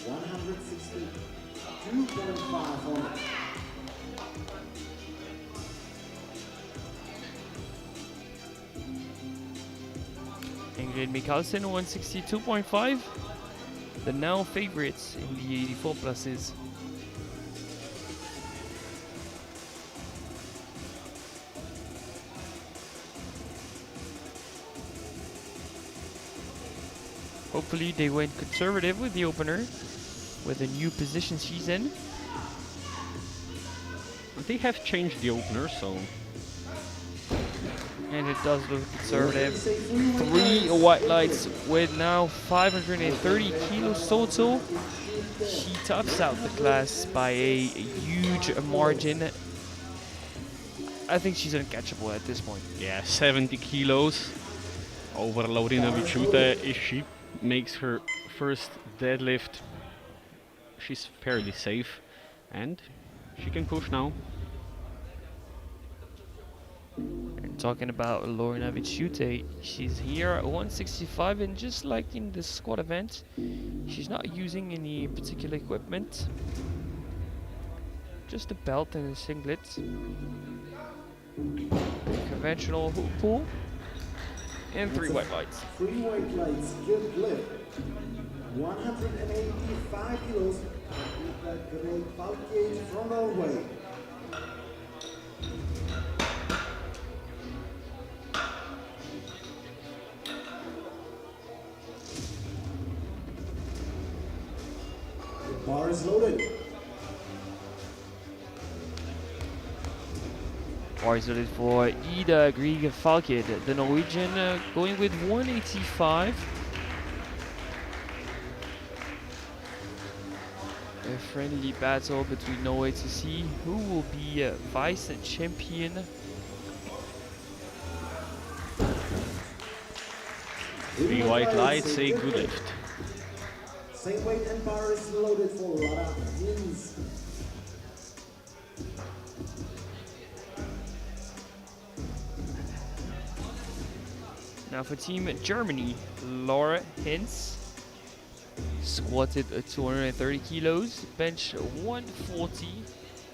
162.5 on it. Ingrid Mikkelsen, 162.5. The now favorites in the 84 pluses. Hopefully they went conservative with the opener, with the new position she's in. They have changed the opener, so... And it does look conservative. 3 white lights with now 530 kilos total. She tops out the class by a huge margin. I think she's uncatchable at this point. Yeah, 70 kilos over Laurina Vichuta. If she makes her first deadlift, she's fairly safe and she can push now. And talking about Lorena Vichute, she's here at 165, and just like in the squat event, she's not using any particular equipment. Just a belt and a singlet. Conventional hook pull. And 3 white lights. 3 white lights, good lift. 185 kilos. Great Falkgate from Norway. The bar is loaded. Bars loaded for Ida Grieg Falkid, the Norwegian, going with 185. A friendly battle between Norway to see who will be vice champion. Three white lights, a good lift. Same weight and bar is loaded for Lara Hins. Now for Team Germany, Laura Hintz squatted at 230 kilos, bench 140.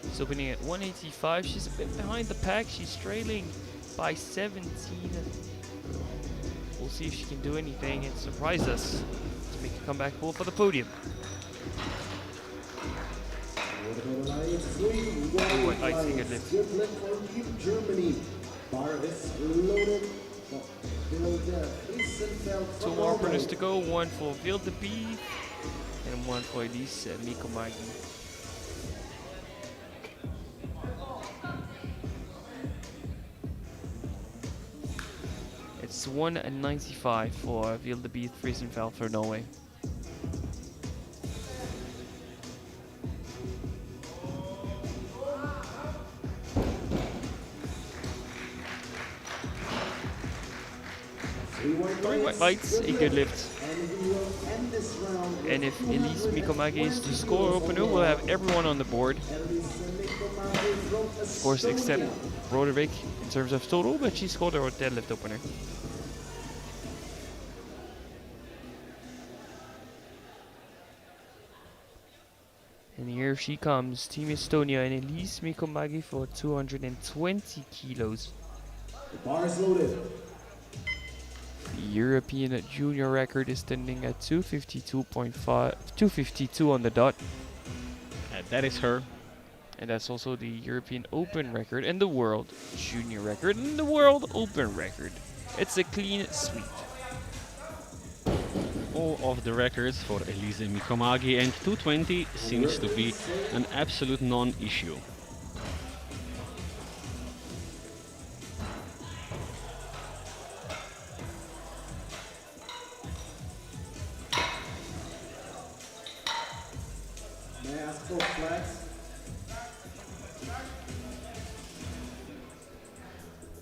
She's opening at 185. She's a bit behind the pack. She's trailing by 17. We'll see if she can do anything and surprise us to make a comeback pull for the podium. White lights, a good lift. Good lift for Team Germany. Bar is loaded. 2 more openers to go, 1 for Wildebeest and 1 for Elise Mikomagi. 195 for Wildebeest Friesenfeld for Norway. Three White lights, a good lift. And we will end this round with And if Elise Mikomage is the score opener, we'll have everyone on the board. Elise Mikomage from Of course, except Estonia. Roderick in terms of total, but she scored our deadlift opener. And here she comes, Team Estonia and Elise Mikomagi for 220 kilos. The bar is loaded. The European junior record is standing at 252 on the dot. That is her. And that's also the European Open record and the World Junior record and the World Open record. It's a clean sweep. All of the records for Elise Mikomagi, and 220 seems to be an absolute non-issue. May I ask for flags?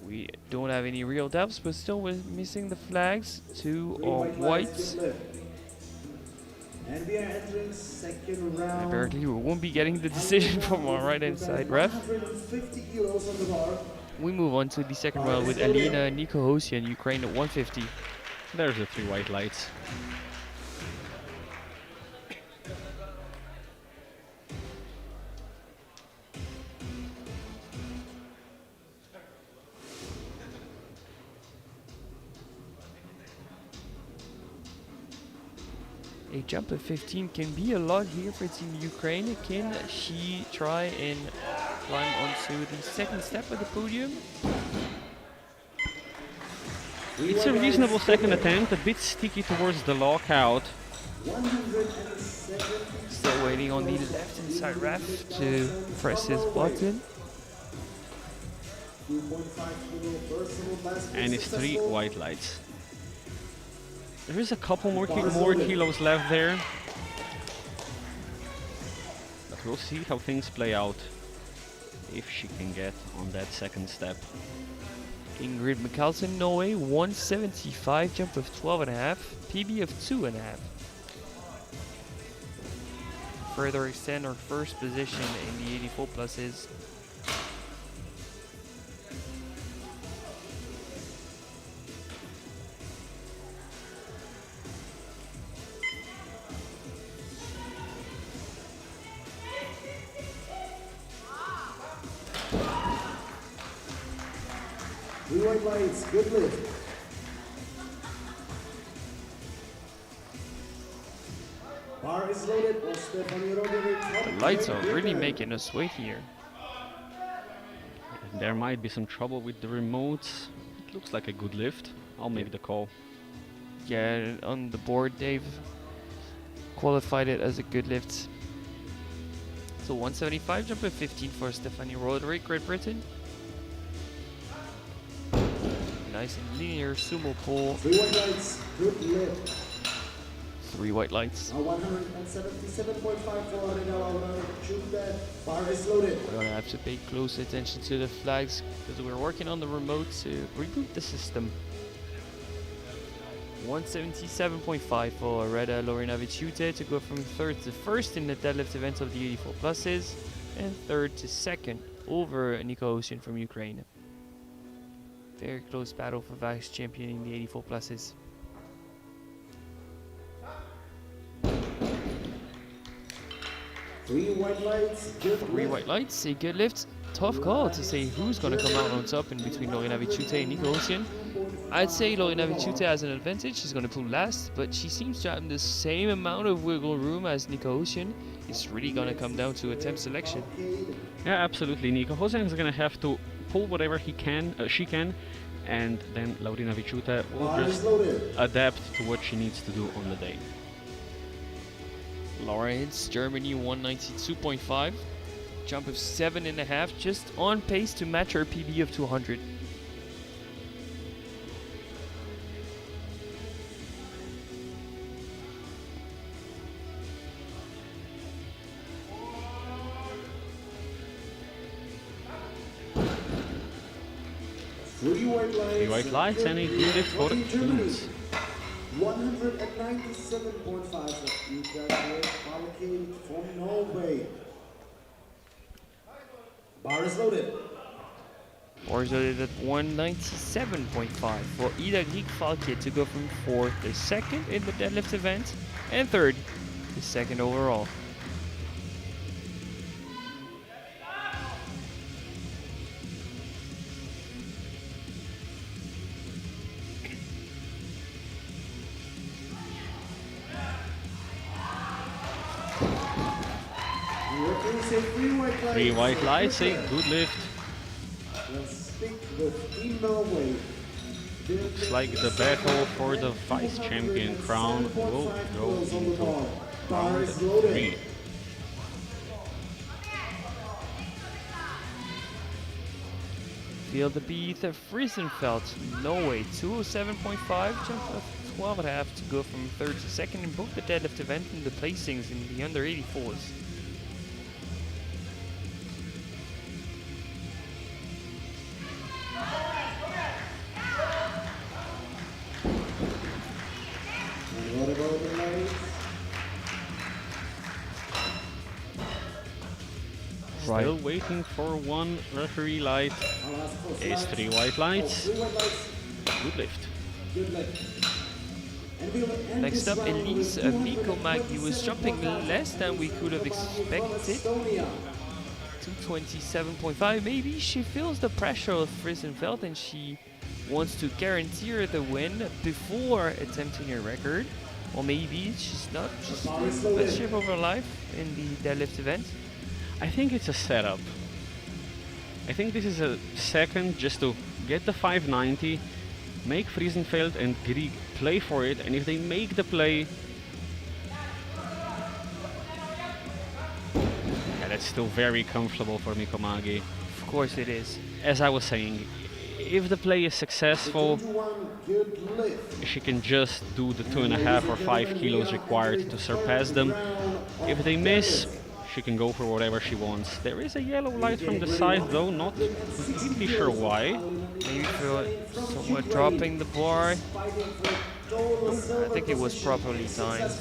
We don't have any real depths, but still we're missing the flags. Two Three are white white. lights, good lift. And we are entering second round. Apparently we won't be getting the decision from our right hand side ref. 150 kilos on the bar. We move on to the second round with Alina Nikohosian, Ukraine at 150. There's the three white lights. A jump of 15 can be a lot here for Team Ukraine. Can she try and climb onto the second step of the podium? It's a reasonable second attempt, a bit sticky towards the lockout. 170. Still waiting on the left hand side ref to press his button. 2.5 kilo personal best. And it's three Successful. white lights. There is a couple more kilos left there. But we'll see how things play out if she can get on that second step. Ingrid Mikkelsen, Norway, 175, jump of 12.5, PB of 2.5. Further extend our first position in the 84 pluses. Three white lights, good lift. Bar is loaded for Stephanie Roderick. The lights are really making us wait here. There might be some trouble with the remotes. It looks like a good lift. I'll make the call. Yeah, on the board they've qualified it as a good lift. So 175, jump of 15 for Stephanie Roderick, Great Britain. Nice and linear sumo pull. Three white lights, good lift. Three white lights. 177.5 for Adela. Shoot that. Bar is loaded. We're gonna have to pay close attention to the flags because we're working on the remote to reboot the system. 177.5 for Reda Lorinavichute to go from third to first in the deadlift event of the 84 pluses and third to second over Nico Ocean from Ukraine. Very close battle for vice champion in the 84 pluses. Three white lights, good Three lift. white lights, a good lift. Tough call to say who's going to come out on top in between Lorena Vichute and Nico Ocean. I'd say Lorena Vichute has an advantage. She's going to pull last, but she seems to have the same amount of wiggle room as Nico Ocean. It's really going to come down to attempt selection. Yeah, absolutely. Nico Hosen is gonna have to pull whatever she can, and then Laurina Vichuta will Bar is just loaded. adapt to what she needs to do on the day. Laura hits Germany 192.5. Jump of 7.5, just on pace to match her PB of 200. 3 white lights and a deadlift for 2 minutes. 197.5 allocated from Norway. Bar is loaded. Bar is loaded at 197.5 for Ida Grieg-Valkje to go from 4th to 2nd in the deadlift event and 3rd to 2nd overall. Three white lights, a good lift. Looks like the battle for the vice champion crown will go into round 3. Field the beat Friesenfeld, Norway, 207.5, jump of 12.5 to go from 3rd to 2nd in both the deadlift event and the placings in the under 84s. Still waiting for one referee light. Is 3 white lights. Good lift. Next up, Elise Mikomagi was jumping less than we could have expected. 227.5. Maybe she feels the pressure of Friesenfeld and she wants to guarantee her the win before attempting a record. Or maybe she's not just in the best shape of her life in the deadlift event. I think it's a setup. I think this is a second just to get the 590, make Friesenfeld and Grieg play for it, and if they make the play, yeah, that's still very comfortable for Mikomagi. Of course it is. As I was saying, if the play is successful, she can just do the 2.5 or 5 kilos required to surpass them. If they miss, she can go for whatever she wants. There is a yellow light from the side though, not completely sure why. Maybe for somewhat dropping the bar. I think it was properly timed.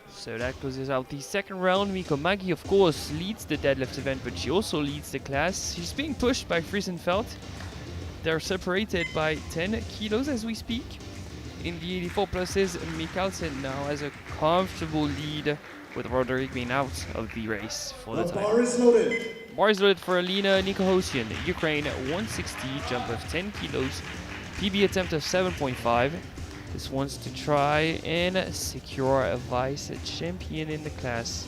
So that closes out the second round. Mikomagi, of course, leads the deadlift event, but she also leads the class. She's being pushed by Friesenfeld. They're separated by 10 kilos as we speak. In the 84 pluses, Mikkelsen now has a comfortable lead with Roderick being out of the race for the time. Bar is loaded. Bar is loaded for Alina Nikohosian, Ukraine, 160, jump of 10 kilos, PB attempt of 7.5. This wants to try and secure a vice champion in the class.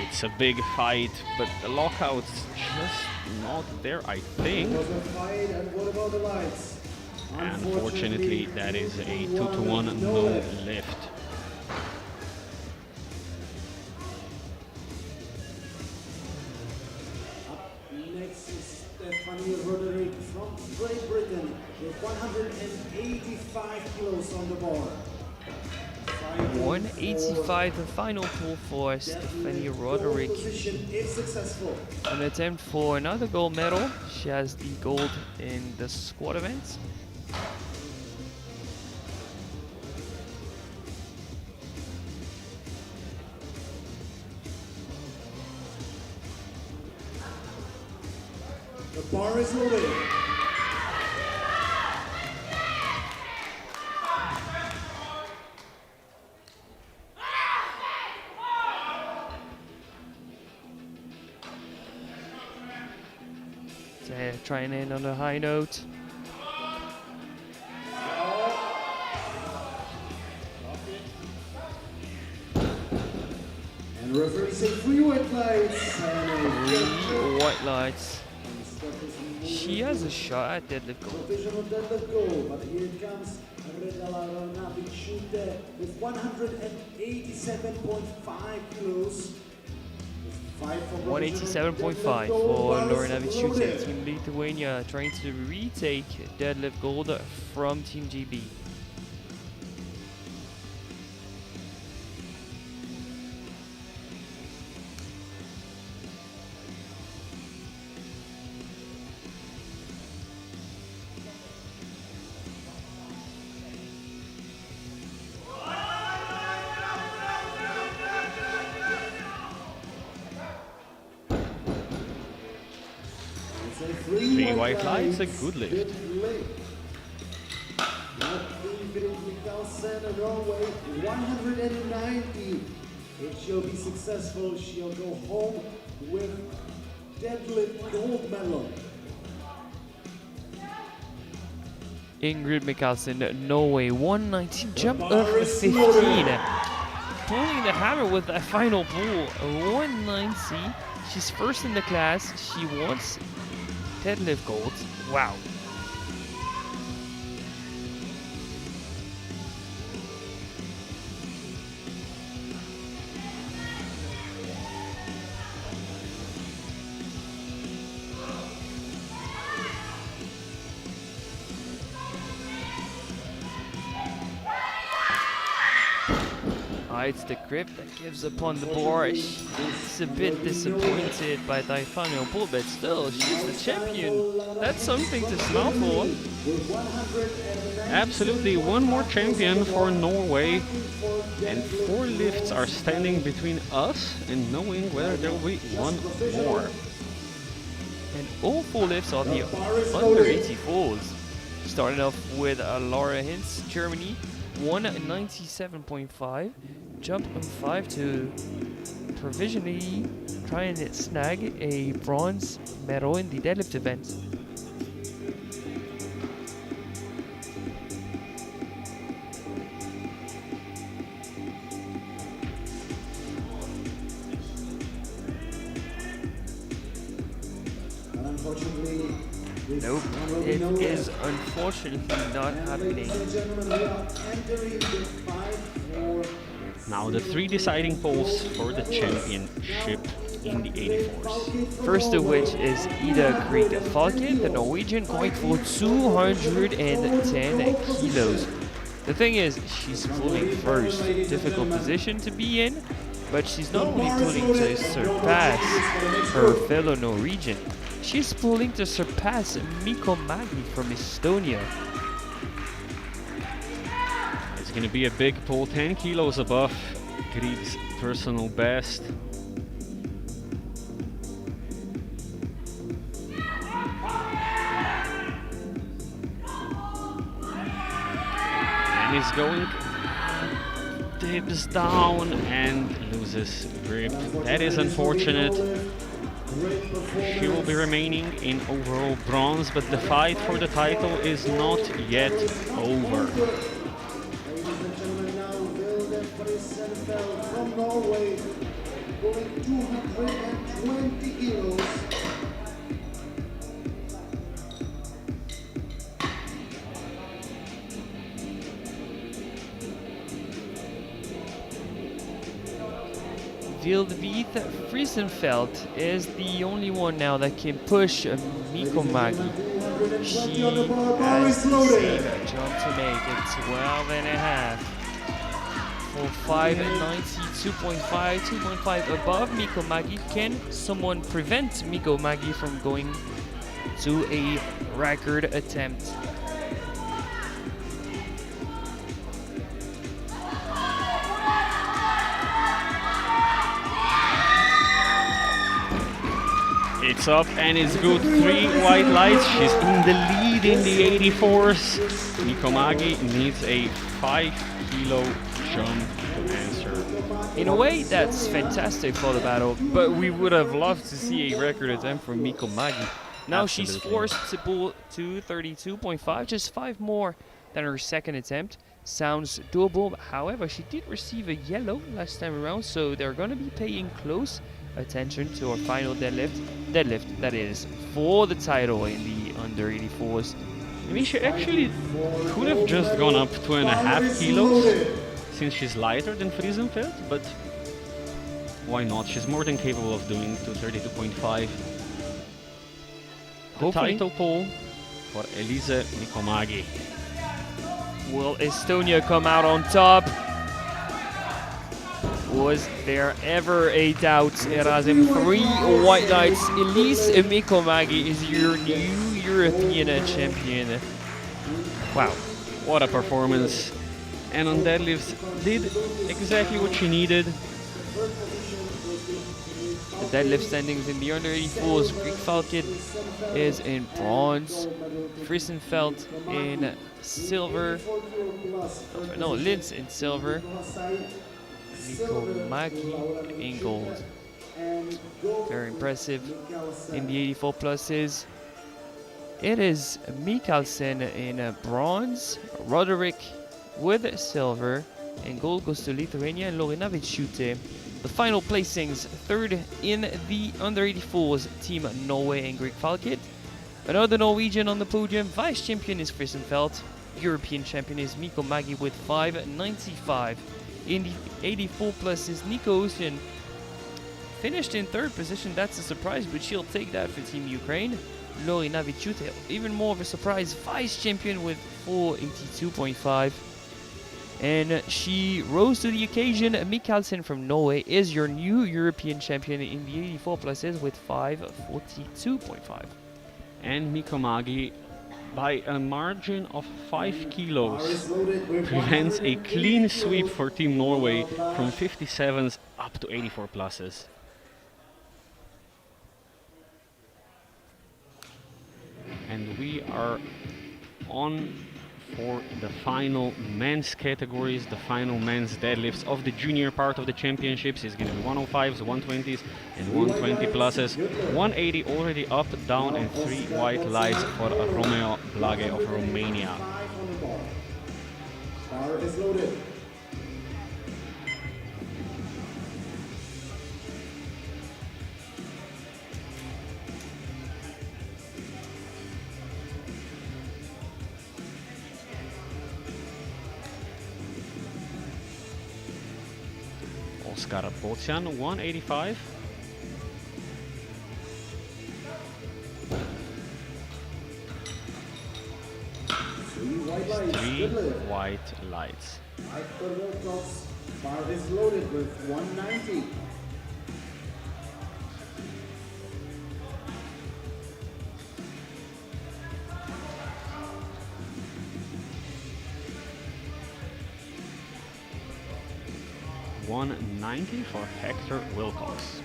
It's a big fight, but the lockout's just not there, I think. Unfortunately, that is a 2-to-1 no lift. Next is Roderick from Great Britain with 185 kilos on the bar. 185, the final pull for Stephanie Roderick. An attempt for another gold medal. She has the gold in the squat event. The bar is loaded. Trying in on a high note. And referee say 3 white lights. 3 white lights. She has a shot at deadlift gold. Provisional deadlift goal, but here it comes. With 187.5 kilos. 187.5 for Lorena Vičiūtė, Team Lithuania, trying to retake deadlift gold from Team GB. Three white lights, a good lift. Norway, 190. If she'll be successful, she'll go home with deadlift gold medal. Ingrid Mikkelsen, Norway, 190, jump over 15. Pulling the hammer with that final pull, 190. She's first in the class. She wants deadlift gold. Wow. It's the grip that gives upon the bar. She's a bit disappointed by the final pull, but still, she's the champion. That's something to smile for. Absolutely, one more champion for Norway, and 4 lifts are standing between us and knowing whether there will be one more. And all 4 lifts are the under 84s. Starting off with Laura Hintz, Germany, 197.5. Jump on 5 to provisionally try and snag a bronze medal in the deadlift event. Nope, it is unfortunately not happening. Now the 3 deciding polls for the championship in the 84s. First of which is Ida Grieg Falken, the Norwegian, going for 210 kilos. The thing is, she's pulling first. Difficult position to be in, but she's not only pulling to surpass her fellow Norwegian, she's pulling to surpass Mikko Mägi from Estonia. It's going to be a big pull, 10 kilos above Grieg's personal best. And he's going, dips down and loses grip. That is unfortunate. She will be remaining in overall bronze, but the fight for the title is not yet over. From Norway, going 220 kilos. Vildvith Friesenfeld is the only one now that can push Mikko Mägi. She has the same jump to make at 12 and a half. For 590, 2.5 above Mikko Mägi. Can someone prevent Mikko Mägi from going to a record attempt? It's up and it's good. 3 white lights. She's in the lead in the 84s. Mikko Mägi needs a 5 kilo jump to answer. In a way, that's fantastic for the battle, but we would have loved to see a record attempt from Mikko Mägi. Now Absolutely. she's forced to pull to 32.5, just 5 more than her second attempt. Sounds doable. However, she did receive a yellow last time around, so they're going to be paying close attention to her final deadlift that is for the title in the under 84s. I mean, she actually could have just gone up 2.5 kilos since she's lighter than Friesenfeld, but Why not? She's more than capable of doing 232.5. The Hopefully. title poll for Elise Nikomagi. Will Estonia come out on top? Was there ever a doubt, Erasm? 3 white lights. Elise Nikomagi is your new European champion. Wow. What a performance. And on deadlifts, did exactly what she needed. The deadlift standings in the under 84s. Greek Falcon is in bronze. Frissenfeld in silver. No, Linz in silver. Nikomagi in gold. Very impressive. In the 84 pluses, it is Mikkelsen in bronze. Roderick with silver. And gold goes to Lithuania and Lorena Vichute. The final placings: third in the under 84s, Team Norway and Greek Falkit. Another Norwegian on the podium. Vice champion is Frissenfeld. European champion is Nikomagi with 5.95. In the 84 pluses, Nico Ocean finished in third position. That's a surprise, but she'll take that for Team Ukraine. Lorena Vichute, even more of a surprise, vice champion with 4.82.5. And she rose to the occasion. Mikkelsen from Norway is your new European champion in the 84 pluses with 5.42.5. And Nikomagi, by a margin of 5 kilos, prevents a clean sweep for Team Norway from 57s up to 84 pluses. And we are on for the final men's categories, the final men's deadlifts of the junior part of the championships. Is going to be 105s, 120s, and 120 pluses. 180 already up, down, and 3 white lights for Romeo Blage of Romania. Bar is loaded. Oskar Bocian, 185. Three white lights. After Wilcox, bar is loaded with 190. $190 for Hector Wilcox.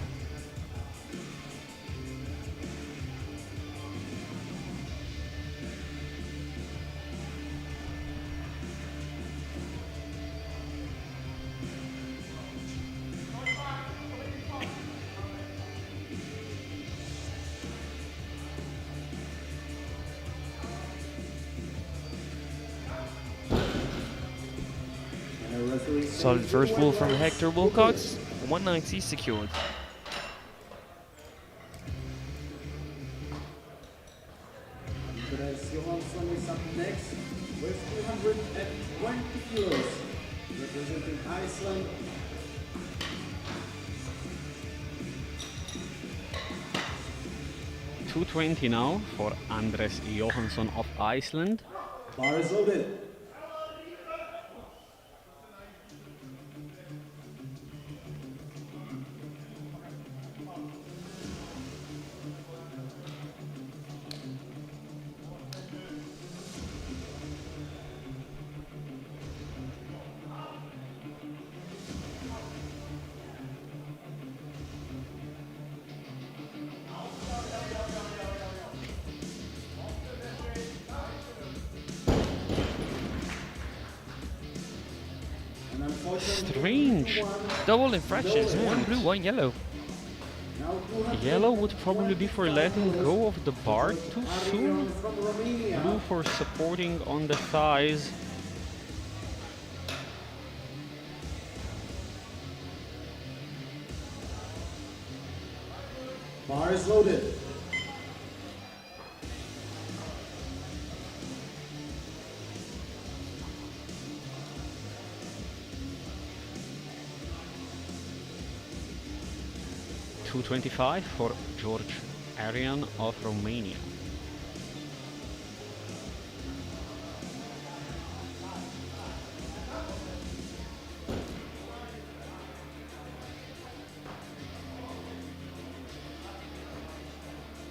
Solid first pull from Hector Wilcox. 190 secured. Andres Johansson is up next with 220 kilos, representing Iceland. $220 now for Andres Johansson of Iceland. Bar is loaded. Strange. Double infractions. One blue, one yellow. Yellow would probably be for letting go of the bar too soon. Blue for supporting on the thighs. Bar is loaded. 225 for George Arian of Romania.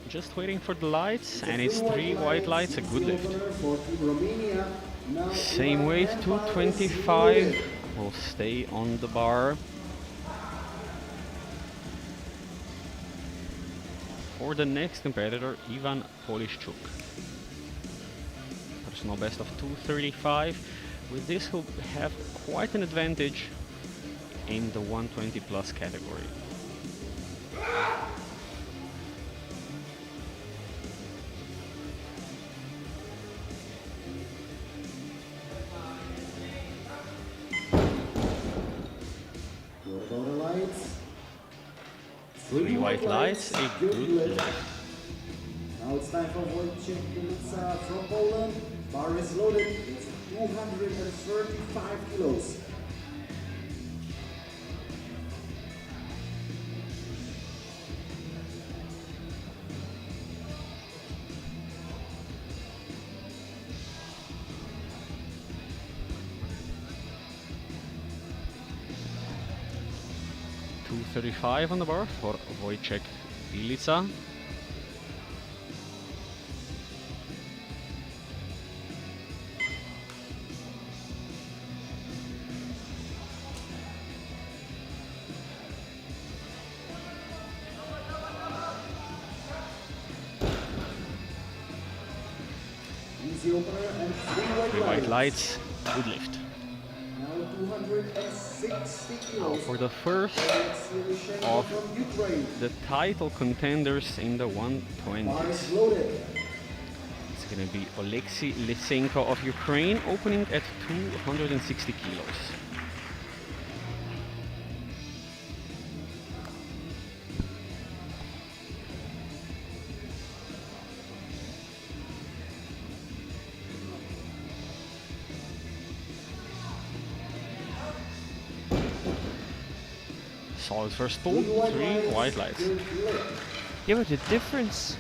Just waiting for the lights, and it's 3 white lights, a good lift. Same weight, 225 will stay on the bar. For the next competitor, Ivan Polishchuk. Personal best of 235. With this, he'll have quite an advantage in the 120 plus category. Three white lights, a good lift. Now it's time for Wojciech Kulica from Poland. Bar is loaded. It's 235 kilos. .235 on the bar for Wojciech Kulica. Easy opener and 3 White lights, good lift. Now 260 kilos. Now for the first of the title contenders in the 120s. Loaded. It's going to be Oleksiy Lysenko of Ukraine, opening at 260 kilos. Solid first pull, 3 white lights. Yeah, but the difference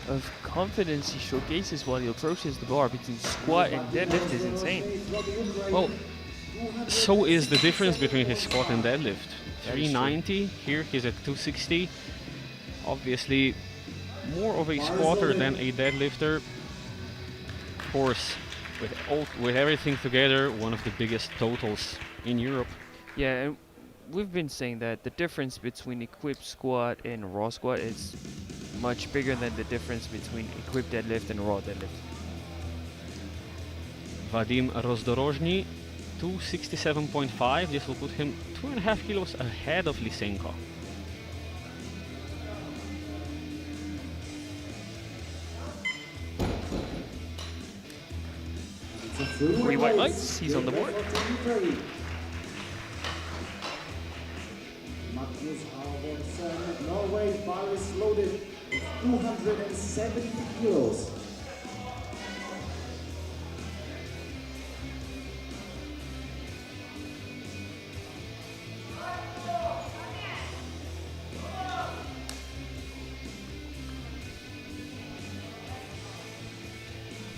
of confidence he showcases while he approaches the bar between squat and deadlift is insane. Well, so is the difference between his squat and deadlift. 390, here he's at 260. Obviously, more of a squatter than a deadlifter. Of course, with everything together, one of the biggest totals in Europe. Yeah, and we've been saying that the difference between equipped squat and raw squat is much bigger than the difference between equipped deadlift and raw deadlift. Vadim Rozdorozhny, 267.5. This will put him 2.5 kilos ahead of Lysenko. Three white lights, he's on the board. Norway, bar is loaded with 270 kilos.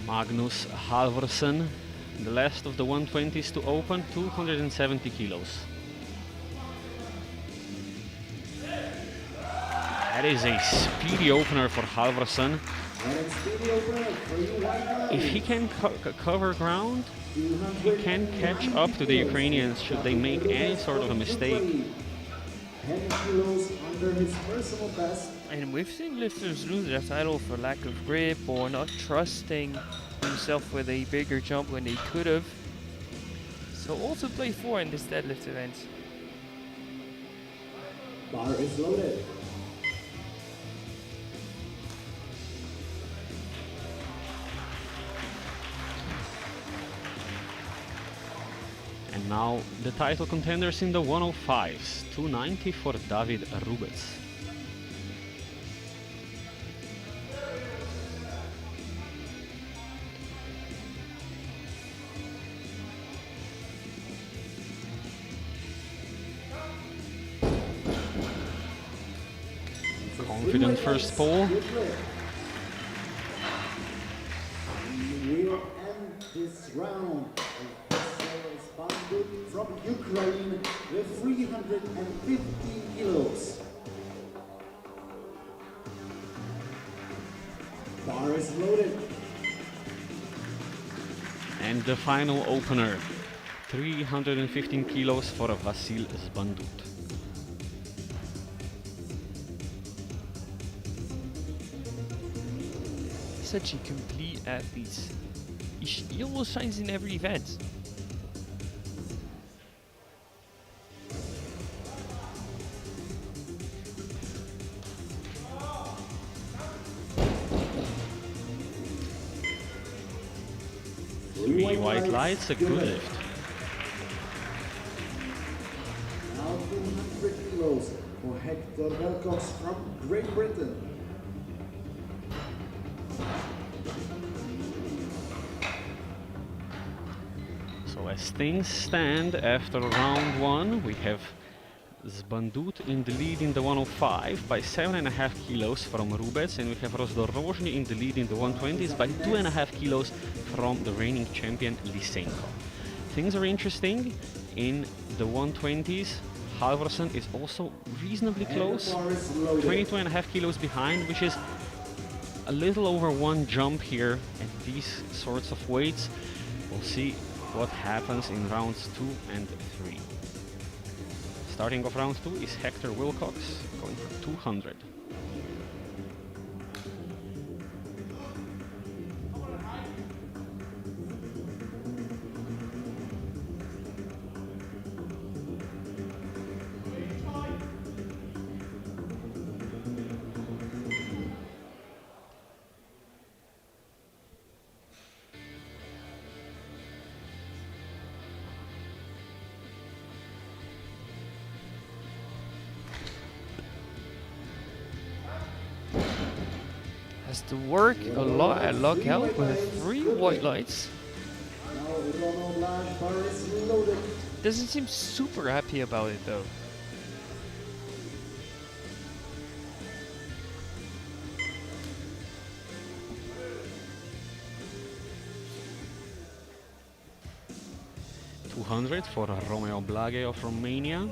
Magnus Halvorsen, the last of the 120s to open, 270 kilos. That is a speedy opener for Halvorsen. If he can cover ground, he can catch up to the Ukrainians should they make any sort of a mistake. 10 kilos under his personal best. And we've seen lifters lose their title for lack of grip or not trusting himself with a bigger jump when they could have. So also play 4 in this deadlift event. Bar is loaded. And now the title contenders in the 105s, 290 for David Rubec. confident first pull. We'll end this round with Bandut from Ukraine with 315 kilos. Bar is loaded. And the final opener, 315 kilos for Vasil Zbandut. Such a complete athlete. He almost shines in every event. Three white lights, a good lift. Now 200 kilos for Hector Wilcox from Great Britain. So as things stand after round one, we have Zbandut in the lead in the 105 by 7.5 kilos from Rubec, and we have Rozdorozhny in the lead in the 120s by 2.5 kilos from the reigning champion Lysenko. Things are interesting. In the 120s, Halvorsen is also reasonably close, 22.5 kilos behind, which is a little over one jump here at these sorts of weights. We'll see what happens in rounds 2 and 3. Starting off round 2 is Hector Wilcox, going for 200. Has to work a lot at lockout with 3 white lights. Now Ronald Lash, bar is loaded. Doesn't seem super happy about it though. $200 for Romeo Blage of Romania.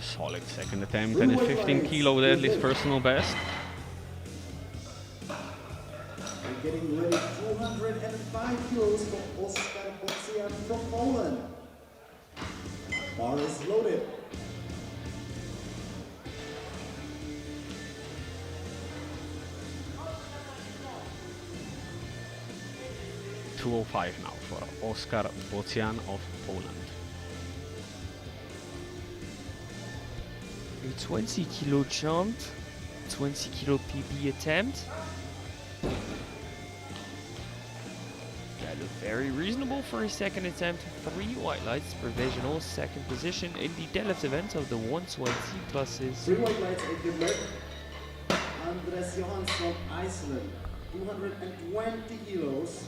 Solid second attempt and a 15 kilo deadlift personal best. We're getting ready 205 kilos for Oskar Bocian from Poland. Bar is loaded. $205 now for Oskar Bocian of Poland. A 20 kilo jump, 20 kilo PB attempt. That looked very reasonable for a second attempt. 3 white lights, provisional second position in the deadlift event of the 120 pluses. 3 white lights, a good leg. Andres Johans from Iceland, 220 kilos.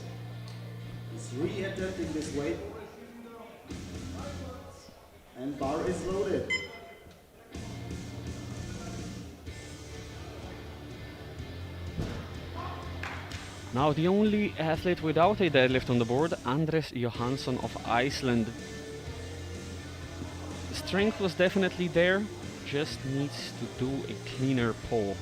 He's re-attempting this weight. And bar is loaded. Now the only athlete without a deadlift on the board, Andres Johansson of Iceland. Strength was definitely there, just needs to do a cleaner pull.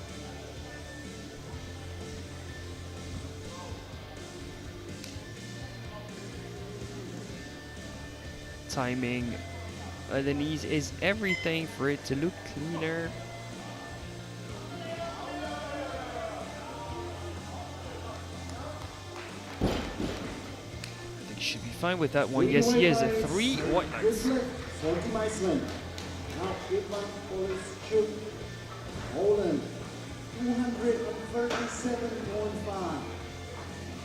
Timing the knees is everything for it to look cleaner. I think he should be fine with that one. Yes, he is. 3 white lights. For Team Iceland. Now Ivan Polishchuk, Poland, 237.5.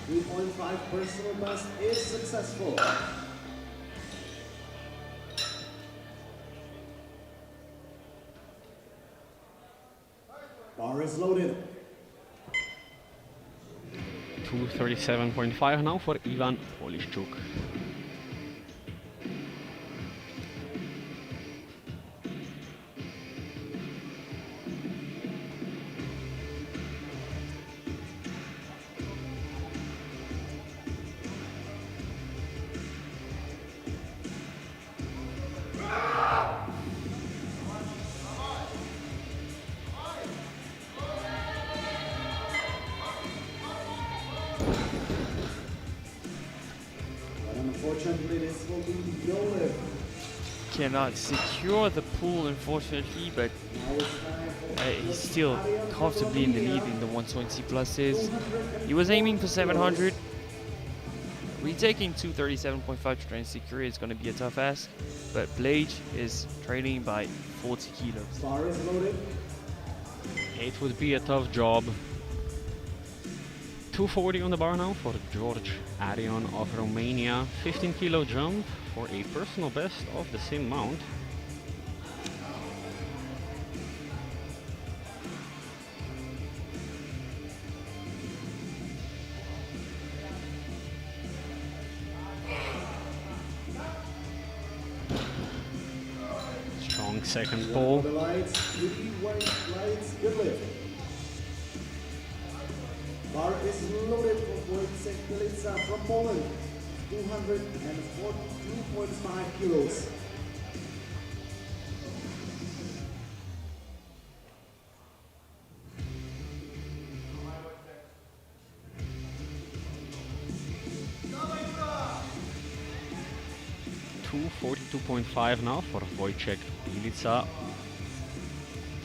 3.5 personal best is successful. Bar is loaded. 237.5 now for Ivan Polishchuk. unfortunately, this will be no lift. Cannot secure the pool, unfortunately, but Now it's time for he's still comfortably in the lead in the 120 pluses. He was aiming for 700. Retaking 237.5 to try and secure it is going to be a tough ask, but Blage is trailing by 40 kilos. Bar is loaded. It would be a tough job. 240 on the bar now for George Arion of Romania. 15 kilo jump for a personal best of the same mount. Strong second pull. The lights, white lights, good lift. Bar is loaded for Wojciech Belica from Poland. 242.5 kilos. $242.5 now for Wojciech Belica.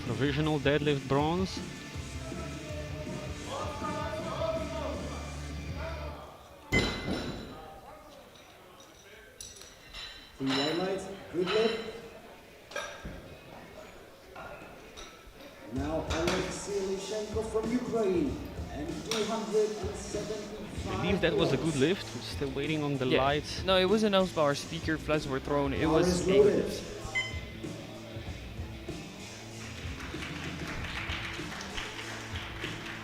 Provisional deadlift bronze. Three white lights, good lift. Now Alexei Lishenko from Ukraine and 275. I believe that was a good lift. We're still waiting on the lights. No, it was announced by our speaker. Flags were thrown. It was a good lift.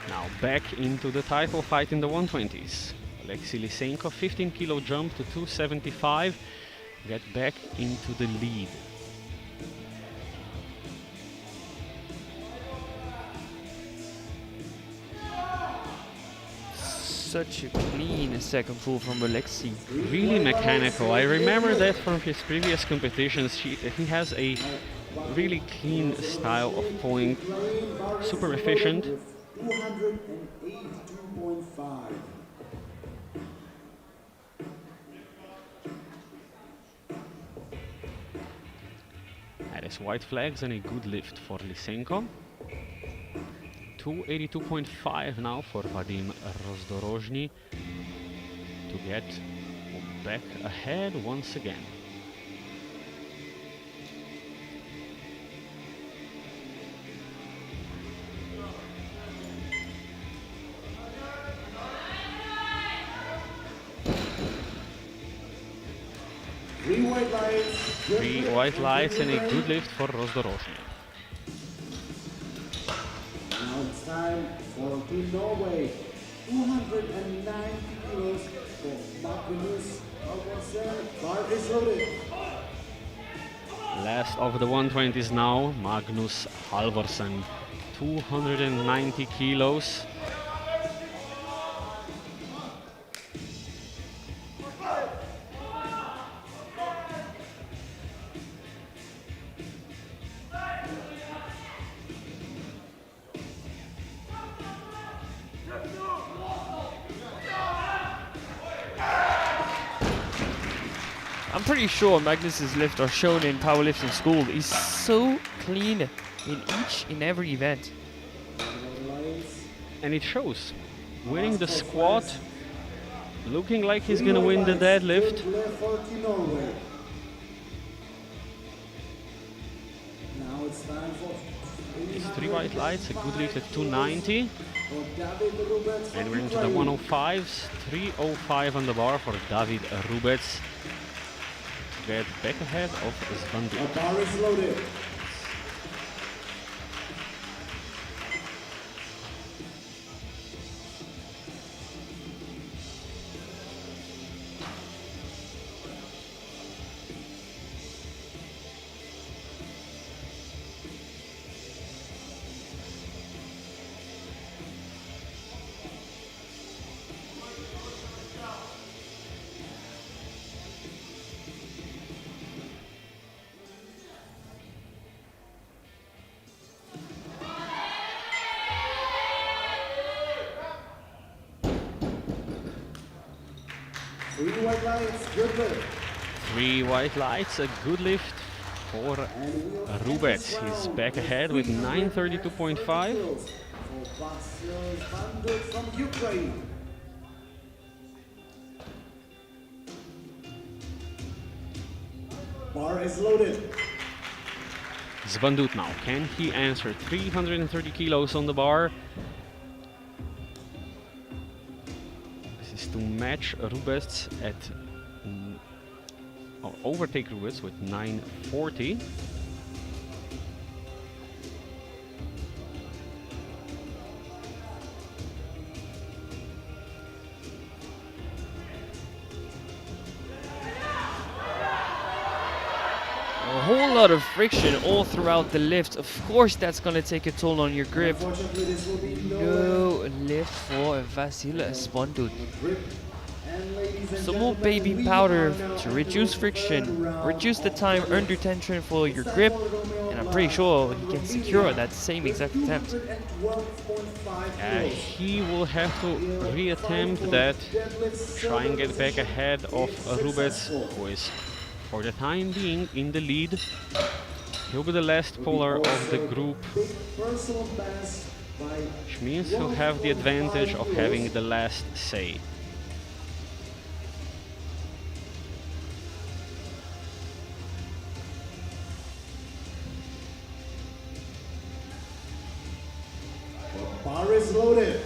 Now back into the title fight in the 120s. Alexei Lysenko, 15 kilo jump to 275. Get back into the lead. Such a clean second pull from Alexei. Really mechanical. I remember that from his previous competitions. He has a really clean style of pulling. Super efficient. 282.5. That is white flags and a good lift for Lysenko. 282.5 now for Vadim Rozdorozhny to get back ahead once again. Three white lights. Three white lights and a good lift for Rozdorozhny. Now it's time for Team Norway. 290 kilos for Magnus Halvorsen. Bar is loaded. Last of the 120s now, Magnus Halvorsen, 290 kilos. I'm pretty sure Magnus's lifts are shown in powerlifting school. He's so clean in each and every event. And it shows. Winning the squat, looking like he's gonna win the deadlift. Now it's time for These three white lights, a good lift at 290. And we're into the 105s, 305 on the bar for David Rubec. Get back ahead of Svandi. The bar is loaded. 3 white lights, good lift. 3 white lights, a good lift for Rubets. He's back ahead with 932.5. From Ukraine. Bar is loaded. Zbandut now, can he answer? 330 kilos on the bar. This is to match Rubets at, or overtake Rubets with 940. A whole lot of friction all throughout the lift. Of course, that's going to take a toll on your grip. Unfortunately, this will be No lift for Vasil Zbandut. Some more baby powder to reduce friction, reduce the time under tension for your grip, and I'm pretty sure he can secure that same exact attempt. He will have to reattempt that, try and get back ahead of Rubets, who is for the time being in the lead. He'll be the last puller of the group, which means he'll have the advantage of having the last say. Bar is loaded.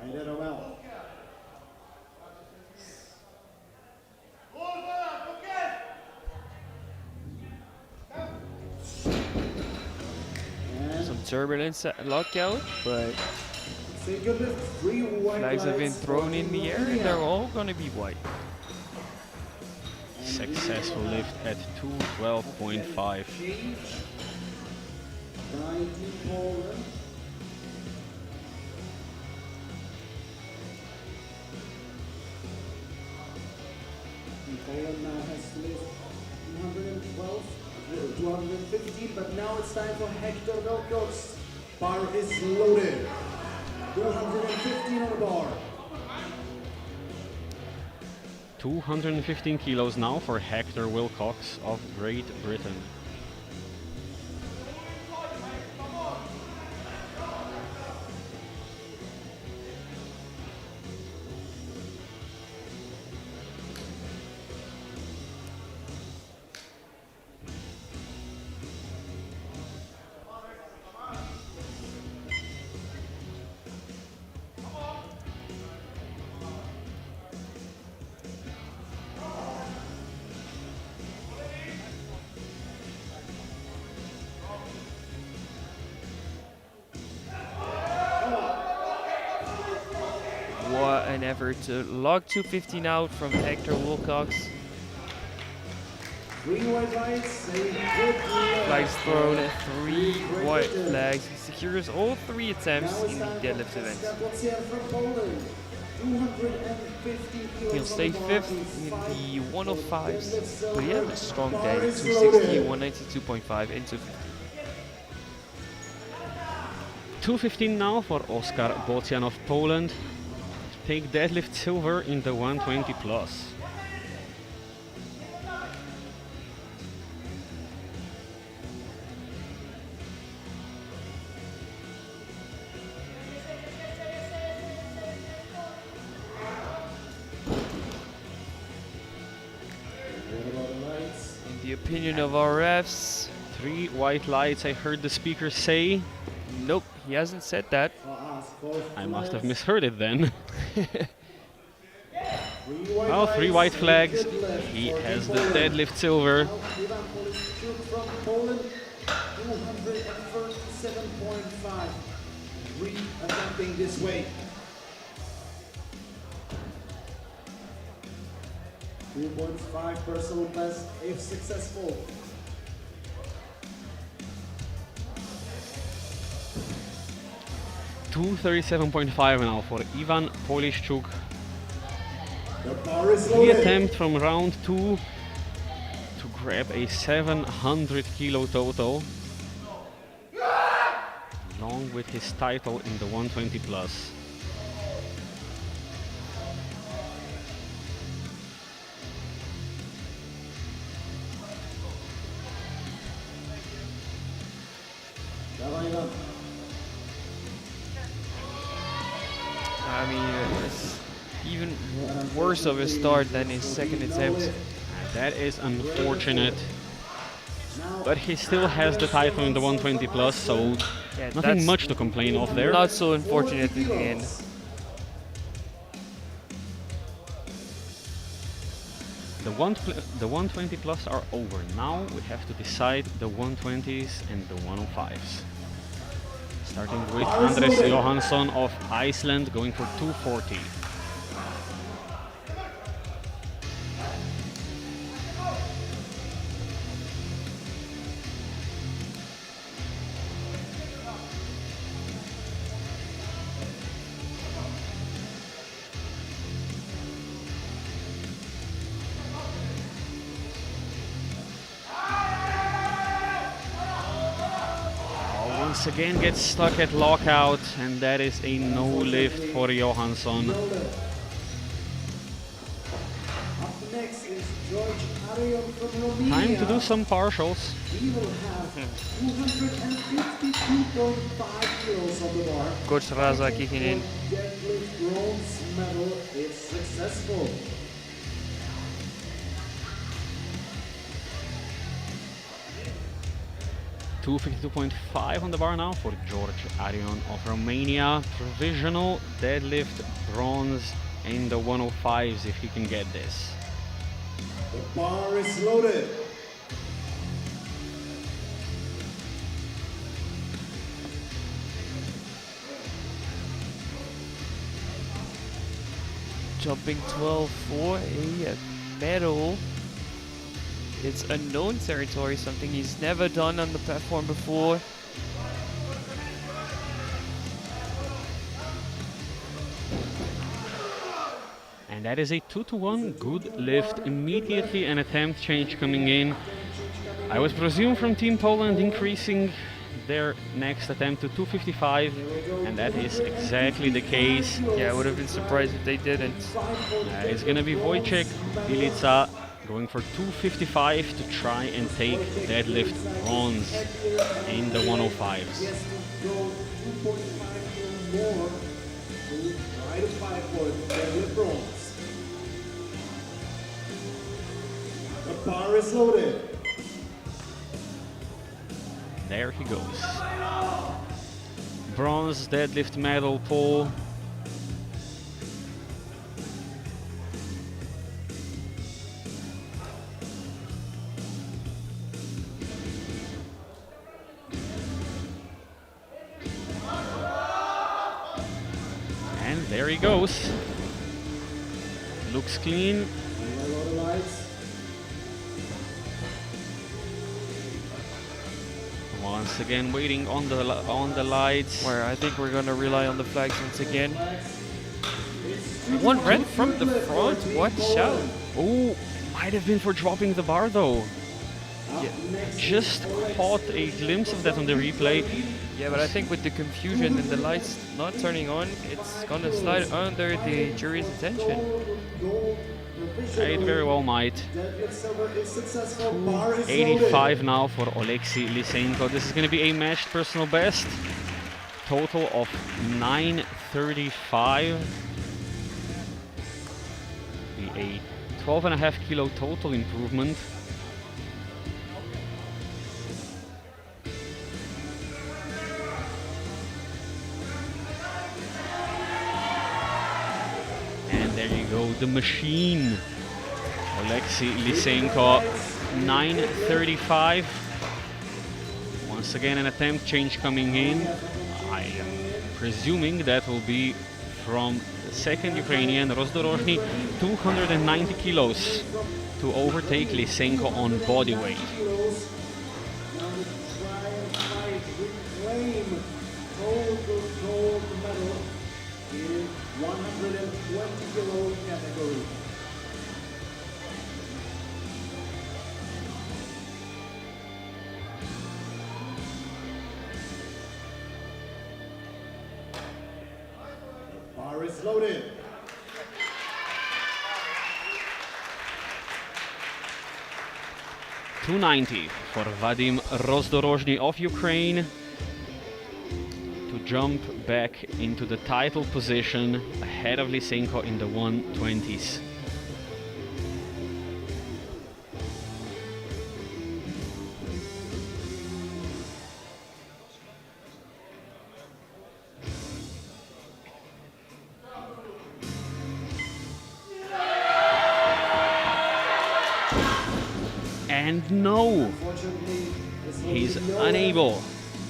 Right at a well. Some turbulence at lockout, but Say good lift. 3 white flags have been lights thrown for in the air and they're all going to be white. Successful lift at 212.5. 19 Poland. And Poland now has to lift 215, but now it's time for Hector Velkox. Bar is loaded. 215 on the bar. 215 kilos now for Hector Wilcox of Great Britain. What an effort to log 215 out from Hector Wilcox. 3 white lights, say good lift. Flags thrown, 3 white flags. He secures all 3 attempts in the deadlift event. From Poland. 250 kilos He'll on stay the bar, 5th in the 105s, but he had a strong day. 260, 192.5, and 250. 215 now for Oskar Bocian of Poland. Take deadlift silver in the 120 plus. In the opinion of our refs, 3 white lights, I heard the speaker say. nope, he hasn't said that. I must have misheard it then. Well, 3 white flags. He has the deadlift silver. From Poland, 237.5. Re-attempting this way. 2.5 personal best if successful. $237.5 now for Ivan Polishchuk The bar is The loaded. attempt from round 2 to grab a 700 kilo total, along with his title in the 120 plus. I mean, it's even worse of a start than his second attempt. And that is unfortunate. But he still has the title in the 120 plus, so Yeah, nothing that's much to complain of there. not so unfortunate in the end. The 120 plus are over. Now we have to decide the 120s and the 105s. Starting with Andres Johansson of Iceland, going for 240. Once again gets stuck at lockout, and that is a no lift for Johansson. Up next is George Arion from Romania. Time to do some partials. He will have 252.5 kilos on the bar. Coach Raza kicking in. Deadlift bronze medal is successful. $252.5 on the bar now for George Arion of Romania. Provisional deadlift bronze in the 105s if he can get this. The bar is loaded. Jumping 12 for a medal. It's unknown territory, something he's never done on the platform before. And that is a 2-to-1 good lift. Immediately an attempt change coming in. I was presumed from Team Poland increasing their next attempt to 255, and that is exactly the case. Yeah, I would have been surprised if they didn't. It's gonna be Wojciech Bilica going for 255 to try and take deadlift bronze in the 105s. He has to go 2.5 more to try to fight for deadlift bronze. The bar is loaded. There he goes. Bronze deadlift medal pull. And there he goes. Looks clean. Hello, the lights. Once again waiting on the lights. Where I think we're gonna rely on the flags once again. One red from the front, watch out. Oh, might have been for dropping the bar though. Yeah. Just caught a glimpse of that on the replay. Yeah, but I think with the confusion and the lights not turning on, it's gonna slide under the jury's attention. It very well might. Deadlift silver is successful. Bar is 85 now for Oleksiy Lysenko. This is going to be a matched personal best. Total of 935. Be a 12.5 kilo total improvement. And there you go, the machine. Oleksiy Lysenko, 935. Once again, an attempt change coming in. I am presuming that will be from the second Ukrainian, Rozdorozhny, 290 kilos to overtake Lysenko on body weight. Now to try and fight, reclaim total gold medal in 120 kilo category. Bar is loaded. $290 for Vadim Rozdorozhny of Ukraine to jump back into the title position ahead of Lysenko in the 120s. And no, he's unable.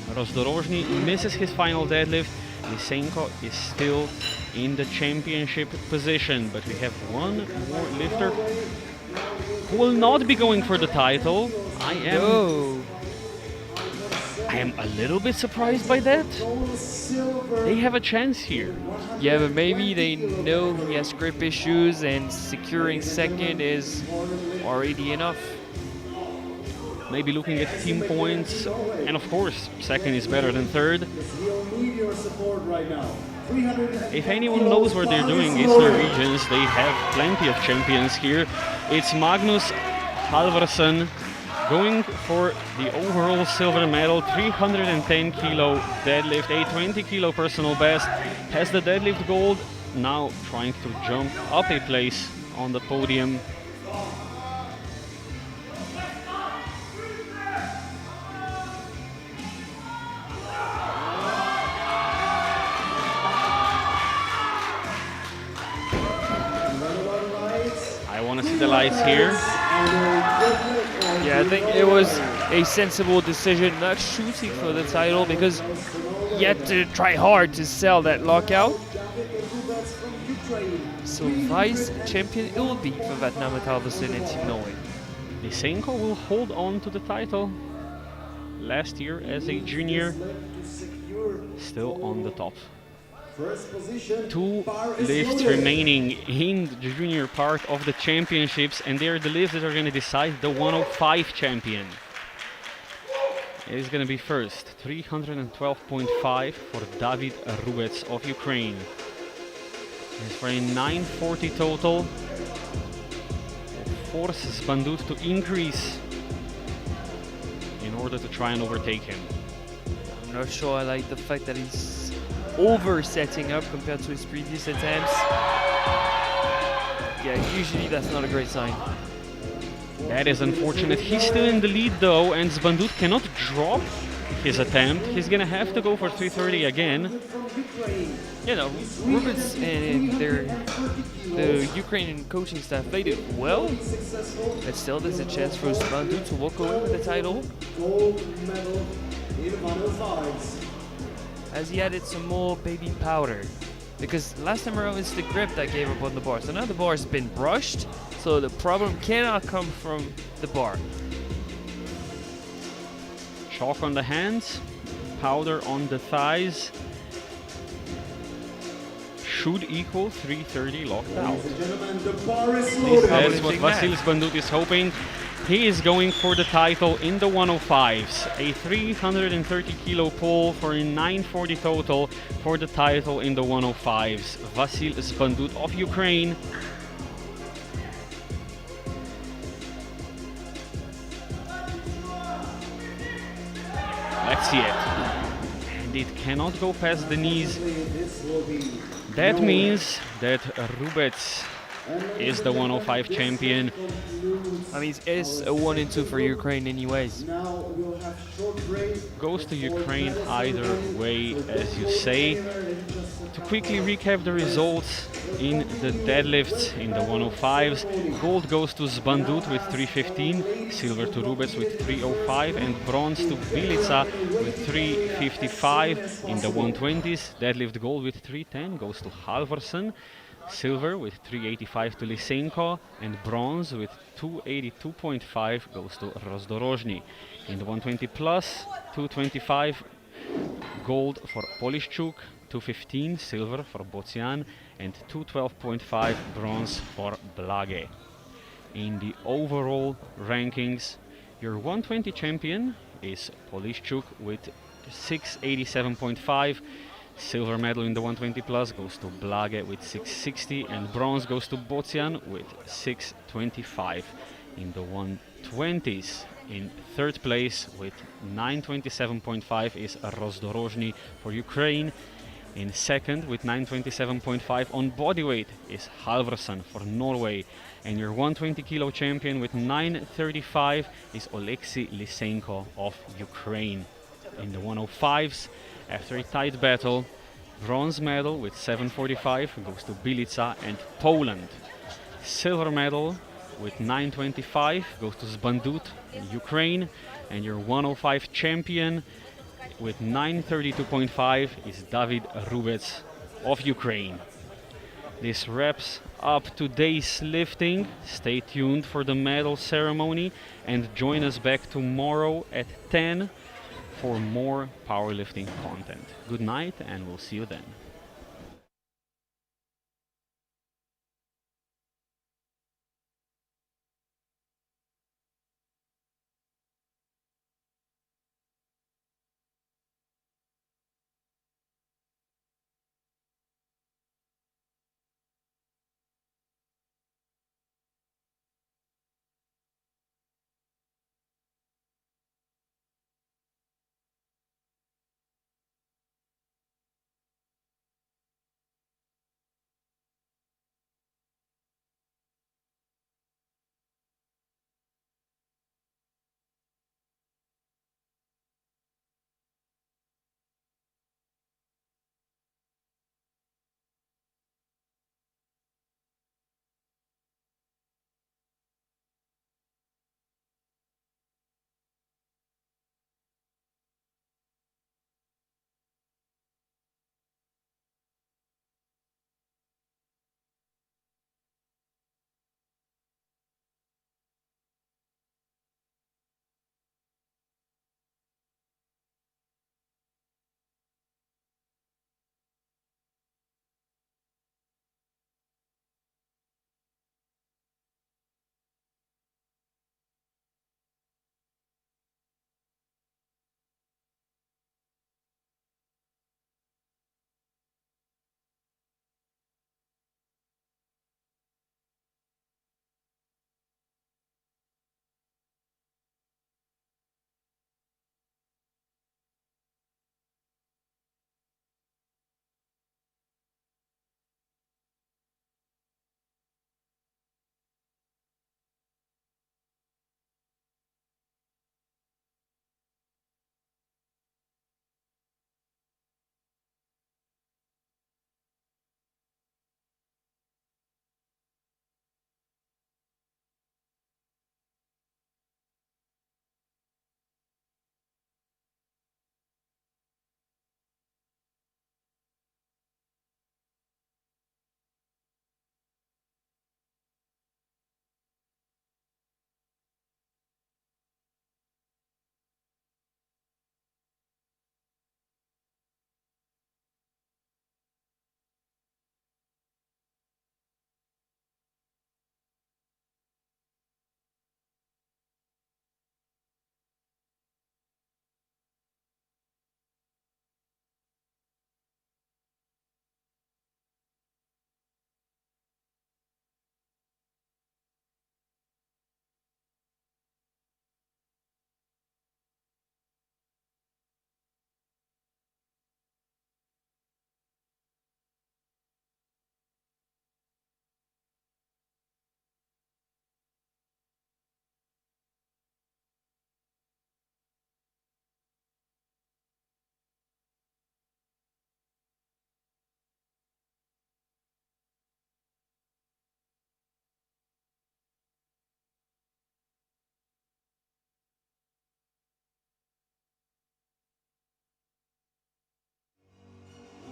Rozdorozhny misses his final deadlift. Lysenko is still in the championship position, but we have one more lifter who will not be going for the title. I am a little bit surprised by that. They have a chance here. Yeah, but maybe they know he has grip issues and securing second is already enough. Maybe looking at team points, and of course, second is better than third. If anyone knows what they're doing, it's Norwegians. They have plenty of champions here. It's Magnus Halvorsen going for the overall silver medal, 310 kilo deadlift, a 20 kilo personal best, has the deadlift gold, now trying to jump up a place on the podium. I want to see the lights here. Yeah, I think it was a sensible decision not shooting for the title because you had to try hard to sell that lockout. So vice champion it will be for Vatnamet Halvorsen and Team Norway. Lysenko will hold on to the title. Last year as a junior, still on the top. Two lifts remaining in the junior part of the championships, and they're the lifts that are going to decide the 105 champion. It is going to be first 312.5 for David Rubec of Ukraine. It's for a 940 total. Forces Bandut to increase in order to try and overtake him. I'm not sure I like the fact that he's over setting up compared to his previous attempts. Yeah, usually that's not a great sign. That is unfortunate. He's still in the lead though, and Zbandut cannot drop his attempt. He's gonna have to go for 330 again. You know, Rubec and the Ukrainian coaching staff played it well, but still there's a chance for Zbandut to walk away with the title. Gold medal in 105s. As he added some more baby powder. Because last time around it's the grip that gave up on the bar. So now the bar has been brushed, so the problem cannot come from the bar. Chalk on the hands, powder on the thighs. Should equal 330 locked out. Ladies and gentlemen, the bar is At loaded. least that's what Vasil Zbandut is hoping. He is going for the title in the 105s. A 330 kilo pull for a 940 total for the title in the 105s. Vasil Zbandut of Ukraine. Let's see it. And it cannot go past the knees. That means that Rubec is the 105 champion. I mean, it's a 1 and 2 for Ukraine anyways. Now we'll have short break. Goes to Ukraine either way, as you say. To quickly recap the results in the deadlifts in the 105s, gold goes to Zbandut with 315, silver to Rubec with 305, and bronze to Bilica with 355. In the 120s, deadlift gold with 310 goes to Halvorsen, silver with 385 to Lysenko, and bronze with 282.5 goes to Rozdorozhny. In the 120 plus, 225 gold for Polishchuk, 215 silver for Bocian, and 212.5 bronze for Blage. In the overall rankings, your 120 champion is Polishchuk with 687.5, Silver medal in the 120 plus goes to Blage with 660, and bronze goes to Bozian with 625 in the 120s. In third place with 927.5 is Rozdorozhny for Ukraine. In second with 927.5 on bodyweight is Halvorsen for Norway. And your 120 kilo champion with 935 is Oleksiy Lysenko of Ukraine. In the 105s, after a tight battle, bronze medal with 745 goes to Bilica and Poland. Silver medal with 925 goes to Zbandut in Ukraine. And your 105 champion with 932.5 is David Rubec of Ukraine. This wraps up today's lifting. Stay tuned for the medal ceremony and join us back tomorrow at 10 for more powerlifting content. Good night, and we'll see you then.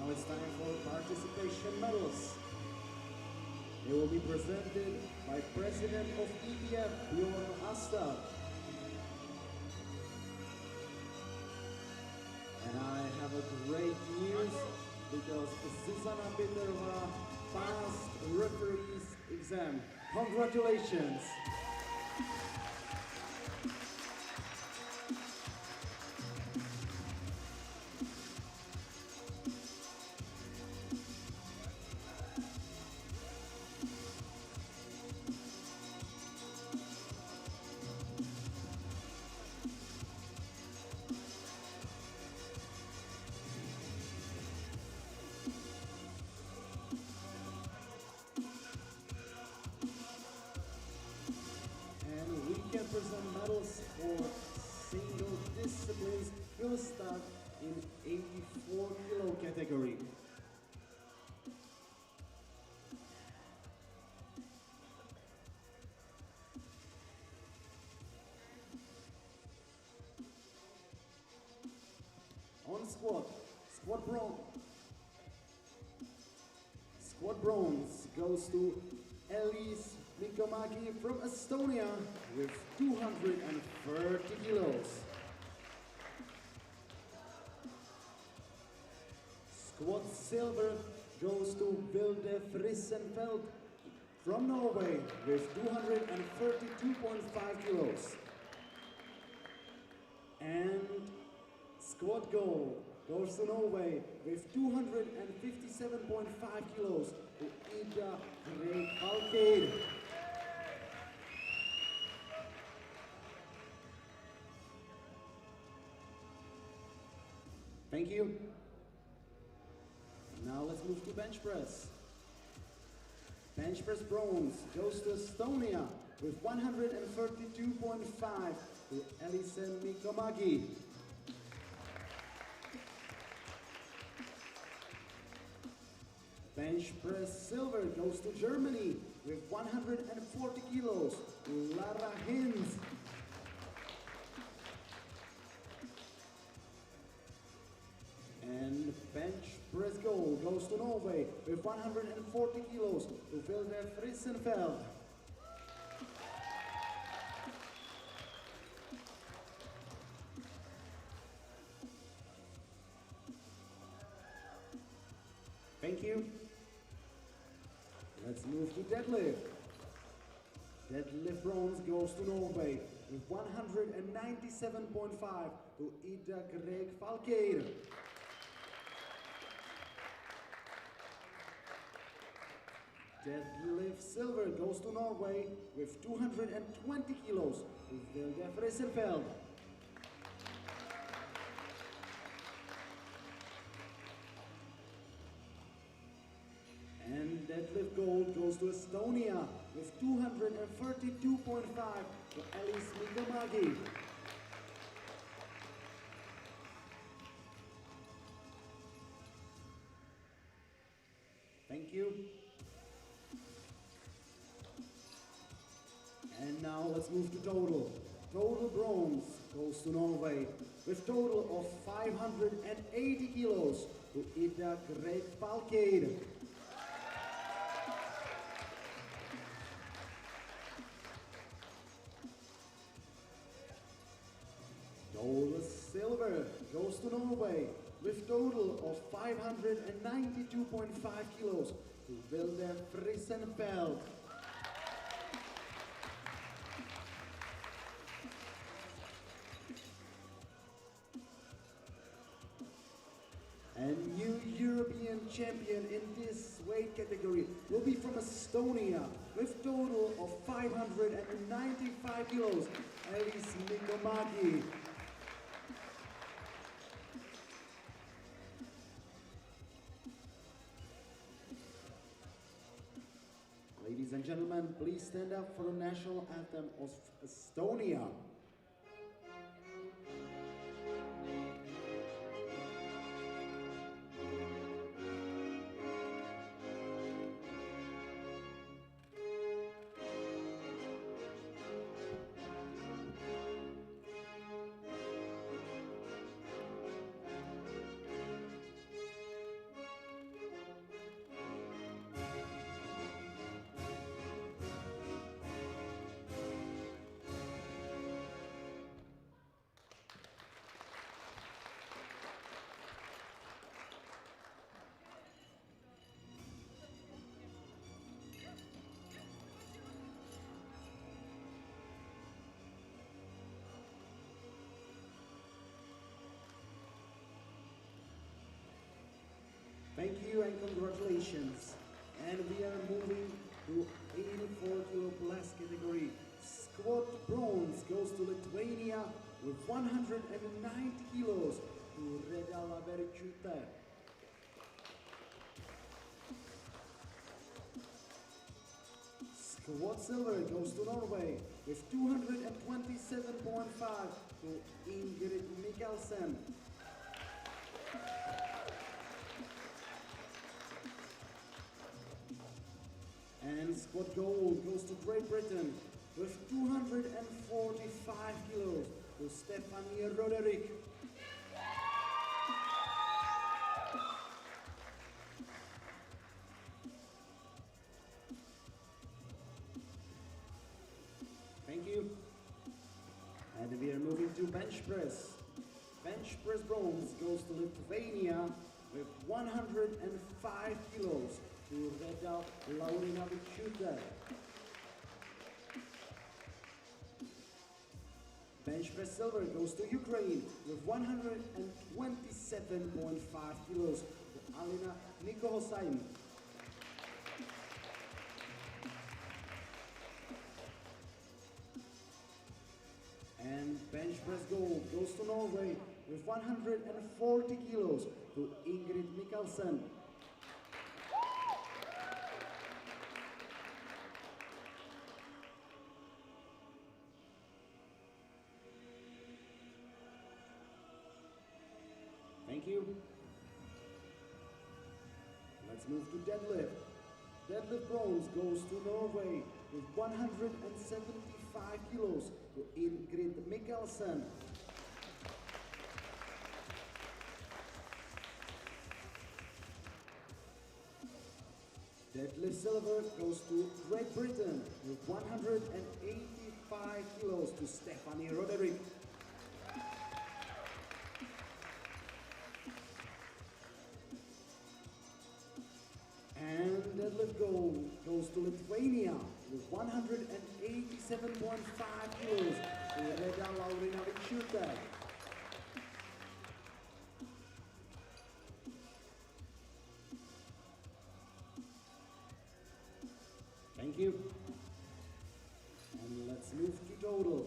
Now it's time for participation medals. They will be presented by President of EBF, Bjorn Asta. And I have a great news because Zuzana Petrova passed referee's exam. Congratulations. bronze goes to Elise Mikomaki from Estonia with 230 kilos. Squad silver goes to Vilde Frissenfeld from Norway with 232.5 kilos. And squad gold goes to Norway with 257.5 kilos to Ida Greg-Alkade. Thank you. Now let's move to bench press. Bench press bronze goes to Estonia with 132.5 to Elisen Mikomaki. Bench press silver goes to Germany with 140 kilos to Lara Hinz. And bench press gold goes to Norway with 140 kilos to Vilde Frissenfeld. Thank you. Let's move to deadlift. Deadlift bronze goes to Norway with 197.5 to Ida Greg-Alkade. Deadlift silver goes to Norway with 220 kilos to Vilde Frissenfeld. And deadlift gold goes to Estonia with 232.5 to Elise Mikomaki. Thank you. And now let's move to total. Total bronze goes to Norway with total of 580 kilos to Ida Greg-Alkade. Total silver goes to Norway with total of 592.5 kilos to Vilde Frissenfeld. And new European champion in this weight category will be from Estonia with total of 595 kilos, Elise Mikomaki. Ladies and gentlemen, please stand up for the national anthem of Estonia. Thank you and congratulations. And we are moving to 84 kilo plus category. Squat bronze goes to Lithuania with 190 kilos to Reda Laverčiūtė. Squat silver goes to Norway with 227.5 to Ingrid Mikkelsen. And squat gold goes to Great Britain with 245 kilos to Stephanie Roderick. bench press. Bench press bronze goes to Lithuania with 105 kilos to Reda Laurinavičiūtė. Bench press silver goes to Ukraine with 127.5 kilos to Alina Nikohosaim. And bench press gold goes to Norway with 140 kilos to Ingrid Mikkelsen. Thank you. Let's move to deadlift. Deadlift bronze goes to Norway with 175 kilos to Ingrid Mikkelsen. Deadlift silver goes to Great Britain with 185 kilos to Stephanie Roderick. And deadlift gold goes to Lithuania with 187.5 kilos to Reda Laurinavičiūtė. Thank you. And let's move to total.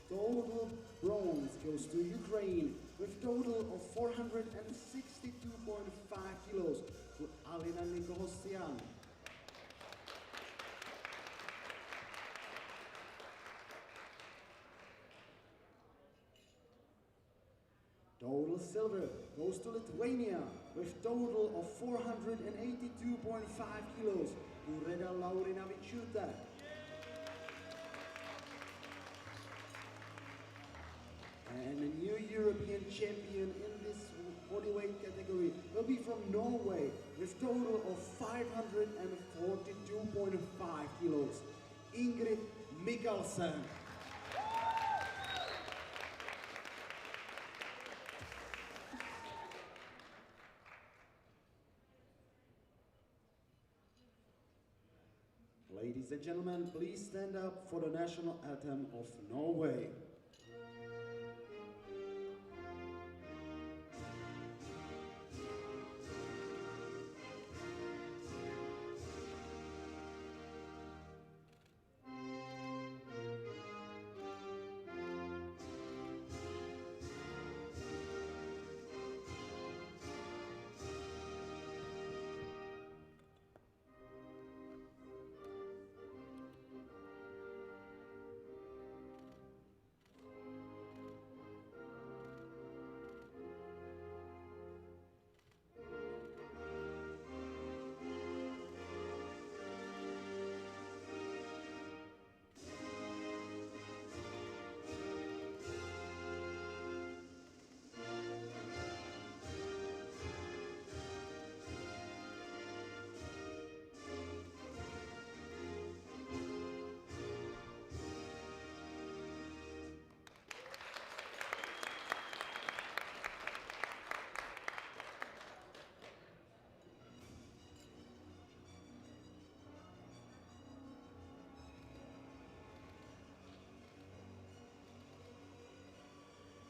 Total bronze goes to Ukraine with total of 462.5 kilos to Alina Nikohosaim. Total silver goes to Lithuania with total of 482.5 kilos to Reda Laurinavičiūtė. And a new European champion in this bodyweight category will be from Norway with total of 542.5 kilos, Ingrid Mikkelsen. Ladies and gentlemen, please stand up for the national anthem of Norway.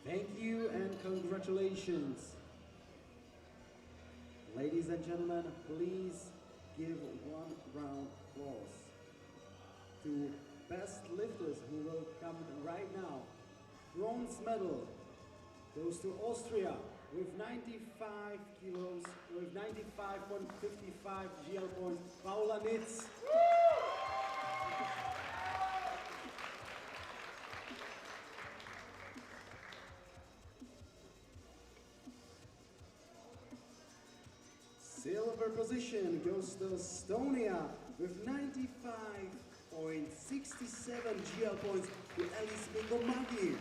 Thank you and congratulations. Ladies and gentlemen, please give one round of applause to best lifters who will come right now. Bronze medal goes to Austria with 95 kilos, with 95.55 GL points, Paula Nitz. Silver position goes to Estonia with 95.67 GL points to Alice Mikomäki.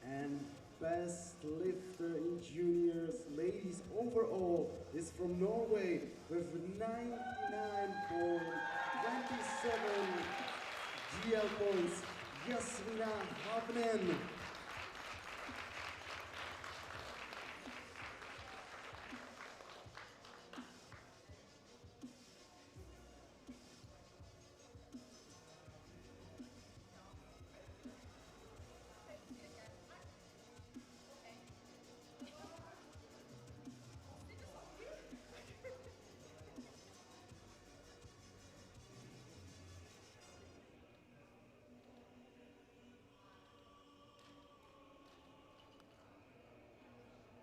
And best lifter in juniors, ladies overall, is from Norway with 99.8 27 GL points, Jasmina Havnen.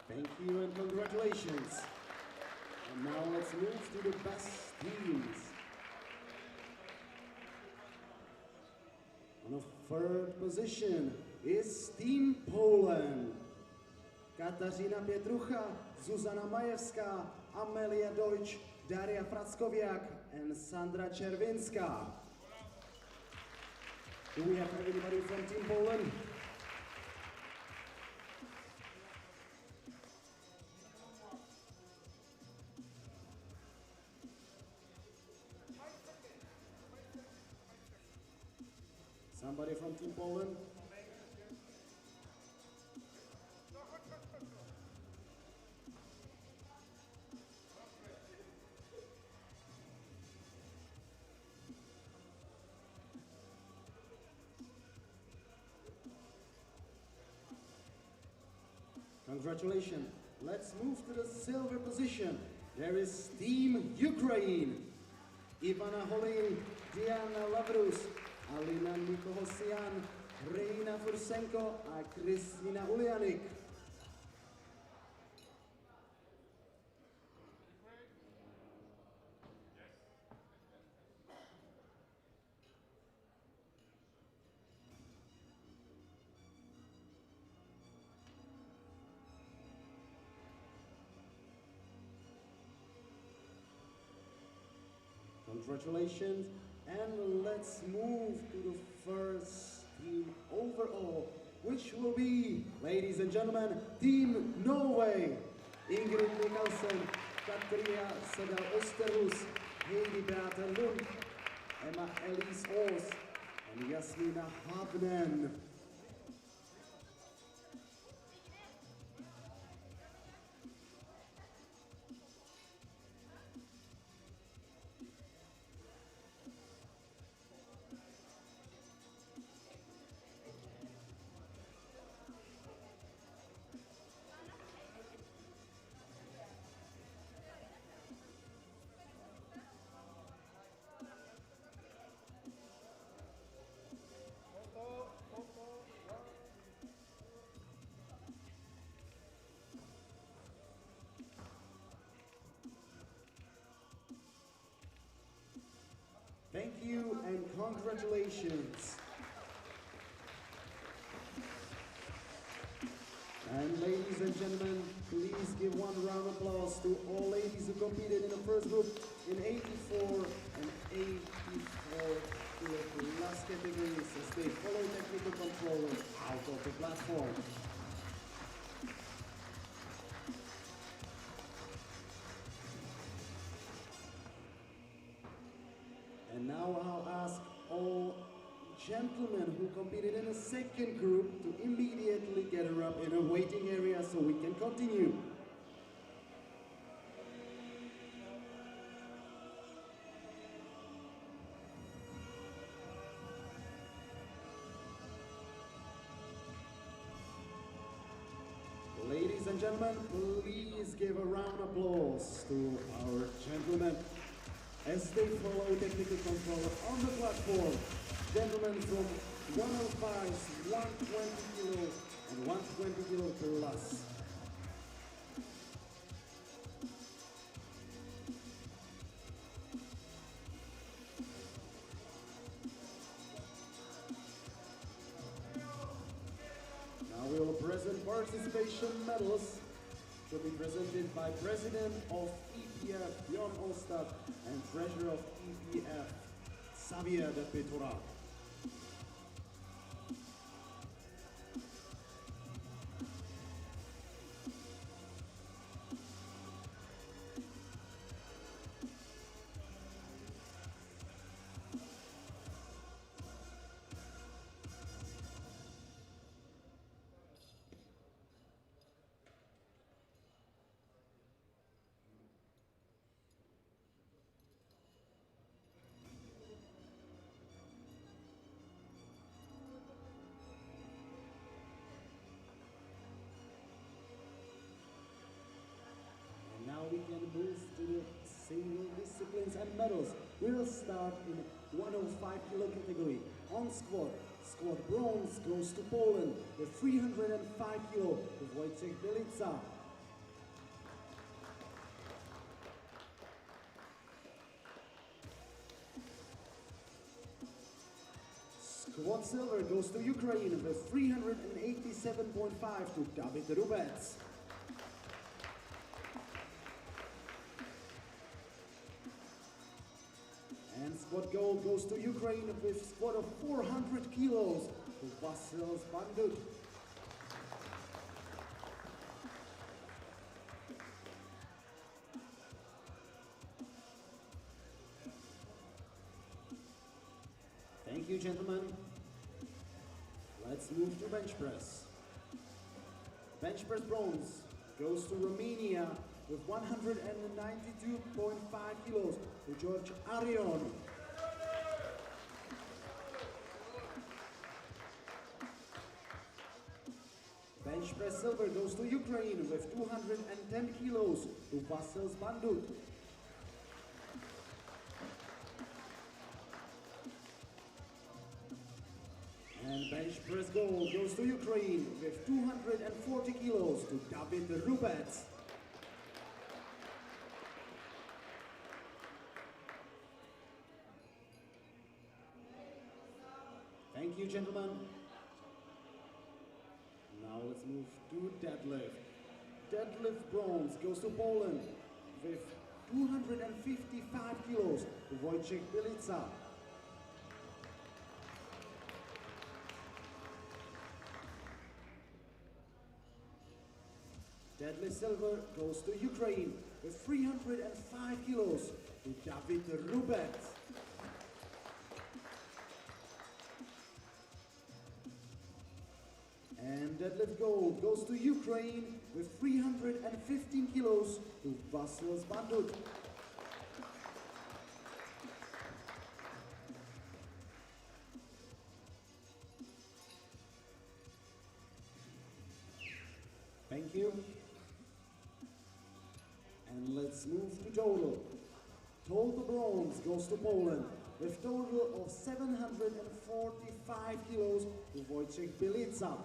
Thank you and congratulations. And now let's move to the best teams. On the third position is Team Poland. Katarzyna Pietrucha, Zuzana Majewska, Amelia Deutsch, Daria Frackowiak, and Sandra Czerwinska. Do we have anybody from Team Poland? Somebody from Team Poland? Congratulations. Let's move to the silver position. There is Team Ukraine. Ivana Holin, Diana Lavrus, Alina Nikohosian, Reina Fursenko, and Kristina Uljanik. Congratulations, and let's move to the first team overall, which will be, ladies and gentlemen, Team Norway. Ingrid Mikkelsen, Katria Sedal Österhus, Heidi Beata Lund, Emma Elise Ås, and Jasmina Havnen. Thank you and congratulations. And ladies and gentlemen, please give one round of applause to all ladies who competed in the first group in 84 and 84 plus categories as they follow technical control out of the platform. And now I'll ask all gentlemen who competed in the second group to immediately gather up in a waiting area so we can continue. Ladies and gentlemen, please give a round of applause to our gentlemen as they follow technical control on the platform. Gentlemen from 105, 120 kilo and 120 kilo plus. Now we will present participation medals to be presented by President of EPF, Björn Ostad, and Treasurer of EPF, Xavier de Petora. to the single disciplines and medals. We'll start in 105 kilo category. On squat, squat bronze goes to Poland with 305 kilo with Wojciech Bielica. Squat silver goes to Ukraine with 387.5 to David Rubec. And squat gold goes to Ukraine with squat of 400 kilos to Vasil Bandut. Thank you, gentlemen. Let's move to bench press. Bench press bronze goes to Romania with 192.5 kilos to George Arion. Bench press silver goes to Ukraine with 210 kilos to Vasil Bandut. And bench press gold goes to Ukraine with 240 kilos to David Rubec. Thank you, gentlemen. Now let's move to deadlift. Deadlift bronze goes to Poland with 255 kilos to Wojciech Bielica. Deadlift silver goes to Ukraine with 305 kilos to David Rubec. And deadlift gold goes to Ukraine with 315 kilos to Vasil Bandut. Thank you. And let's move to total. Total bronze goes to Poland with total of 745 kilos to Wojciech Bielica.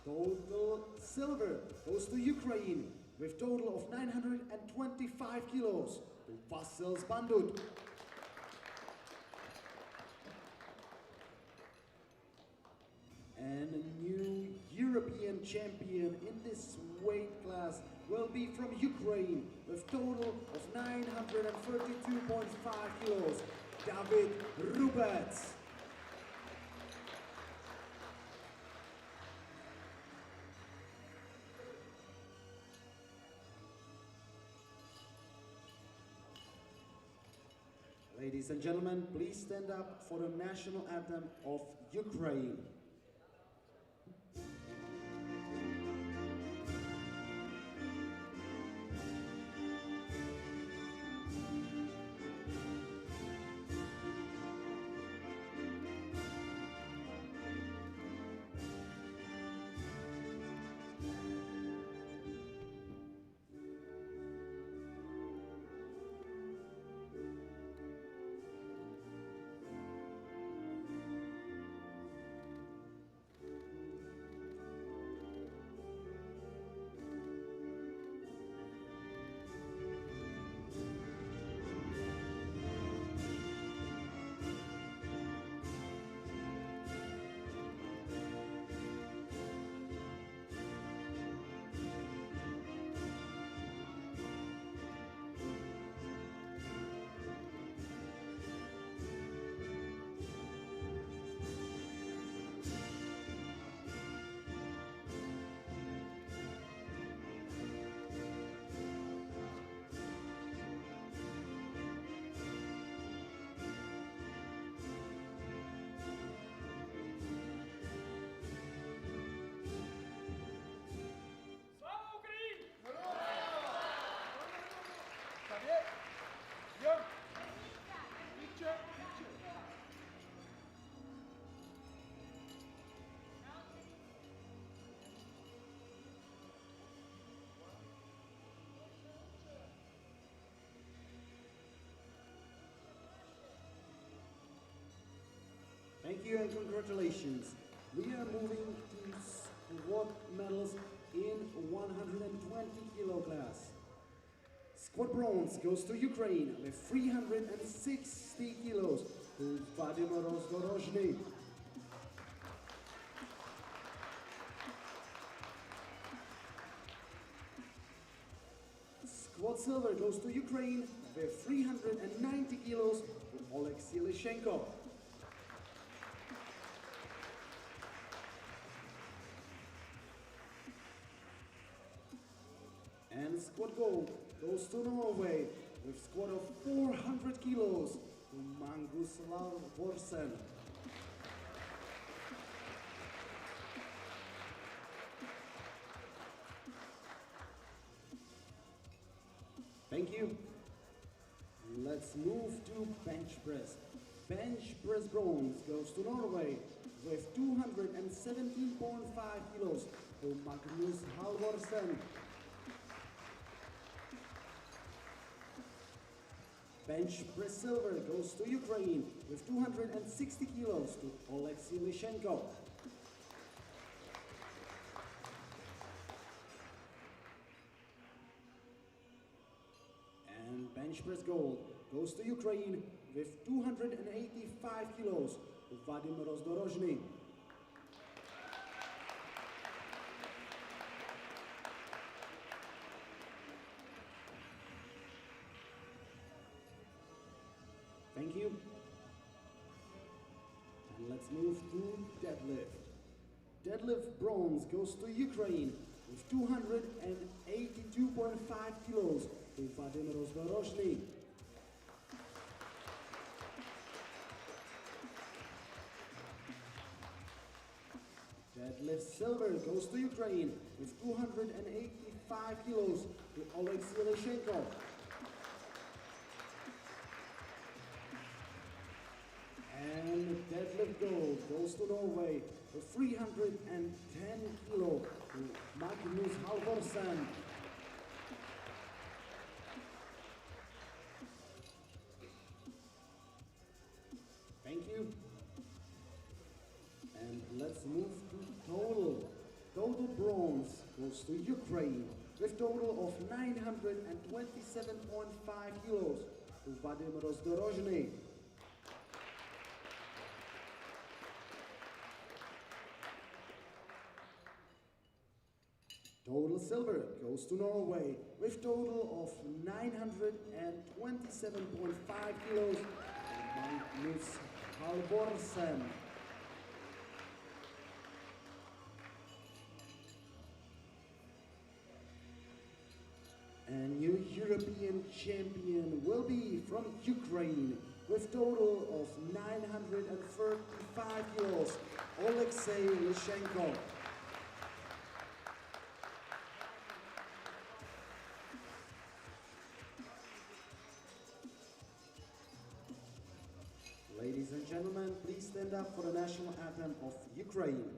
Total silver goes to Ukraine with total of 925 kilos to Vasil Bandut. And a new European champion in this weight class will be from Ukraine with total of 932.5 kilos, David Rubec. Ladies and gentlemen, please stand up for the national anthem of Ukraine. Thank you and congratulations. We are moving to squat medals in 120 kilo class. Squat bronze goes to Ukraine with 360 kilos to Vladimir Rozdorozhny. Squat silver goes to Ukraine with 390 kilos to Oleksiy Lishenko. And squat gold goes to Norway with squat of 400 kilos to Magnus Lavorsen. Thank you. Let's move to bench press. Bench press bronze goes to Norway with 217.5 kilos to Magnus Halvorsen. Bench press silver goes to Ukraine with 260 kilos to Oleksiy Lishenko. And bench press gold goes to Ukraine with 285 kilos to Vladimir Rozdorozhny. Thank you. And let's move to deadlift. Deadlift bronze goes to Ukraine with 282.5 kilos to Vladimir Rozdorozhny. Deadlift silver goes to Ukraine with 285 kilos to Oleksiy Lishenko. And deadlift gold goes to Norway with 310 kilo to Magnus Halvorsen. Thank you. And let's move to total. Total bronze goes to Ukraine with total of 927.5 kilos to Vladimir Rozdorozhny. Total silver goes to Norway with total of 927.5 kilos to Magnus Halvorsen. And new European champion will be from Ukraine with total of 935 kilos, Oleksiy Lishenko. Ladies and gentlemen, please stand up for the national anthem of Ukraine.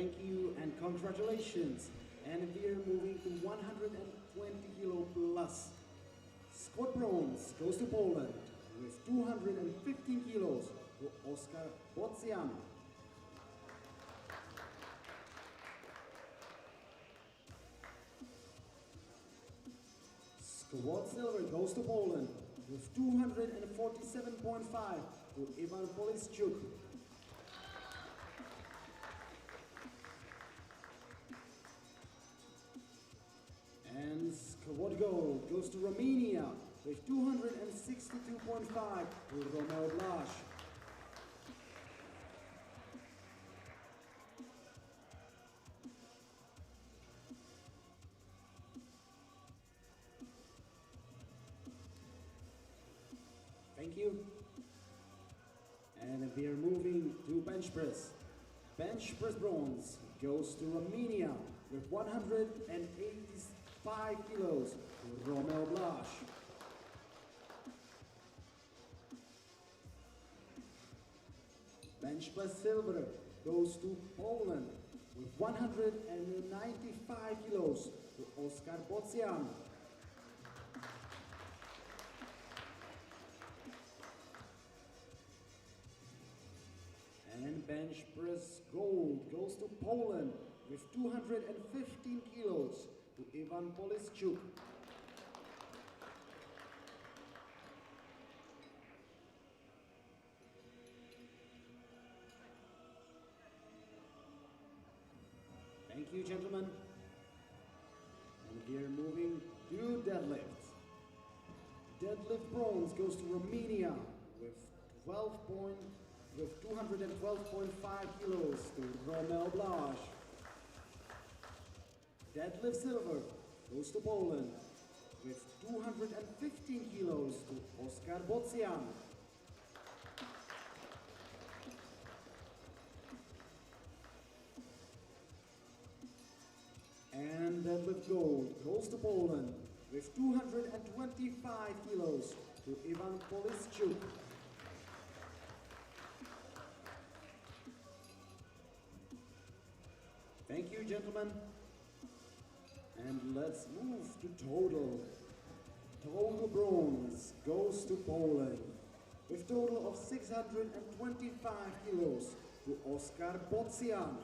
Thank you and congratulations. And we are moving to 120 kilo plus. Scott bronze goes to Poland with 215 kilos to Oskar Bocian. Squat silver goes to Poland with 247.5 to Ivan Polischuk. And squat gold goes to Romania with 262.5 to Romeo Blaž. Thank you. And we are moving to bench press. Bench press bronze goes to Romania with 185 kilos to Romeo Blaž. Bench press silver goes to Poland with 195 kilos to Oskar Bocian. And bench press gold goes to Poland with 215 kilos to Ivan Polischuk. Thank you, gentlemen. And we are moving to deadlift. Deadlift bronze goes to Romania with 212.5 kilos to Romeo Blaž. Deadlift silver goes to Poland with 215 kilos to Oskar Bocian. And deadlift gold goes to Poland with 225 kilos to Ivan Polischuk. Thank you, gentlemen. And let's move to total. Total bronze goes to Poland with total of 625 kilos to Oskar Bocian.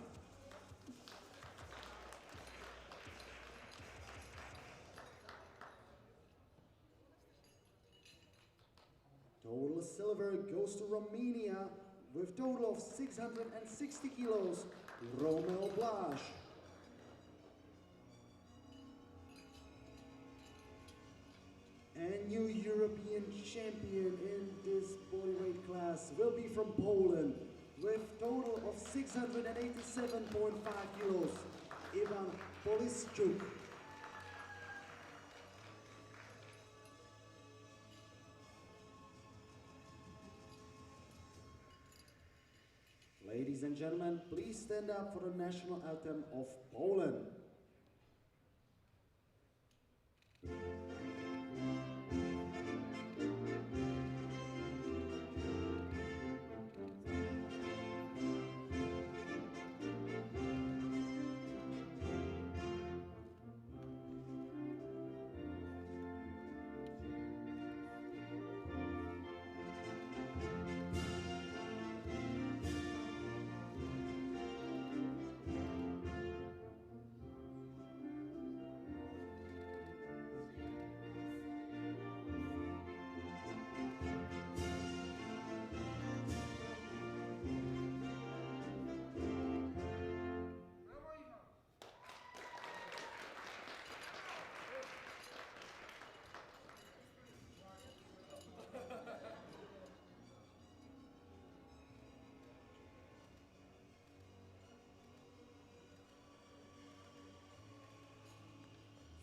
Total silver goes to Romania with total of 660 kilos to Romeo Blaž. And new European champion in this bodyweight class will be from Poland with total of 687.5 kilos, Ivan Polischuk. Ladies and gentlemen, please stand up for the national anthem of Poland.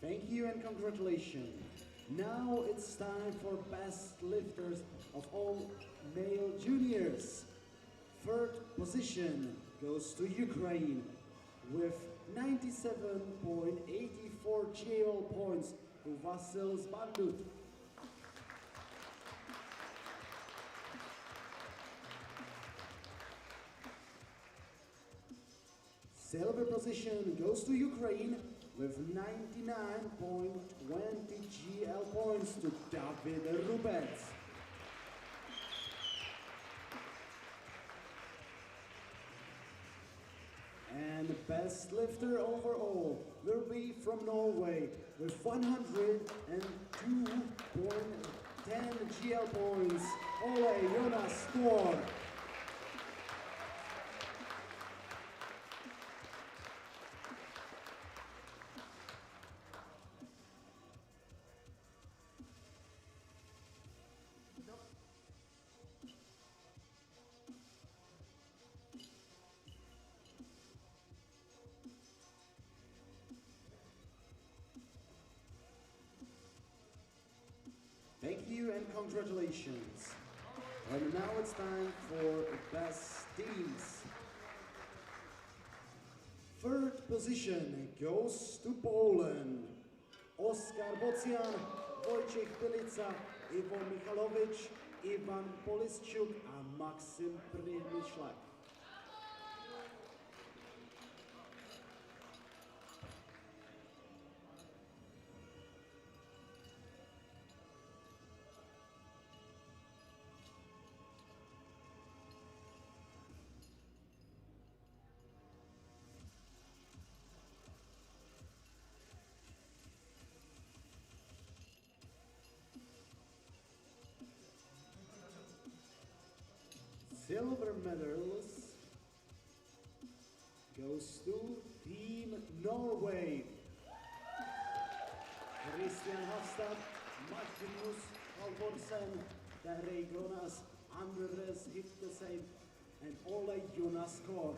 Thank you and congratulations. Now it's time for best lifters of all male juniors. Third position goes to Ukraine with 97.84 GAL points to Vasil Zbandut. Silver position goes to Ukraine with 99.20 GL points to David Rubec. And the best lifter overall will be from Norway with 102.10 GL points. Ole Jonas Skår. Thank you and congratulations. And now it's time for best teams. Third position goes to Poland. Oskar Bocian, Wojciech Bylica, Ivo Michalowicz, Ivan Polischuk and Maxim Przemyślak. Silver medals goes to Team Norway. Christian Hafstad, Magnus Halvorsen, Terje Jonas, Anders Hyttesheim, and Ole Jonas Skår.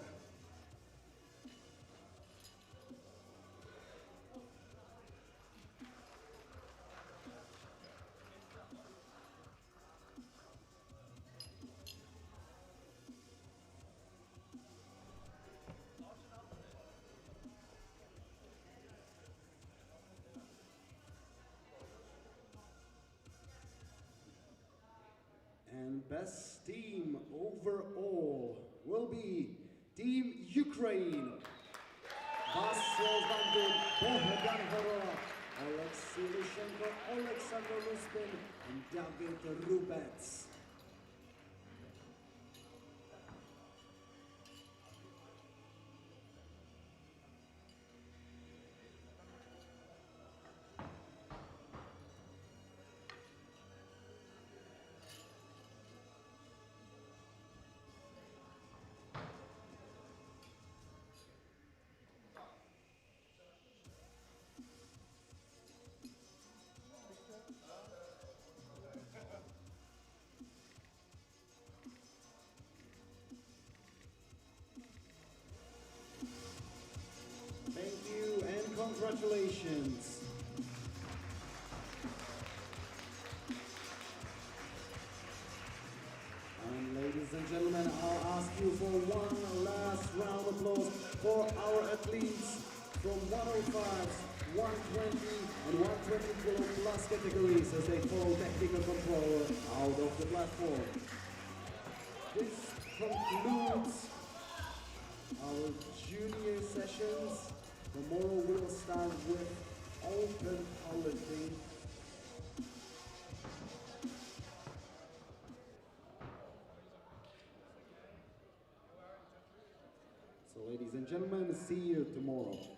And best team overall will be Team Ukraine. Vasyl Bandit, Bohdan Horova, Alexei Lishenko, Alexander Luspin, and David Rubec. Thank you and congratulations. And ladies and gentlemen, I'll ask you for one last round of applause for our athletes from 105, 120 and 120 kilo plus categories as they follow technical control out of the platform. This concludes our junior sessions. Tomorrow we'll start with open powerlifting. So ladies and gentlemen, see you tomorrow.